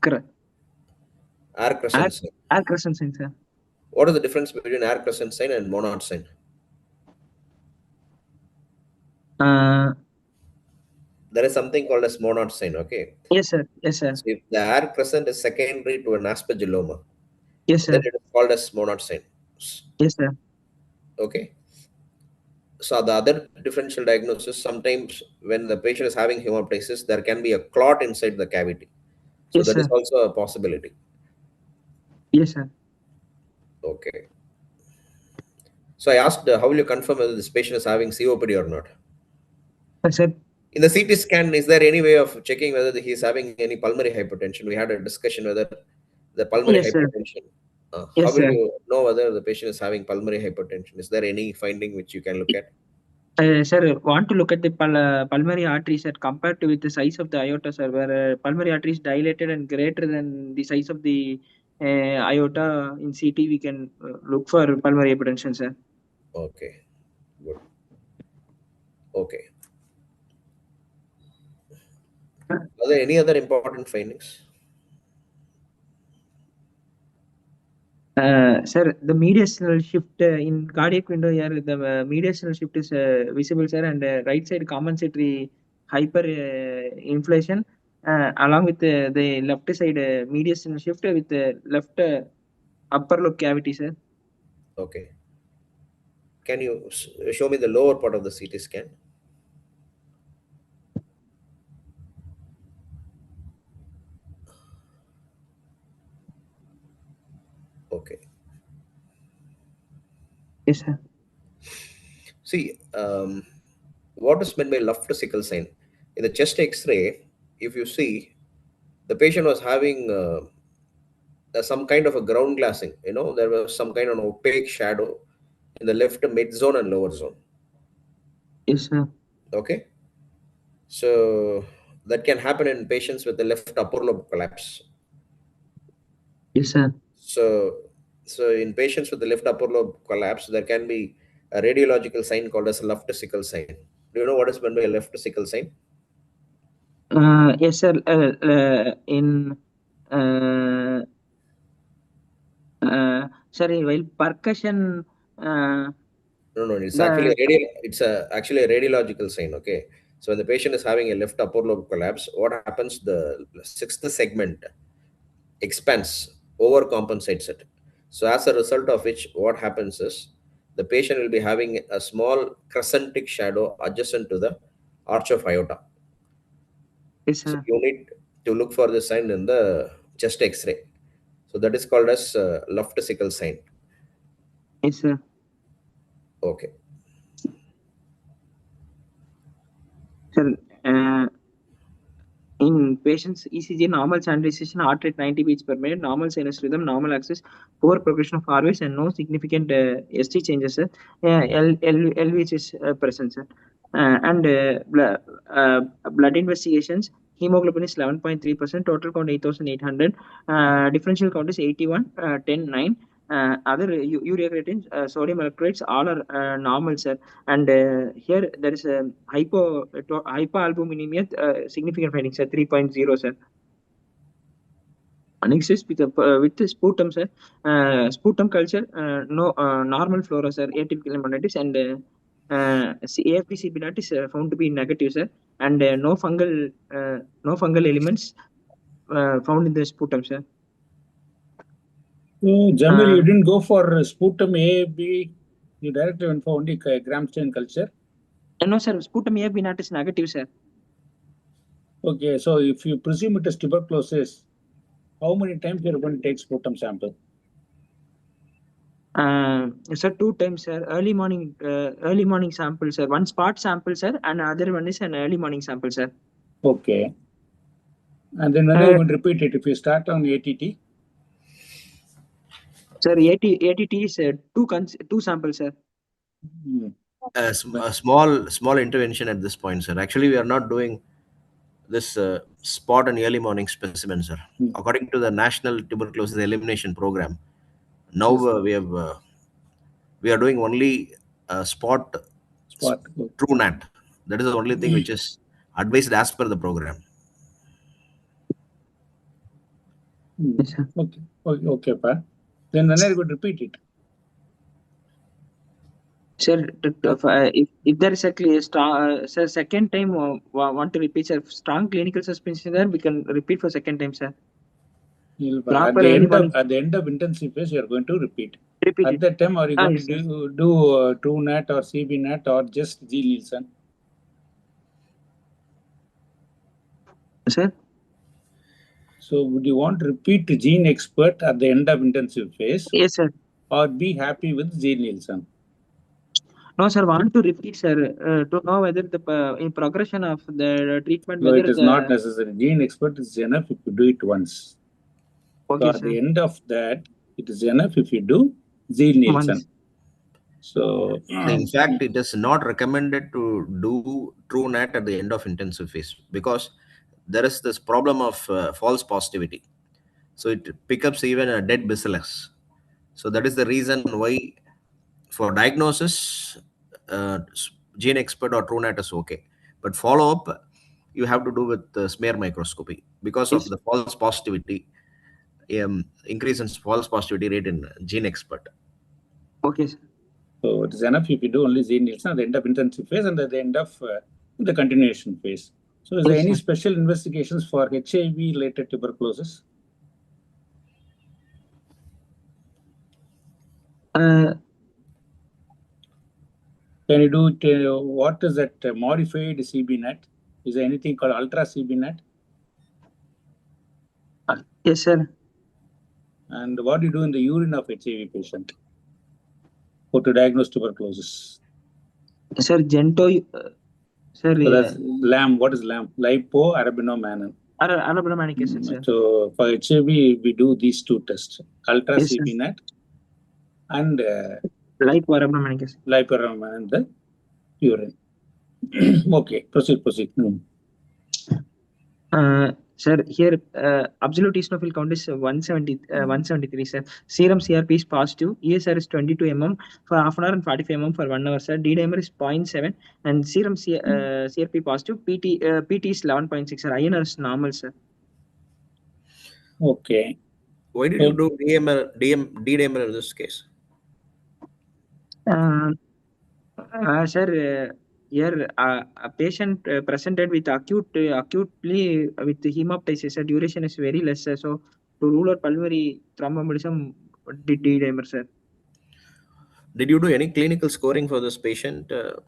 cr- air air, crescent sign? air crescent sign, sir. What is the difference between air crescent sign and monad sign? Uh, There is something called as monad sign, okay? yes, sir. Yes, sir. So if the air crescent is secondary to an aspergilloma, Yes, then sir. it is called as monad sign. Yes, sir. Okay. So the other differential diagnosis, sometimes when the patient is having hemoptysis, there can be a clot inside the cavity. So Yes, that is sir. also a possibility. Yes, sir. Okay. So I asked, how will you confirm whether this patient is having COPD or not? Sir. In the CT scan, is there any way of checking whether he is having any pulmonary hypertension? We had a discussion whether the pulmonary Yes, sir. hypertension. How Yes, will sir. you know whether the patient is having pulmonary hypertension? Is there any finding which you can look at? Sir, want to look at the pulmonary arteries, sir, compared to with the size of the aorta, sir, where pulmonary artery is dilated and greater than the size of the aorta in CT, we can look for pulmonary hypertension, sir. Okay, good. Okay. Are there any other important findings? Sir, the mediastinal shift in cardiac window here, the mediastinal shift is visible, sir, and right side compensatory hyper inflation, along with the left side mediastinal shift with the left upper lobe cavity, sir. Okay. Can you show me the lower part of the CT scan? Okay. Yes, sir. See, what is meant by left sickle sign? In the chest X-ray, if you see, the patient was having some kind of a ground glassing. There was some kind of opaque shadow in the left mid zone and lower zone. Yes, sir. Okay. So that can happen in patients with the left upper lobe collapse. Yes, sir. So in patients with the left upper lobe collapse, there can be a radiological sign called as left sickle sign. Do you know what is meant by a left sickle sign? Yes, sir. In sorry, while percussion, No, it's actually the actually a radiological sign. Okay, so when the patient is having a left upper lobe collapse, what happens? The sixth segment expands, overcompensates it. So as a result of which, what happens is the patient will be having a small crescentic shadow adjacent to the arch of aorta. yes, So sir. you need to look for the sign in the chest X-ray. So that is called as left sickle sign. Yes, sir. Okay. Sir, in patients, ECG, normal standardization, heart rate 90 beats per minute, normal sinus rhythm, normal axis, poor progression of RVs, and no significant ST changes, sir. LVH is present, sir. Blood investigations, hemoglobin is 11.3%, total count 8,800, differential count is 81, 10, 9. Other urea creatine, sodium electrolytes, all are normal, sir. And here there is a hypoalbuminemia, significant finding, sir, 3.0, sir. Next is with the sputum, sir. Sputum culture, no normal flora, sir, atypical pneumonitis, and AFP-CB is found to be negative, sir, and no fungal elements found in the sputum, sir. So, Jamil, you didn't go for sputum A, B, you directly went for only gram stain culture? No, sir, sputum A, B not is negative, sir. Okay, so if you presume it is tuberculosis, how many times you are going to take sputum sample? Sir, 2 times, sir. Early morning sample, sir. One spot sample, sir, and other one is an early morning sample, sir. Okay. And then when are you going to repeat it? If you start on ATT? Sir, ATT is two samples, sir. A small intervention at this point, sir. Actually, we are not doing this spot and early morning specimen, sir. According to the National Tuberculosis Elimination Program, now we are doing only spot true NAT. That is the only thing which is advised as per the program. Yes, sir. Okay, pa. Then when are you going to repeat it? Sir, if there is a strong, sir, second time want to repeat, sir, strong clinical suspension there, we can repeat for second time, sir. At the end of intensive phase, you are going to repeat. At that time, are you going to do true NAT or CB NAT or just G Nielsen? Sir? So would you want to repeat gene expert at the end of intensive phase? Yes, sir. Or be happy with G Nielsen? No, sir, want to repeat, sir, to know whether the in progression of the treatment, No, whether it is not necessary. Gene expert is enough if you do it once. Okay, so at the end of that, it is enough if you do G Nielsen. So in fact, it is not recommended to do true NAT at the end of intensive phase because there is this problem of false positivity. So it picks up even a dead bacillus. So that is the reason why for diagnosis, gene expert or true NAT is okay. But follow up, you have to do with smear microscopy because of the false positivity, increase in false positivity rate in gene expert. Okay, sir. So it is enough if you do only G Nielsen at the end of intensive phase and at the end of the continuation phase. So is there any special investigations for HIV-related tuberculosis? Can you do what is that modified CB NAT? Is there anything called ultra CB NAT? Yes, sir. And what do you do in the urine of HIV patient to diagnose tuberculosis? Sir, Gento, sir. So that's LAM. What is LAM? Lipoarabinomannan. Arabnomanic acid, sir. So for HIV, we do these two tests: ultra CB NAT and lipoarabnomanic acid. Lipoarabinomannan in the urine. Okay, proceed. Sir, here absolute eosinophil count is 173, sir. Serum CRP is positive. ESR is 22 mm for half an hour and 45 mm for 1 hour, sir. D-dimer is 0.7 and serum CRP positive. PT is 11.6, sir. INR is normal, sir. Okay. Why did you do D-dimer in this case? Sir, here a patient presented with acutely with hemoptysis. Sir, duration is very less, sir. So to rule out pulmonary thromboembolism, did D-dimer, sir. Did you do any clinical scoring for this patient to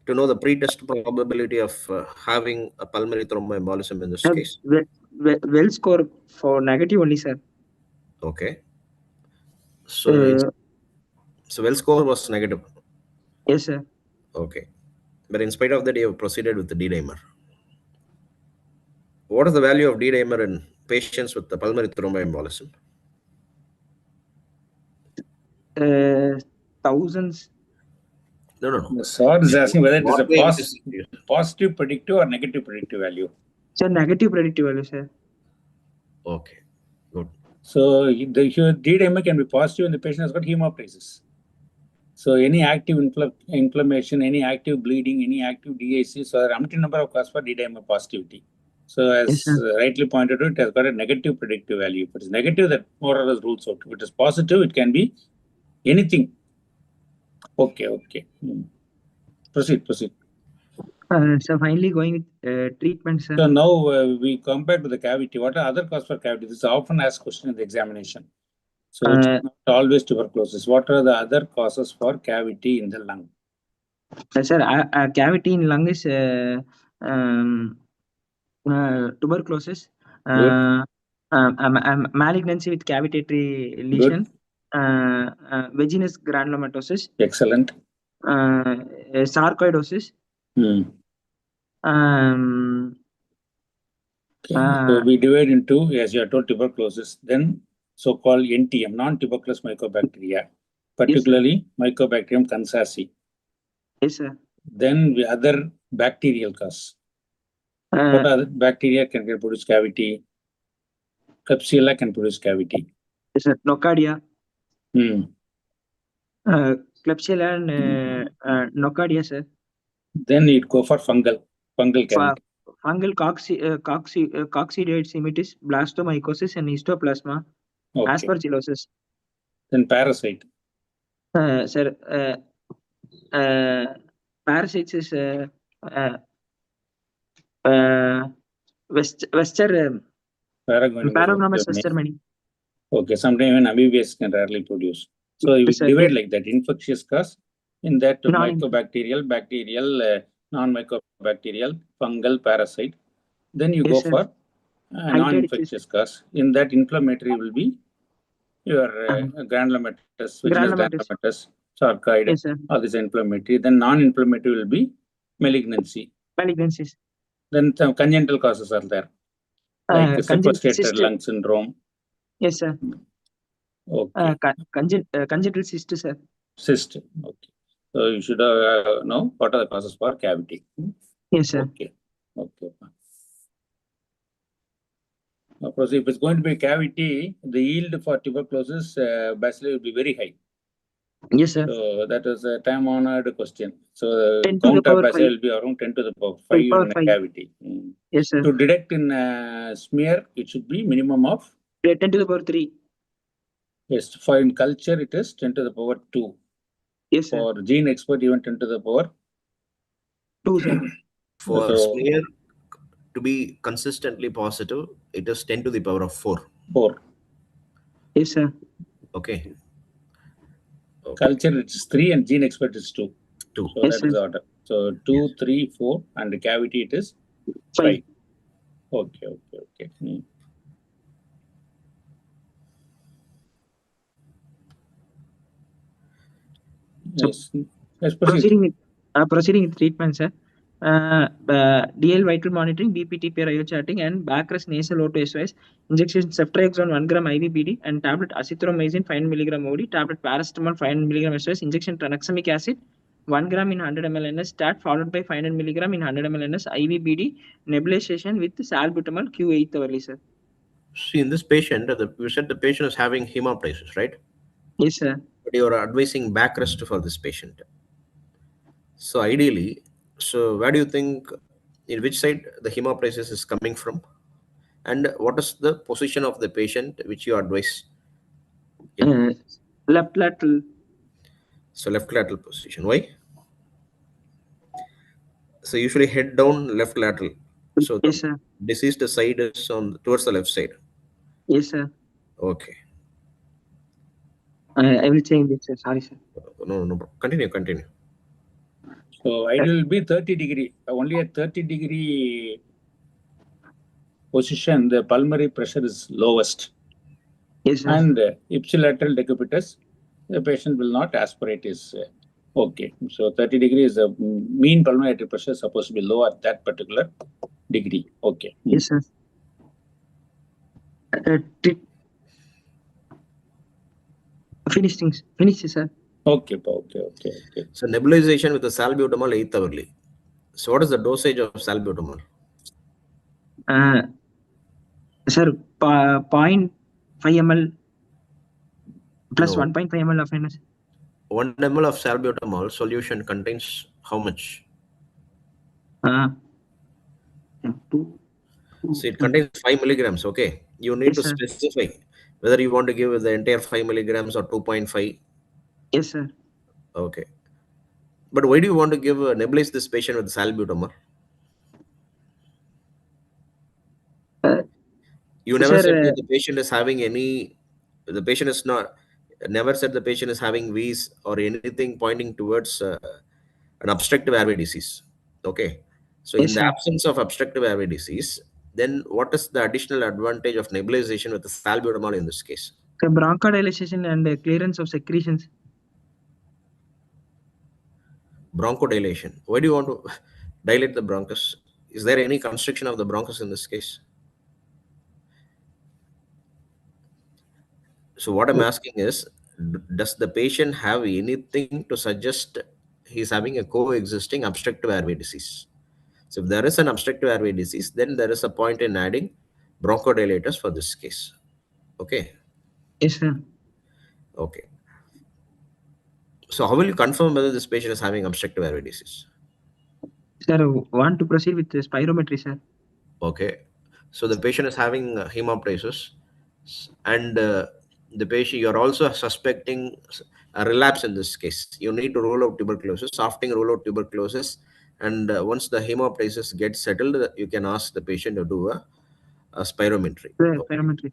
know the pretest probability of having a pulmonary thromboembolism in this case? Well score for negative only, sir. Okay. So well score was negative. Yes, sir. Okay. But in spite of that, you have proceeded with the D-dimer. What is the value of D-dimer in patients with the pulmonary thromboembolism? Thousands. No. The SOR is asking whether it is a What way it is used? positive predictive or negative predictive value. Sir, negative predictive value, sir. Okay, good. So the D-dimer can be positive when the patient has got hemoptysis. So any active inflammation, any active bleeding, any active DIC, so there are umpteen number of causes for D-dimer positivity. So as Yes, rightly pointed out, it has got a negative predictive value. If it is negative, that more or less rules out. If it is positive, it can be anything. Okay. Proceed. So finally going with treatment, sir. So now we come back to the cavity. What are other causes for cavity? This is often asked question in the examination. So it's not always tuberculosis. What are the other causes for cavity in the lung? Sir, cavity in lung is tuberculosis, malignancy with cavitary lesion, vaginous granulomatosis. Excellent. Sarcoidosis. So we divide into, as you are told, tuberculosis, then so-called NTM, non-tuberculous mycobacteria, particularly Mycobacterium kansasi. Yes, sir. Then the other bacterial cause. What other bacteria can produce cavity? Klebsiella can produce cavity. Yes, sir. Nocardia. Klebsiella and Nocardia, sir. Then it go for fungal cavity. Fungal coccidioid semitis, blastomycosis, and histoplasma, aspergillosis. Then parasite. Sir, parasites is Paragonus westermani. Okay, sometimes even amoebias can rarely produce. So you divide like that: infectious cause, in that mycobacterial, bacterial, non-mycobacterial, fungal, parasite. Then you go for non-infectious cause. In that, inflammatory will be your granulomatous, granulomatous, sarcoid, all this inflammatory. Then non-inflammatory will be malignancy. Malignancies. Then some congenital causes are there, like sequestrated lung syndrome. Yes, sir. Okay. Congenital cyst, sir. Cyst. Okay. So you should know what are the causes for cavity. Yes, sir. Okay. Now, proceed. If it's going to be cavity, the yield for tuberculosis bacilli will be very high. Yes, sir. So that is a time-honored question. So the count of bacilli will be around 10 to the power 5 in a cavity. Yes, sir. To detect in smear, it should be minimum of 10 to the power 3. Yes, for in culture, it is 10 to the power 2. Yes, sir. For gene expert, even 10 to the power 2, sir. For smear to be consistently positive, it is 10 to the power of 4. 4. Yes, sir. Okay. Culture, it's 3 and gene expert is 2. 2. So yes, that is the order. So 2, 3, 4 and the cavity it is 5. Okay. Yes. Proceeding with treatment, sir. DL vital monitoring, BPTP IO charting, and Backrest nasal O2 injection ceftriaxone 1 gram IVBD, and tablet azithromycin 5 mg OD, tablet paracetamol 5 mg SOS, injection tranexamic acid, 1 gram in 100 ml NS stat followed by 500 milligram in 100 ml NS IVBD nebulization with salbutamol Q8 hourly, sir. See, in this patient, you said the patient is having hemoptysis, right? Yes, sir. But you are advising back rest for this patient. So ideally, so where do you think, in which side the hemoptysis is coming from? And what is the position of the patient which you advise? Left lateral. So left lateral position. Why? So usually head down, left lateral. So the Yes, sir. deceased side is on towards the left side. Yes, sir. Okay. I will change it, sir. Sorry, sir. No. Continue. So ideal will be 30 degree. Only at 30 degree position, the pulmonary pressure is lowest. Yes, sir. And ipsilateral decubitus, the patient will not aspirate his okay. So 30 degree is the mean pulmonary artery pressure is supposed to be low at that particular degree. Okay. Yes, sir. Finish things. Finish, sir. Okay. So nebulization with the salbutamol 8th hourly. So what is the dosage of salbutamol? Sir, 0.5 ml plus No. 1.5 ml of NS. 1 ml of salbutamol solution contains how much? So it contains 5 milligrams. Okay. You need Yes, to sir. specify whether you want to give the entire 5 milligrams or 2.5. Yes, sir. Okay. But why do you want to give nebulize this patient with salbutamol? You never Sir, said that the patient is having any. The patient is not. Never said the patient is having wheeze or anything pointing towards an obstructive airway disease. Okay. So yes, in the sir. absence of obstructive airway disease, then what is the additional advantage of nebulization with the salbutamol in this case? So bronchodilation and clearance of secretions. Bronchodilation. Why do you want to dilate the bronchus? Is there any constriction of the bronchus in this case? So what I'm asking is, does the patient have anything to suggest he's having a coexisting obstructive airway disease? So if there is an obstructive airway disease, then there is a point in adding bronchodilators for this case. Okay. Yes, sir. Okay. So how will you confirm whether this patient is having obstructive airway disease? Sir, want to proceed with the spirometry, sir. Okay. So the patient is having hemoptysis, and the patient, you're also suspecting a relapse in this case. You need to rule out tuberculosis, softening rule out tuberculosis, and once the hemoptysis gets settled, you can ask the patient to do a spirometry. Spirometry.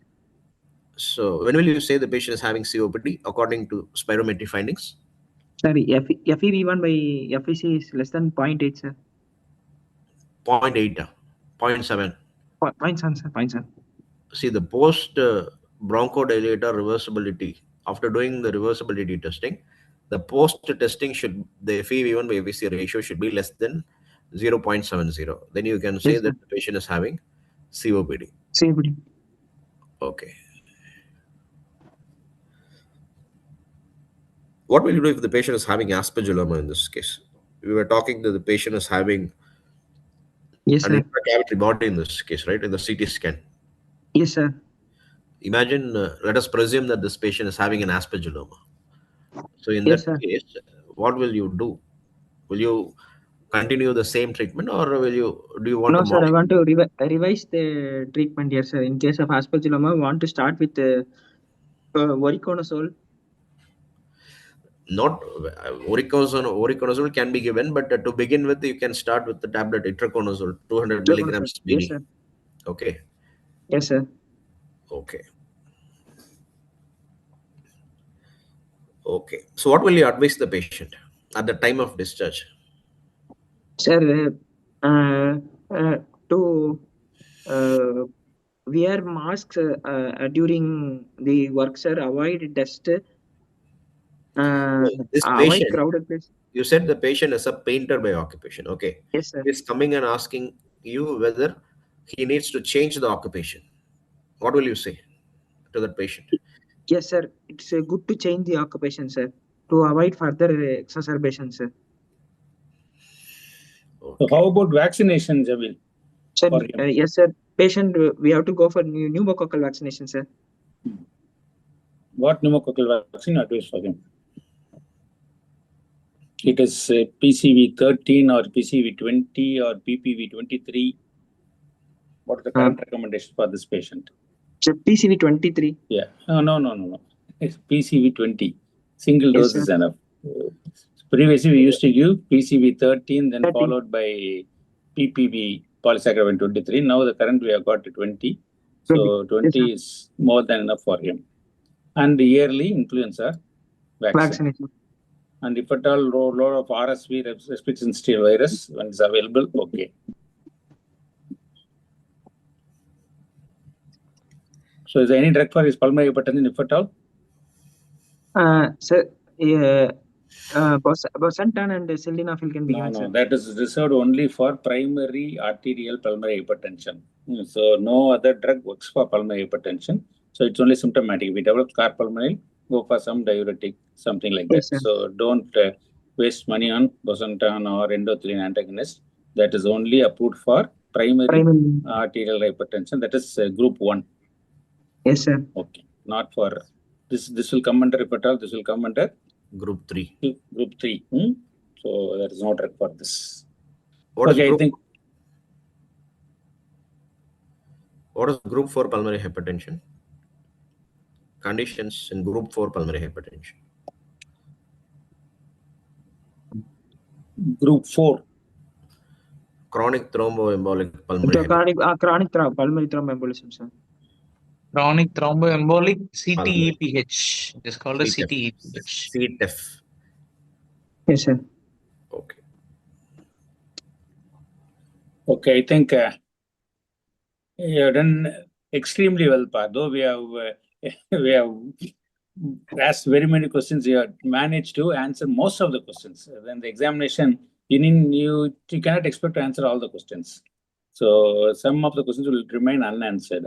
So when will you say the patient is having COPD according to spirometry findings? Sorry, FEV1 by FEC is less than 0.8, sir. 0.8, 0.7. 0.7, sir. 0.7. See, the post bronchodilator reversibility, after doing the reversibility testing, the post testing should, the FEV1 by FVC ratio should be less than 0.70. Then you can say Yes, that sir. the patient is having COPD. COPD. Okay. What will you do if the patient is having aspergilloma in this case? We were talking that the patient is having Yes, an sir. intracavitary body in this case, right? In the CT scan. Yes, sir. Imagine, let us presume that this patient is having an aspergilloma. So in Yes, that sir. case, what will you do? Will you continue the same treatment, or do you want to No, sir. I modify? want to revise the treatment here, sir. In case of aspergilloma, I want to start with voriconazole. Not Voriconazole can be given, but to begin with, you can start with the tablet itraconazole, 200 milligrams Yes, daily. sir. Okay. Yes, sir. Okay. Okay. So what will you advise the patient at the time of discharge? Sir, to wear masks during the work, sir. Avoid dust. This Avoid patient, crowded place. you said the patient is a painter by occupation. Okay. Yes, sir. He's coming and asking you whether he needs to change the occupation. What will you say to that patient? Yes, sir. It's good to change the occupation, sir, to avoid further exacerbation, sir. So how about vaccination, Jamil? Sir, For him? yes, sir. Patient, we have to go for pneumococcal vaccination, sir. What pneumococcal vaccine advice for him? It is PCV 13 or PCV 20 or PPV 23. What are the current recommendations for this patient? Sir, PCV 23. Yeah. No. It's PCV 20. Single dose is enough. Previously, we used to give PCV 13, then 13. followed by PPV polysaccharide 23. Now the current we have got to 20. So 20 is more than enough for him. And yearly influenza vaccination. And if at all load of RSV, respiratory syncytial virus, when it's available, okay. So is there any drug for his pulmonary hypertension, if at all? Sir, Bosentan and sildenafil can be given, sir. No, that is reserved only for primary arterial pulmonary hypertension. So no other drug works for pulmonary hypertension. So it's only symptomatic. If we develop carpulmonary, go for some diuretic, something like that. So don't waste money on Bosentan or endothelin antagonist. That is only approved for primary arterial hypertension. That is group 1. Yes, sir. Okay. Not for this. This will come under, if at all, this will come under Group 3. Group 3. So there is no drug for this. What is group 4 pulmonary hypertension? Conditions in group 4 pulmonary hypertension. Group 4. Chronic thromboembolic pulmonary chronic pulmonary thromboembolism, sir. Chronic thromboembolic CTEPH. It is called a CTEPH. CTEPH. Yes, sir. Okay. Okay, I think you have done extremely well, Pa. Though we have asked very many questions, you have managed to answer most of the questions. Then the examination, you cannot expect to answer all the questions. So some of the questions will remain unanswered.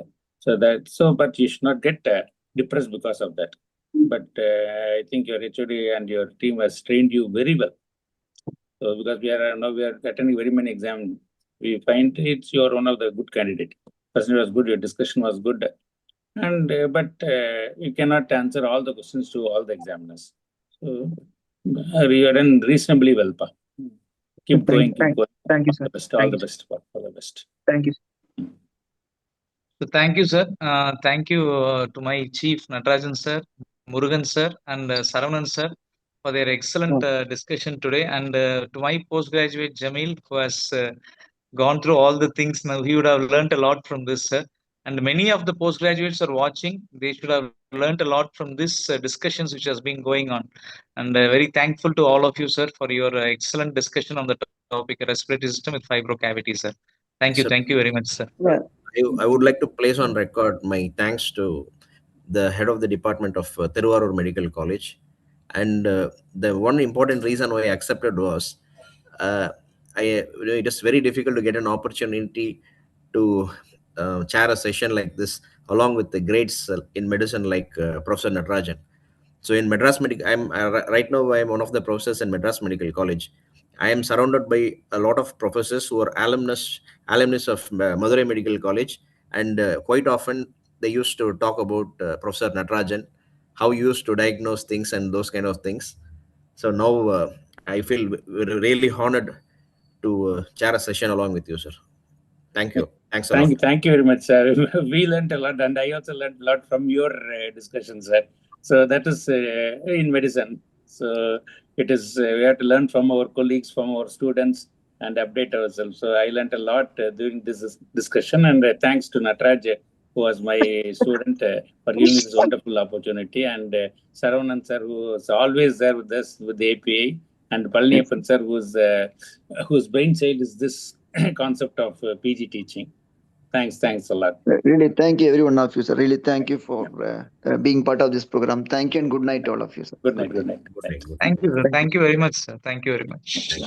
But you should not get depressed because of that. But I think your HOD and your team has trained you very well. So because we are attending very many exams, we find you are one of the good candidate. Person was good, your discussion was good, and but you cannot answer all the questions to all the examiners. So you are done reasonably well, Pa. Keep going. Thank you, sir. All the best. All the best. Thank you. So thank you, sir. Thank you to my chief Natarajan sir, Murugan sir, and Saravanan sir for their excellent discussion today, and to my postgraduate Jamil, who has gone through all the things. Now he would have learned a lot from this, sir. And many of the postgraduates are watching. They should have learned a lot from this discussions which has been going on. And very thankful to all of you, sir, for your excellent discussion on the topic respiratory system with fibrocavity, sir. Thank you. Sir, thank you very much, sir. I would like to place on record my thanks to the head of the department of Thiruvarur Medical College. And the one important reason why I accepted was it is very difficult to get an opportunity to chair a session like this along with the greats in medicine like Professor Natarajan. So in Madras Medical, right now I am one of the professors in Madras Medical College. I am surrounded by a lot of professors who are alumnus of Madurai Medical College, and quite often they used to talk about Professor Natarajan, how he used to diagnose things and those kind of things. So now I feel really honored to chair a session along with you, sir. Thank you. Thanks a lot. Thank you very much, sir. We learned a lot, and I also learned a lot from your discussions, sir. So that is in medicine. So it is we have to learn from our colleagues, from our students, and update ourselves. So I learned a lot during this discussion, and thanks to Nataraj, who was my student, for giving me this wonderful opportunity, and Saravanan sir, who was always there with us with the API, and Palniappan sir, whose brainchild is this concept of PG teaching. Thanks a lot. Really, thank you, every one of you, sir. Really, thank you for being part of this program. Thank you, and good night to all of you, sir. Good night. Thank you, sir. Thank you very much, sir. Thank you very much.